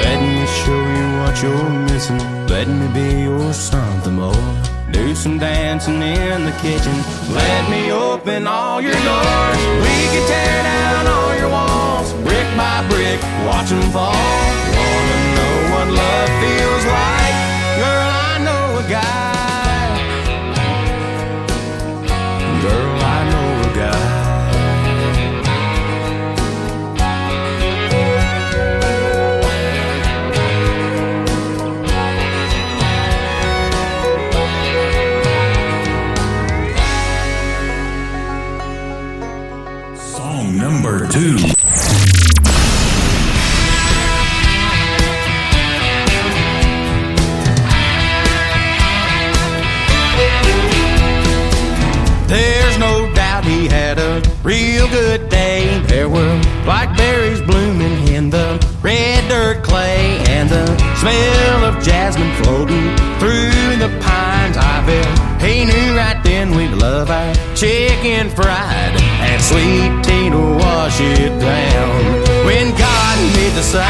Let me show you what you're missing. Let me be your something more. Do some dancing in the kitchen. Let me open all your doors. We can tear down all your walls, brick by brick, watch them fall. Wanna know what love feels like? Girl, I know a guy. Girl, I know a guy. Number 2. There's no doubt he had a real good day. There were blackberries blooming in the red dirt clay, and the smell of jasmine floating through the pines. I bet he knew right then we'd love our chicken fried and sweet tea to wash it down. When God made the South,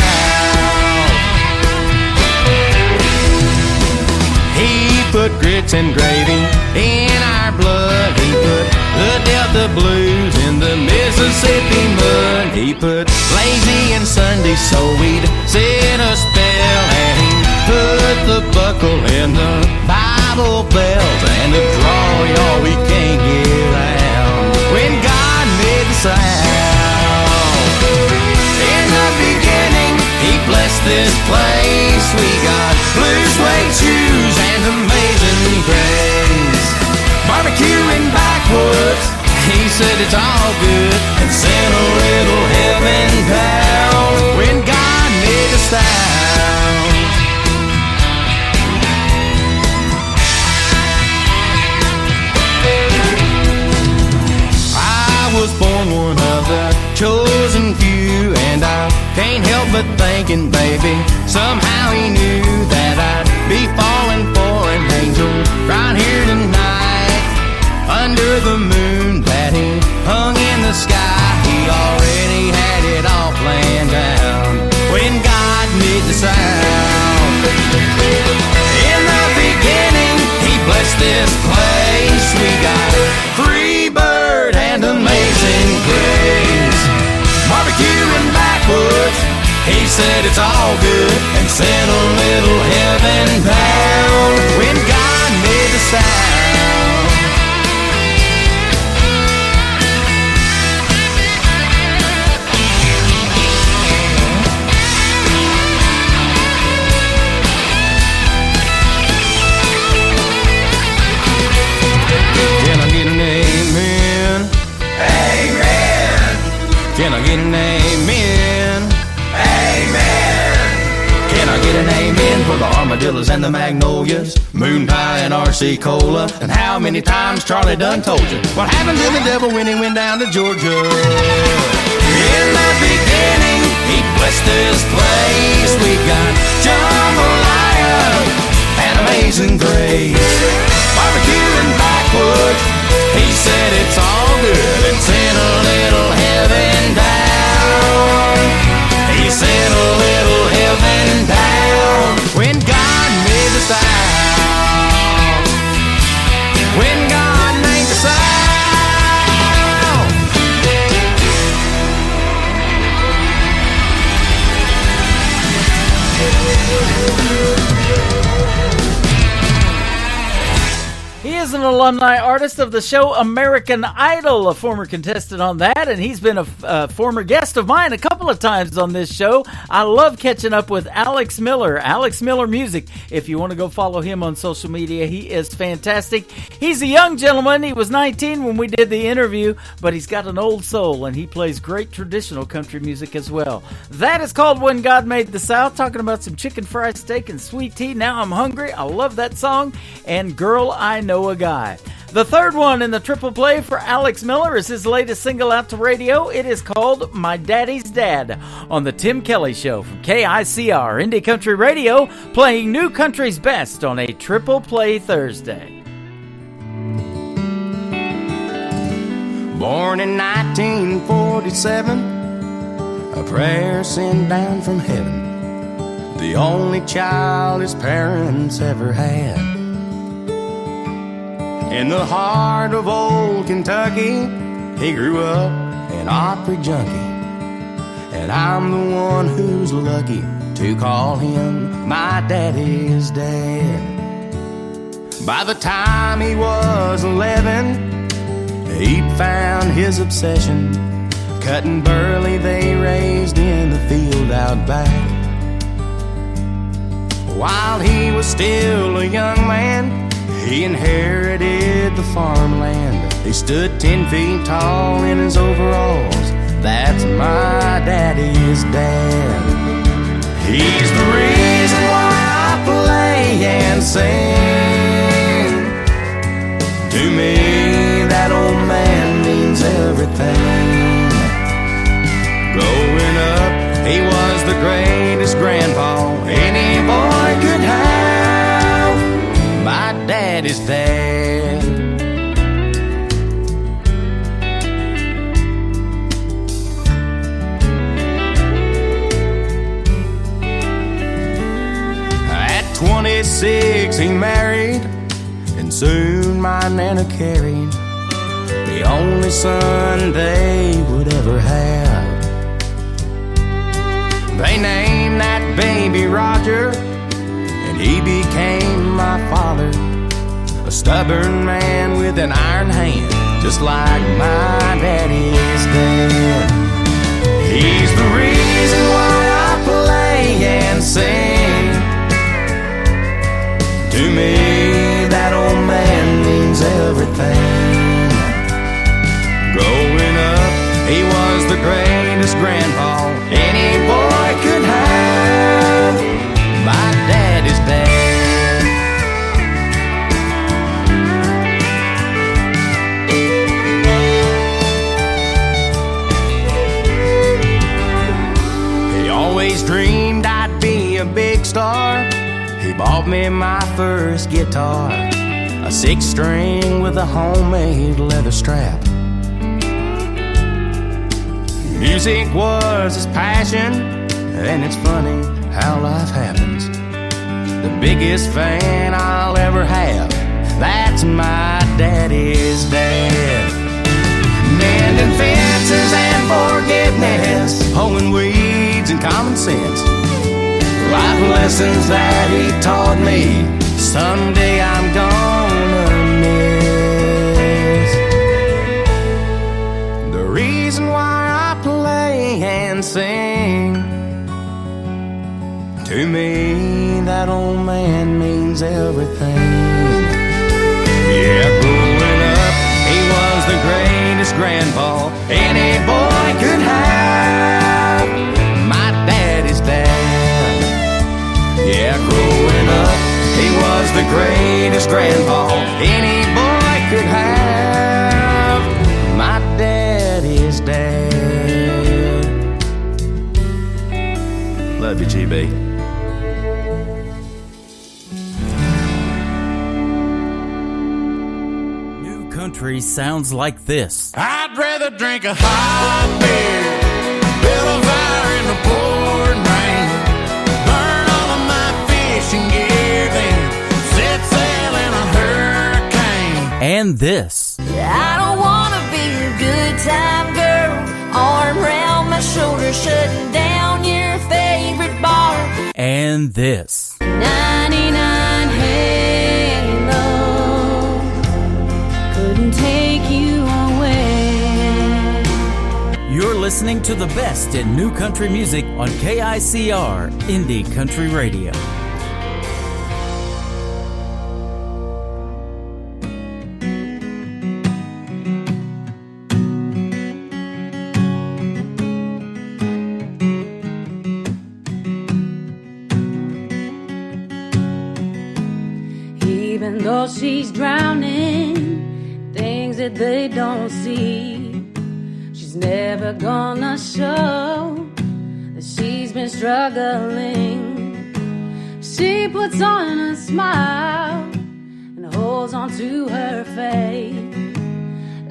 He put grits and gravy in our blood. He put the Delta blues in the Mississippi mud. He put lazy and Sunday so we'd sit a spell, and he put the buckle in the Bible belt and the draw, y'all, we can't get out. When God made the South, in the beginning He blessed this place. We got blue suede shoes and Amazing Grace. Barbecue in backwoods, He said it's all good, and sent a little heaven down. When God made the South, I was born one of the chosen few, and I can't help but thinking, baby, somehow He knew that I'd be falling for an angel right here tonight. Under the moon that He hung in the sky, He already had it all planned out. When God made the South, in the beginning He blessed this place. We got Free Bird and Amazing Grace. Barbecue in backwoods, He said it's all good, and sent a little heaven down. When God made the South, Can I get an amen? Amen! Can I get an amen for the armadillos and the magnolias, moon pie and RC Cola? And how many times Charlie done told you what happened to the devil when he went down to Georgia? In the beginning, he blessed this place. We got jambalaya and Amazing Grace, barbecue and backwoods. He said it's all good and sent a little heaven down. He sent a little heaven down when God made the South. When God made the South. He is an alumni artist of the show American Idol, a former contestant on that, and he's been a former guest of mine a couple of times on this show. I love catching up with Alex Miller, Alex Miller Music. If you want to go follow him on social media, he is fantastic. He's a young gentleman. He was 19 when we did the interview, but he's got an old soul, and he plays great traditional country music as well. That is called When God Made the South, talking about some chicken fried steak and sweet tea. Now I'm hungry. I love that song. And Girl, I Know a Guy. The third one in the triple play for Alex Miller is his latest single out to radio. It is called My Daddy's Dad on the Tim Kelly Show from KICR Indie Country Radio, playing new country's best on a triple play Thursday. Born in 1947, a prayer sent down from heaven, the only child his parents ever had. In the heart of old Kentucky, he grew up an Opry junkie, and I'm the one who's lucky to call him my daddy's dad. By the time he was 11, he'd found his obsession, cutting burley they raised in the field out back. While he was still a young man, he inherited the farmland. He stood 10 feet tall in his overalls. That's my daddy's dad. He's the reason why I play and sing. To me, that old man means everything. Growing up, he was the greatest grandpa any boy could have. My daddy's dad. At 26 he married, and soon my Nana carried the only son they would ever have. They named that baby Roger, and he became my father, a stubborn man with an iron hand, just like my daddy's dad. He's the reason why I play and sing. To me, that old man means everything. Growing up, he was the greatest grandpa any boy could have. My daddy's dad. He always dreamed I'd be a big star. He bought me my first guitar, a 6-string with a homemade leather strap. Music was his passion, and it's funny how life happens. The biggest fan I'll ever have, that's my daddy's dad. Mending fences and forgiveness, hoeing weeds and common sense, life lessons that he taught me, someday I'm gonna miss. The reason why I play and sing, to me that old man means everything. Yeah, growing up, he was the greatest grandpa any boy could have. Love you, GB. New country sounds like this. I'd rather drink a hot beer, build a fire in the pouring rain, burn all of my fishing gear, then set sail in a hurricane. And this. I don't wanna be a good time girl, arm around my shoulder, shutting down your favorite bar. And this. 99 Halo couldn't take you away. You're listening to the best in new country music on KICR Indie Country Radio. Even though she's drowning, things that they don't see, she's never gonna show that she's been struggling. She puts on a smile and holds on to her faith,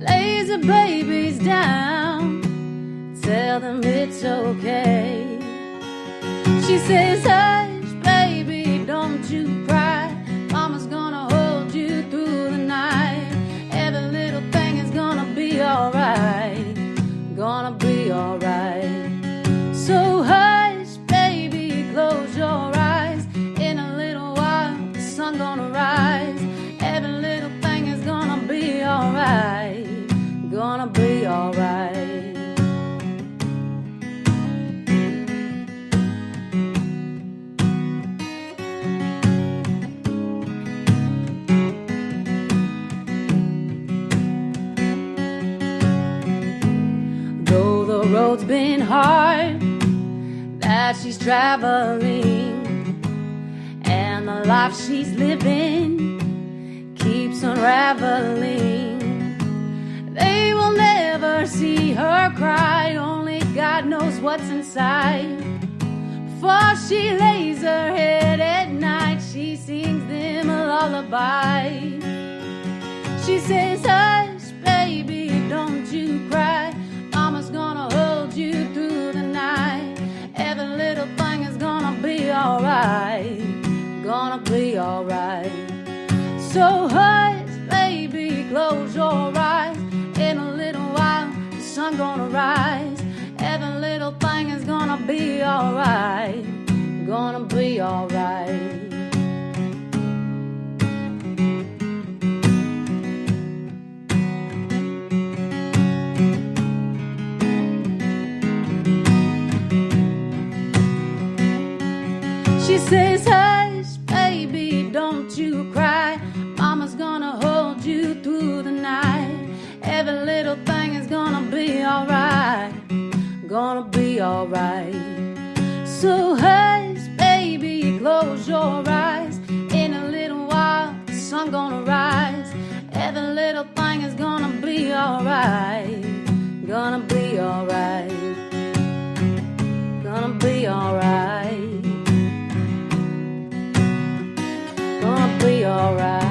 lays her babies down, tell them it's okay. She says, hush, baby, don't you cry. Mama's gonna hold you through the night. Every little thing is gonna be alright. Gonna be alright. So hush, baby, close your eyes. In a little while, the sun gonna rise. Every little thing is gonna be alright. Gonna be alright. The road's been hard that she's traveling, and the life she's living keeps unraveling. They will never see her cry, only God knows what's inside. Before she lays her head at night, she sings them a lullaby. She says, hush, baby, don't you cry. Mama's gonna hold you through the night. Every little thing is gonna be alright. Gonna be alright. So hush, baby, close your eyes. In a little while, the sun gonna rise. Every little thing is gonna be alright. Gonna be alright. She says, hush, baby, don't you cry. Mama's gonna hold you through the night. Every little thing is gonna be alright. Gonna be alright. So hush, baby, close your eyes. In a little while, the sun gonna rise. Every little thing is gonna be alright. Gonna be alright. Gonna be alright. Gonna be alright.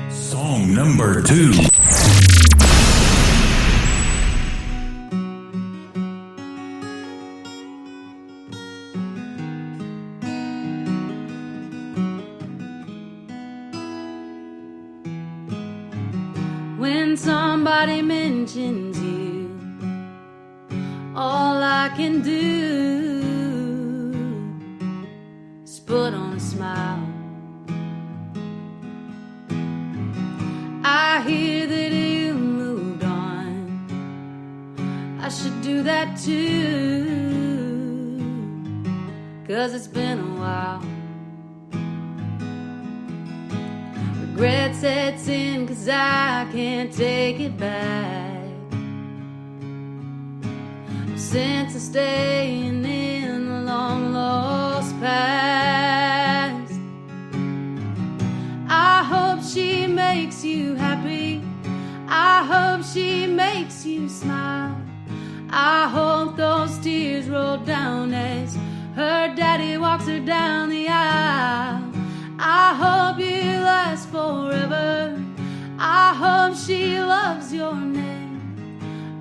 Song number 2. When somebody mentions you, all I can do is put on a smile. I hear that you moved on. I should do that too, 'cause it's been a while. Regret sets in 'cause I can't take it back. sense of staying in the long lost past. I hope she makes you happy. I hope she makes you smile. I hope those tears roll down as her daddy walks her down the aisle. I hope you last forever. I hope she loves your name.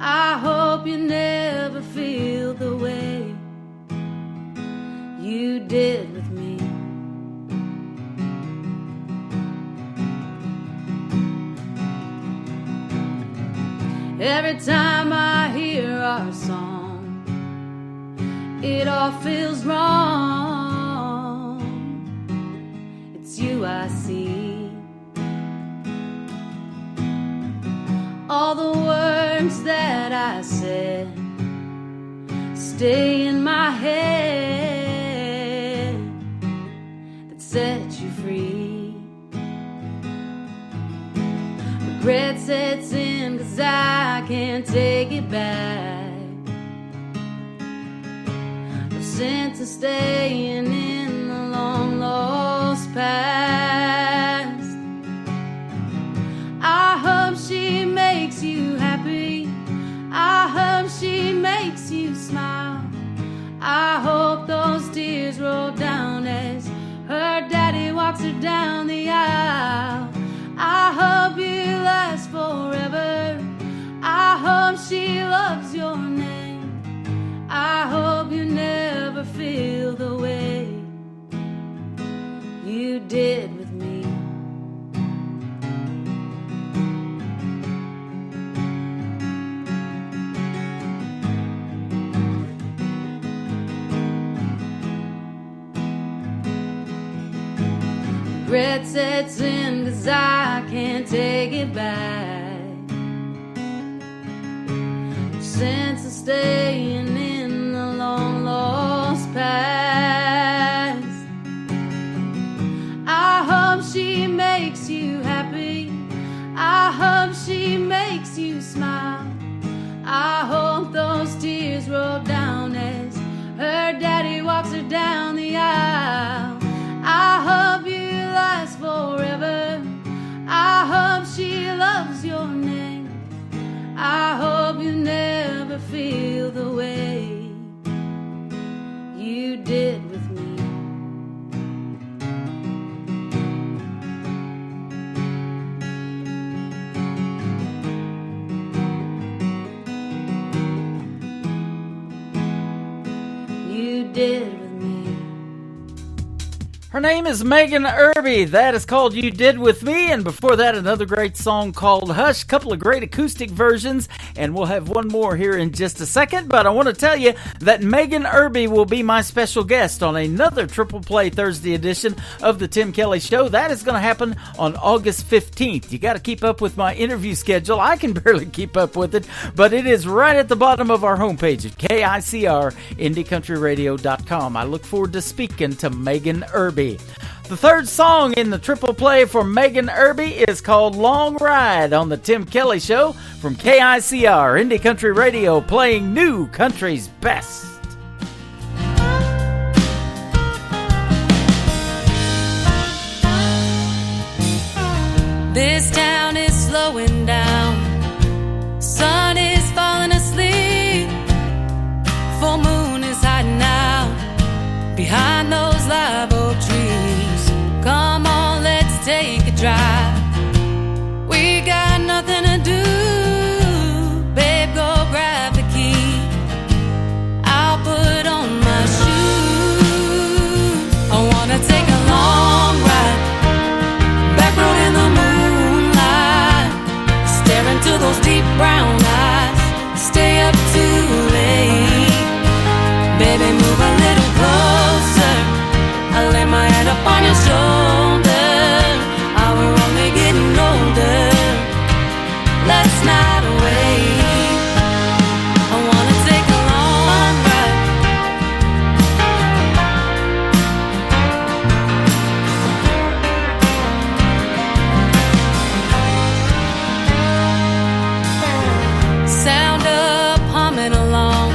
I hope you never feel the way you did with me. Every time I hear our song, it all feels wrong. It's you I see. All the words that I said stay in my head that set you free. Regret sets in 'cause I can't take it back. No sense of staying in the long lost past. I hope she makes you happy. I hope she makes you smile. I hope those tears roll down as her daddy walks her down the aisle. I hope you last forever. I hope she loves your name. I hope you never feel the way you did with me. Regret sets in 'cause I can't take it back. No sense of staying in the long lost past. I hope she makes you happy. I hope she makes you smile. I hope those tears roll down as her daddy walks her down the aisle. I hope you last forever. I hope she loves your name. I hope you never feel the way you did with me. You did with me. Her name is Megan Irby. That is called You Did With Me. And before that, another great song called Hush. Couple of great acoustic versions. And we'll have one more here in just a second. But I want to tell you that Megan Irby will be my special guest on another Triple Play Thursday edition of the Tim Kelly Show. That is going to happen on August 15th. You got to keep up with my interview schedule. I can barely keep up with it. But it is right at the bottom of our homepage at KICR-IndieCountryRadio.com. I look forward to speaking to Megan Irby. The third song in the Triple Play for Megan Irby is called Long Ride on the Tim Kelly Show from KICR Indie Country Radio, playing new country's best. This town is slowing down. Sun is falling asleep. Full moon is hiding out behind those live oak trees. Come on, let's take a drive. We got nothing to do. Babe, go grab the key. I'll put on my shoes. I wanna take a long ride, back road in the moonlight, stare into those deep brown eyes. Stay up too late. Baby, move a little closer. I lay my head up on your shoulder. We're only getting older. Let's not wait. I wanna take a long ride. Sound up humming along.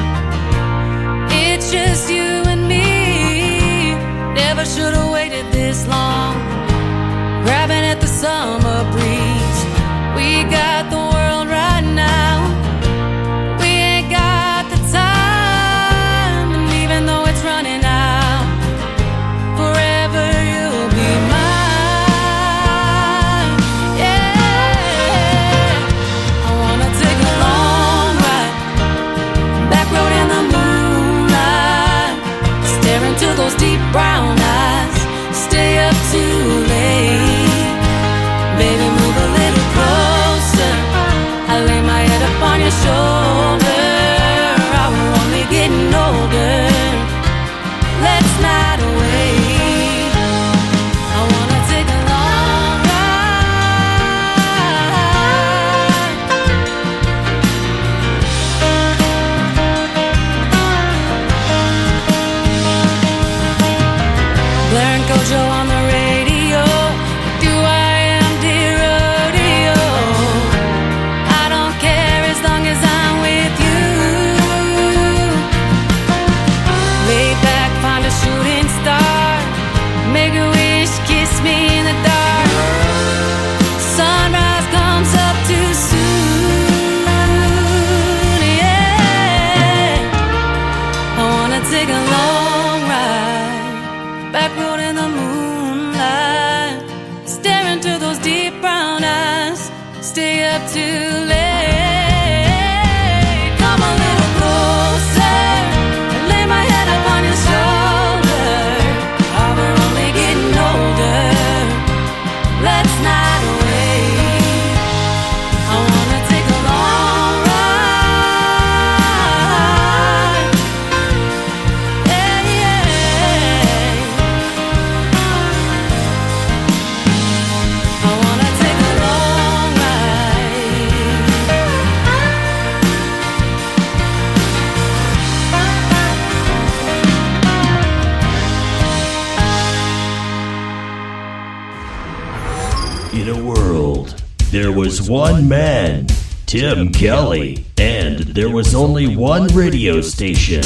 was one man, Tim Kelly, and there was only one radio station,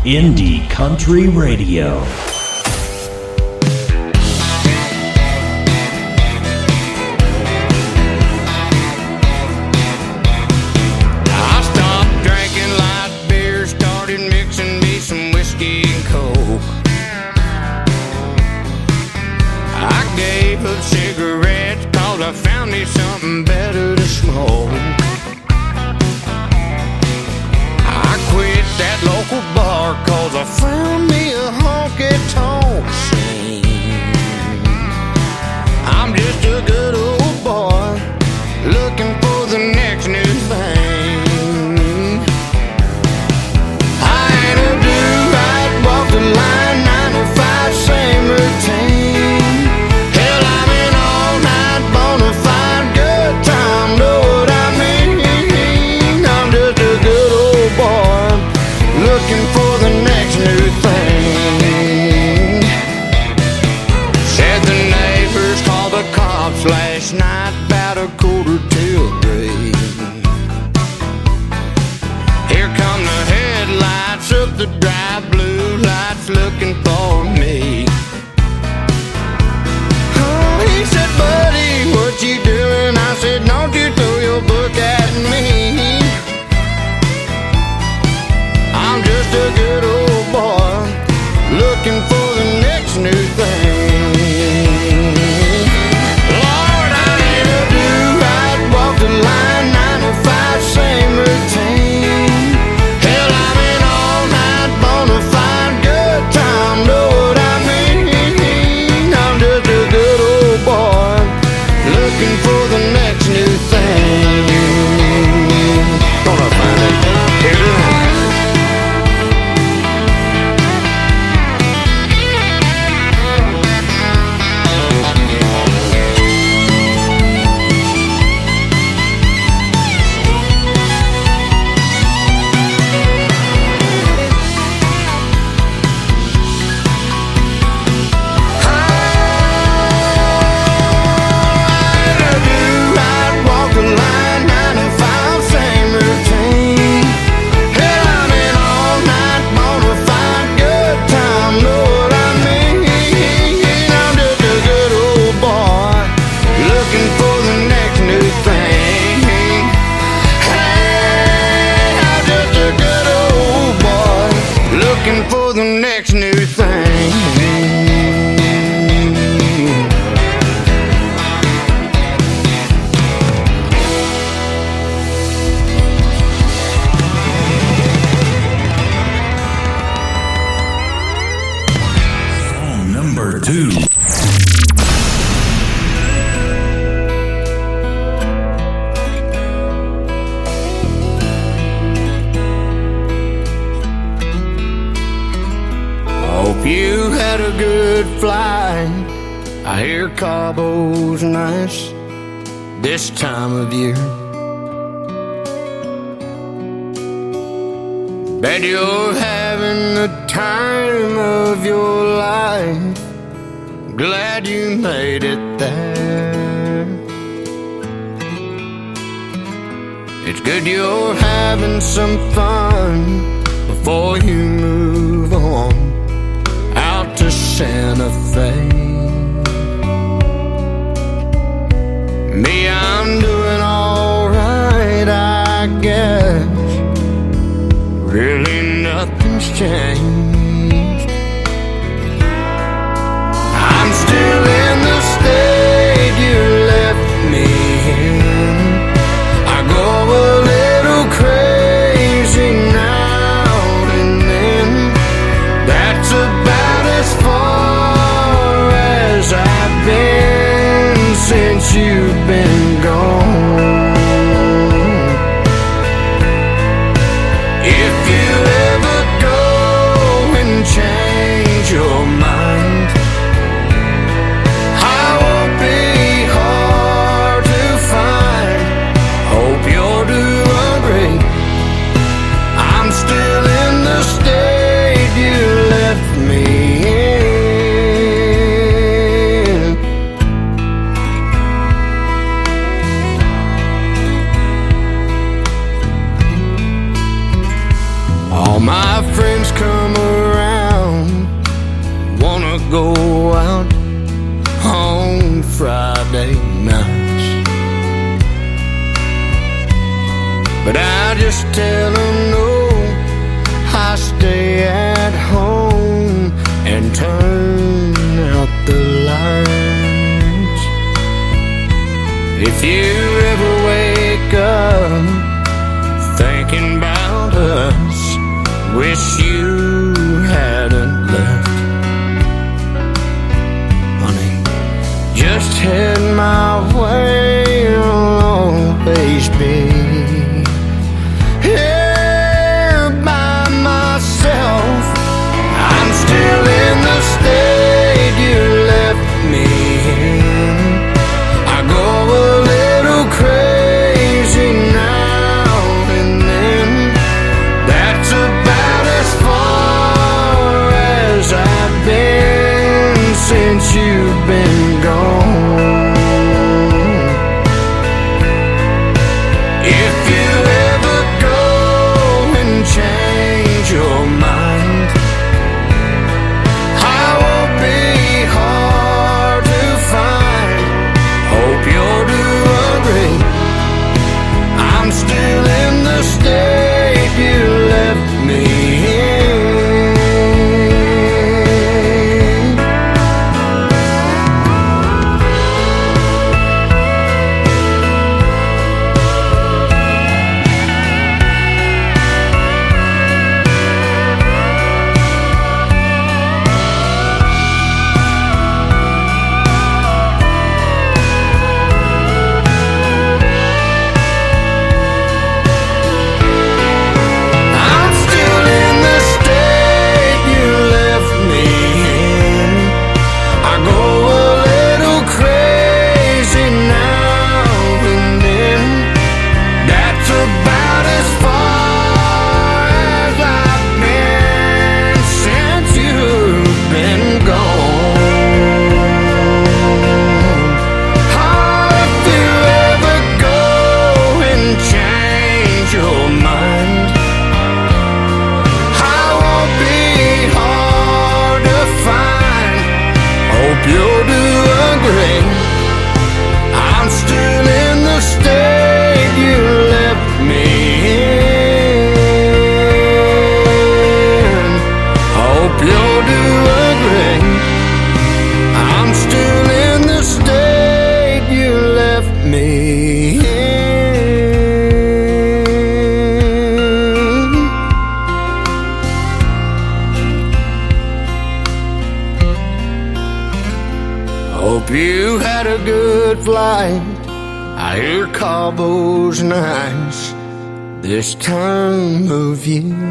Indie Country Radio. I stopped drinking light beer, started mixing me some whiskey and coke. I gave up cigarettes cause I found me something better to smoke. I quit that local bar cause I found me a honky-tonk scene. I'm just a good old boy looking for the next new thing. I ain't a dude, I'd walk the line, 9 to 5, same routine. Hell, I'm an all-night bona fide good time, know what I mean? I'm just a good old boy looking for the next new thing. Said the neighbors called the cops last night about 2:45. Here come the headlights of the dry blue lights looking for me. Oh, he said, buddy, what you doing? I said, don't you throw your book at me. I'm just a good old boy looking for the next new thing. Lord, I ain't a dude, I'd walk the line, 9 to 5, same routine. Hell, I'm an all-night bona fide good time, know what I mean? I'm just a good old boy looking for the next new thing. Gonna find it here tonight. For the next new thing. Song number 2. Hope you had a good flight. I hear Cabo's nice this time of year. Bet you're having the time of your life. Glad you made it there. It's good you're having some fun before you move on out to Santa Fe. Me, I'm doing alright, I guess. Really nothing's changed. I'm still in the state you left me in. I go a little crazy now and then. That's about as far as I've been since you've been gone. If you ever go go out on Friday nights. But I just tell them no, I stay at home and turn out the lights. If you ever wake up thinking about us, wish you hadn't left, honey, just head my way, I'll always be here by myself. I'm still in the state you left me in. I go a little crazy now and then. That's about as far as I've been since you've been gone. If you ever go and change your mind, I won't be hard to find. Hope you'll do agree. I'm still in the state you left me in. I'm still in the state you left me in. I go a little crazy now and then. That's about as far as I've been since you've been gone. Oh, if you ever go and change your mind, I won't be hard to find. Hope you'll do agree. I'm still in the state you left me in. Hope you'll do agree. I'm still in the state you left me in. Hope you had a good flight. I hear Cabo's nice this time of year.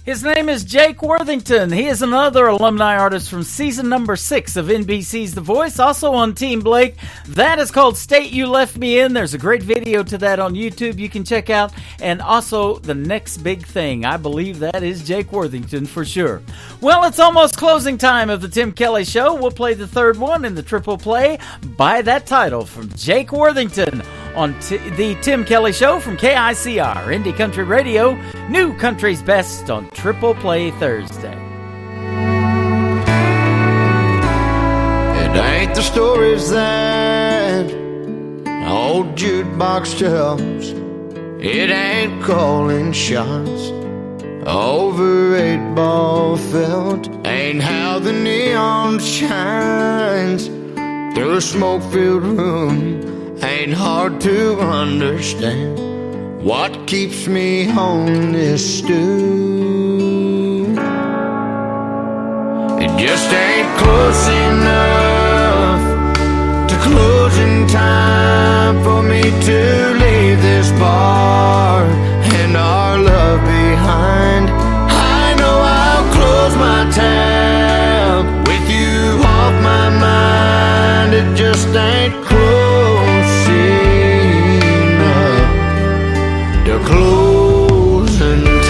His name is Jake Worthington. He is another alumni artist from season number 6 of NBC's The Voice, also on Team Blake. That is called State You Left Me In. There's a great video to that on YouTube you can check out. And also The Next Big Thing. I believe that is Jake Worthington for sure. Well, it's almost closing time of the Tim Kelly Show. We'll play the third one in the triple play by that title from Jake Worthington on the Tim Kelly Show from KICR, Indie Country Radio, New Country's Best on Triple Play Thursday. It ain't the stories that old jukebox tells. It ain't calling shots over 8-ball felt. Ain't how the neon shines through a smoke-filled room. Ain't hard to understand what keeps me on this stool. It just ain't close enough to closing time for me to leave this bar and our love behind. I know I'll close my tab with you off my mind. It just ain't close enough to closing time.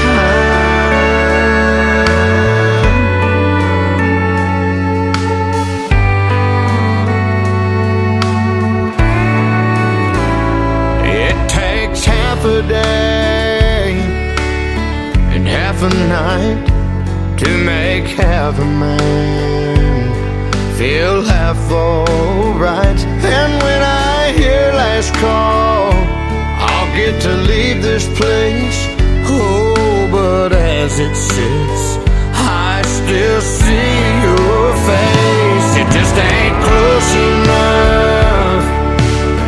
make half a man feel half alright. And when I hear last call, I'll get to leave this place. Oh, but as it sits, I still see your face. It just ain't close enough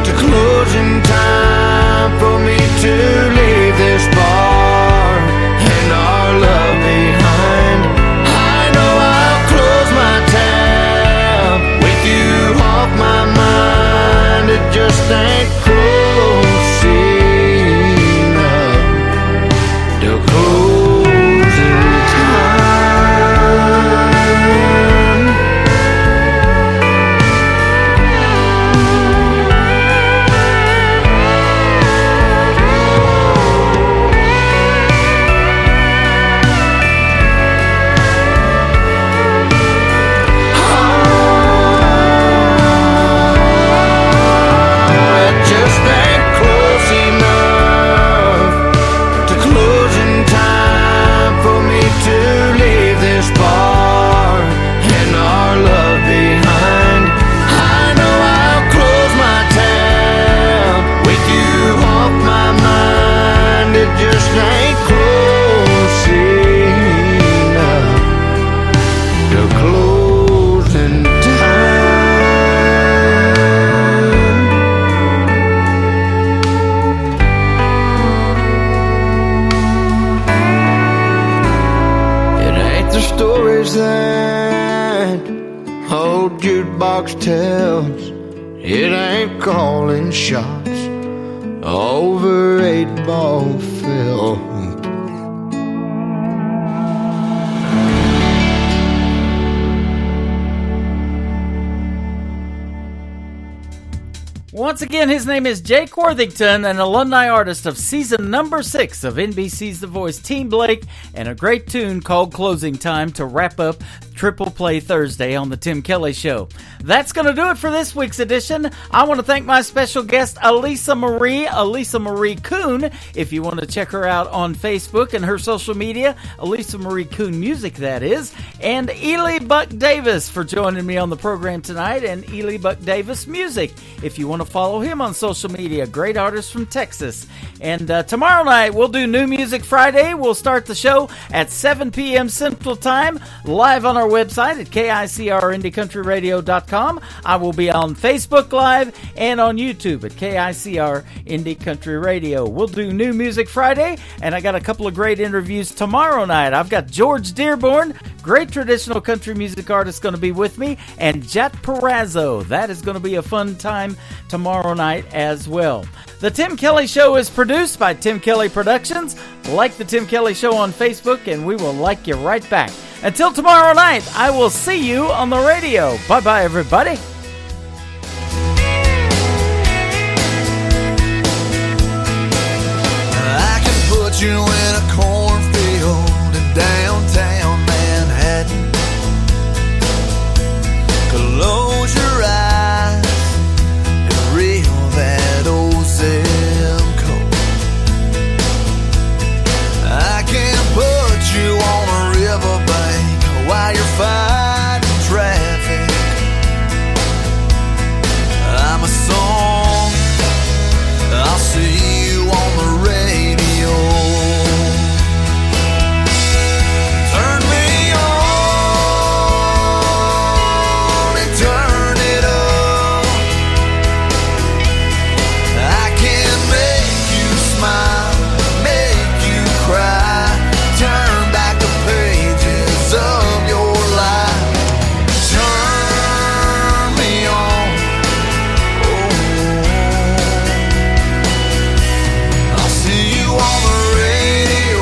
to closing time for me to leave this bar and our love behind. I know I'll close my tab with you off my mind. It just ain't close enough to closing time. It just ain't close enough to closing time for me to leave this bar and our love behind. I know I'll close my tab with you off my mind. It just ain't close enough to closing time. It ain't the stories that old jukebox tells. It ain't calling shots over 8-ball film. Once again, his name is Jake Worthington, an alumni artist of season number 6 of NBC's The Voice, Team Blake, and a great tune called Closing Time to wrap up Triple Play Thursday on The Tim Kelly Show. That's going to do it for this week's edition. I want to thank my special guest, Elisa Marie Kuhn. If you want to check her out on Facebook and her social media, Elisa Marie Kuhn Music, that is. And Ely Buck Davis for joining me on the program tonight, and Ely Buck Davis Music. If you want to follow him on social media, great artist from Texas. And tomorrow night, we'll do New Music Friday. We'll start the show at 7 p.m. Central Time, live on our website at KICRIndieCountryRadio.com. I will be on Facebook Live and on YouTube at KICR Indie Country Radio. We'll do New Music Friday, and I got a couple of great interviews tomorrow night. I've got George Dearborn, great traditional country music artist, going to be with me, and Jet Perazzo. That is going to be a fun time tomorrow night as well. The Tim Kelly Show is produced by Tim Kelly Productions. Like the Tim Kelly Show on Facebook, and we will like you right back. Until tomorrow night, I will see you on the radio. Bye-bye, everybody. I can put you in a cornfield in downtown Manhattan. Close your eyes and reel that old zip code. I can put you on a riverbank while you're fighting traffic. I'm a song, I'll see you on the radio. Turn me on and turn it up. I can make you smile, make you cry, turn back the pages of your life. Turn me on, I'll see you on the radio.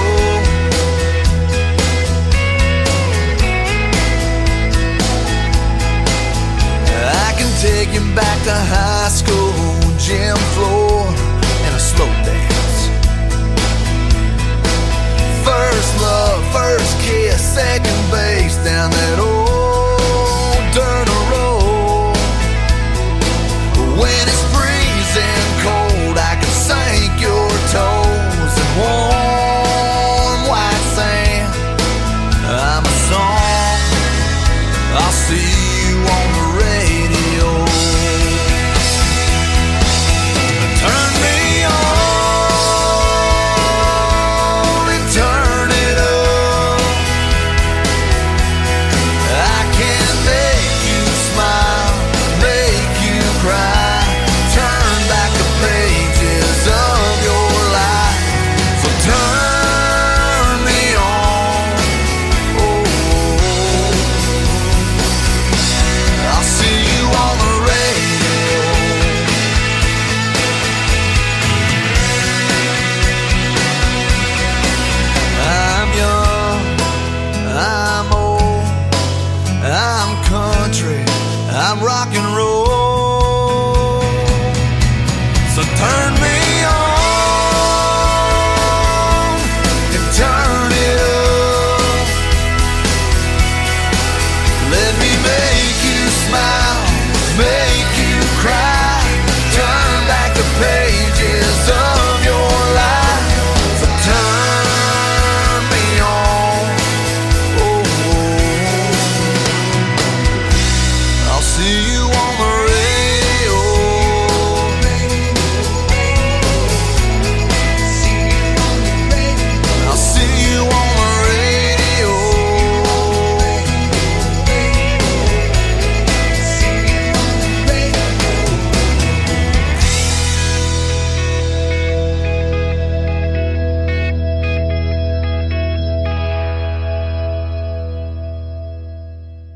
I can take you back to high school, gym floor, and a slow dance. First love, first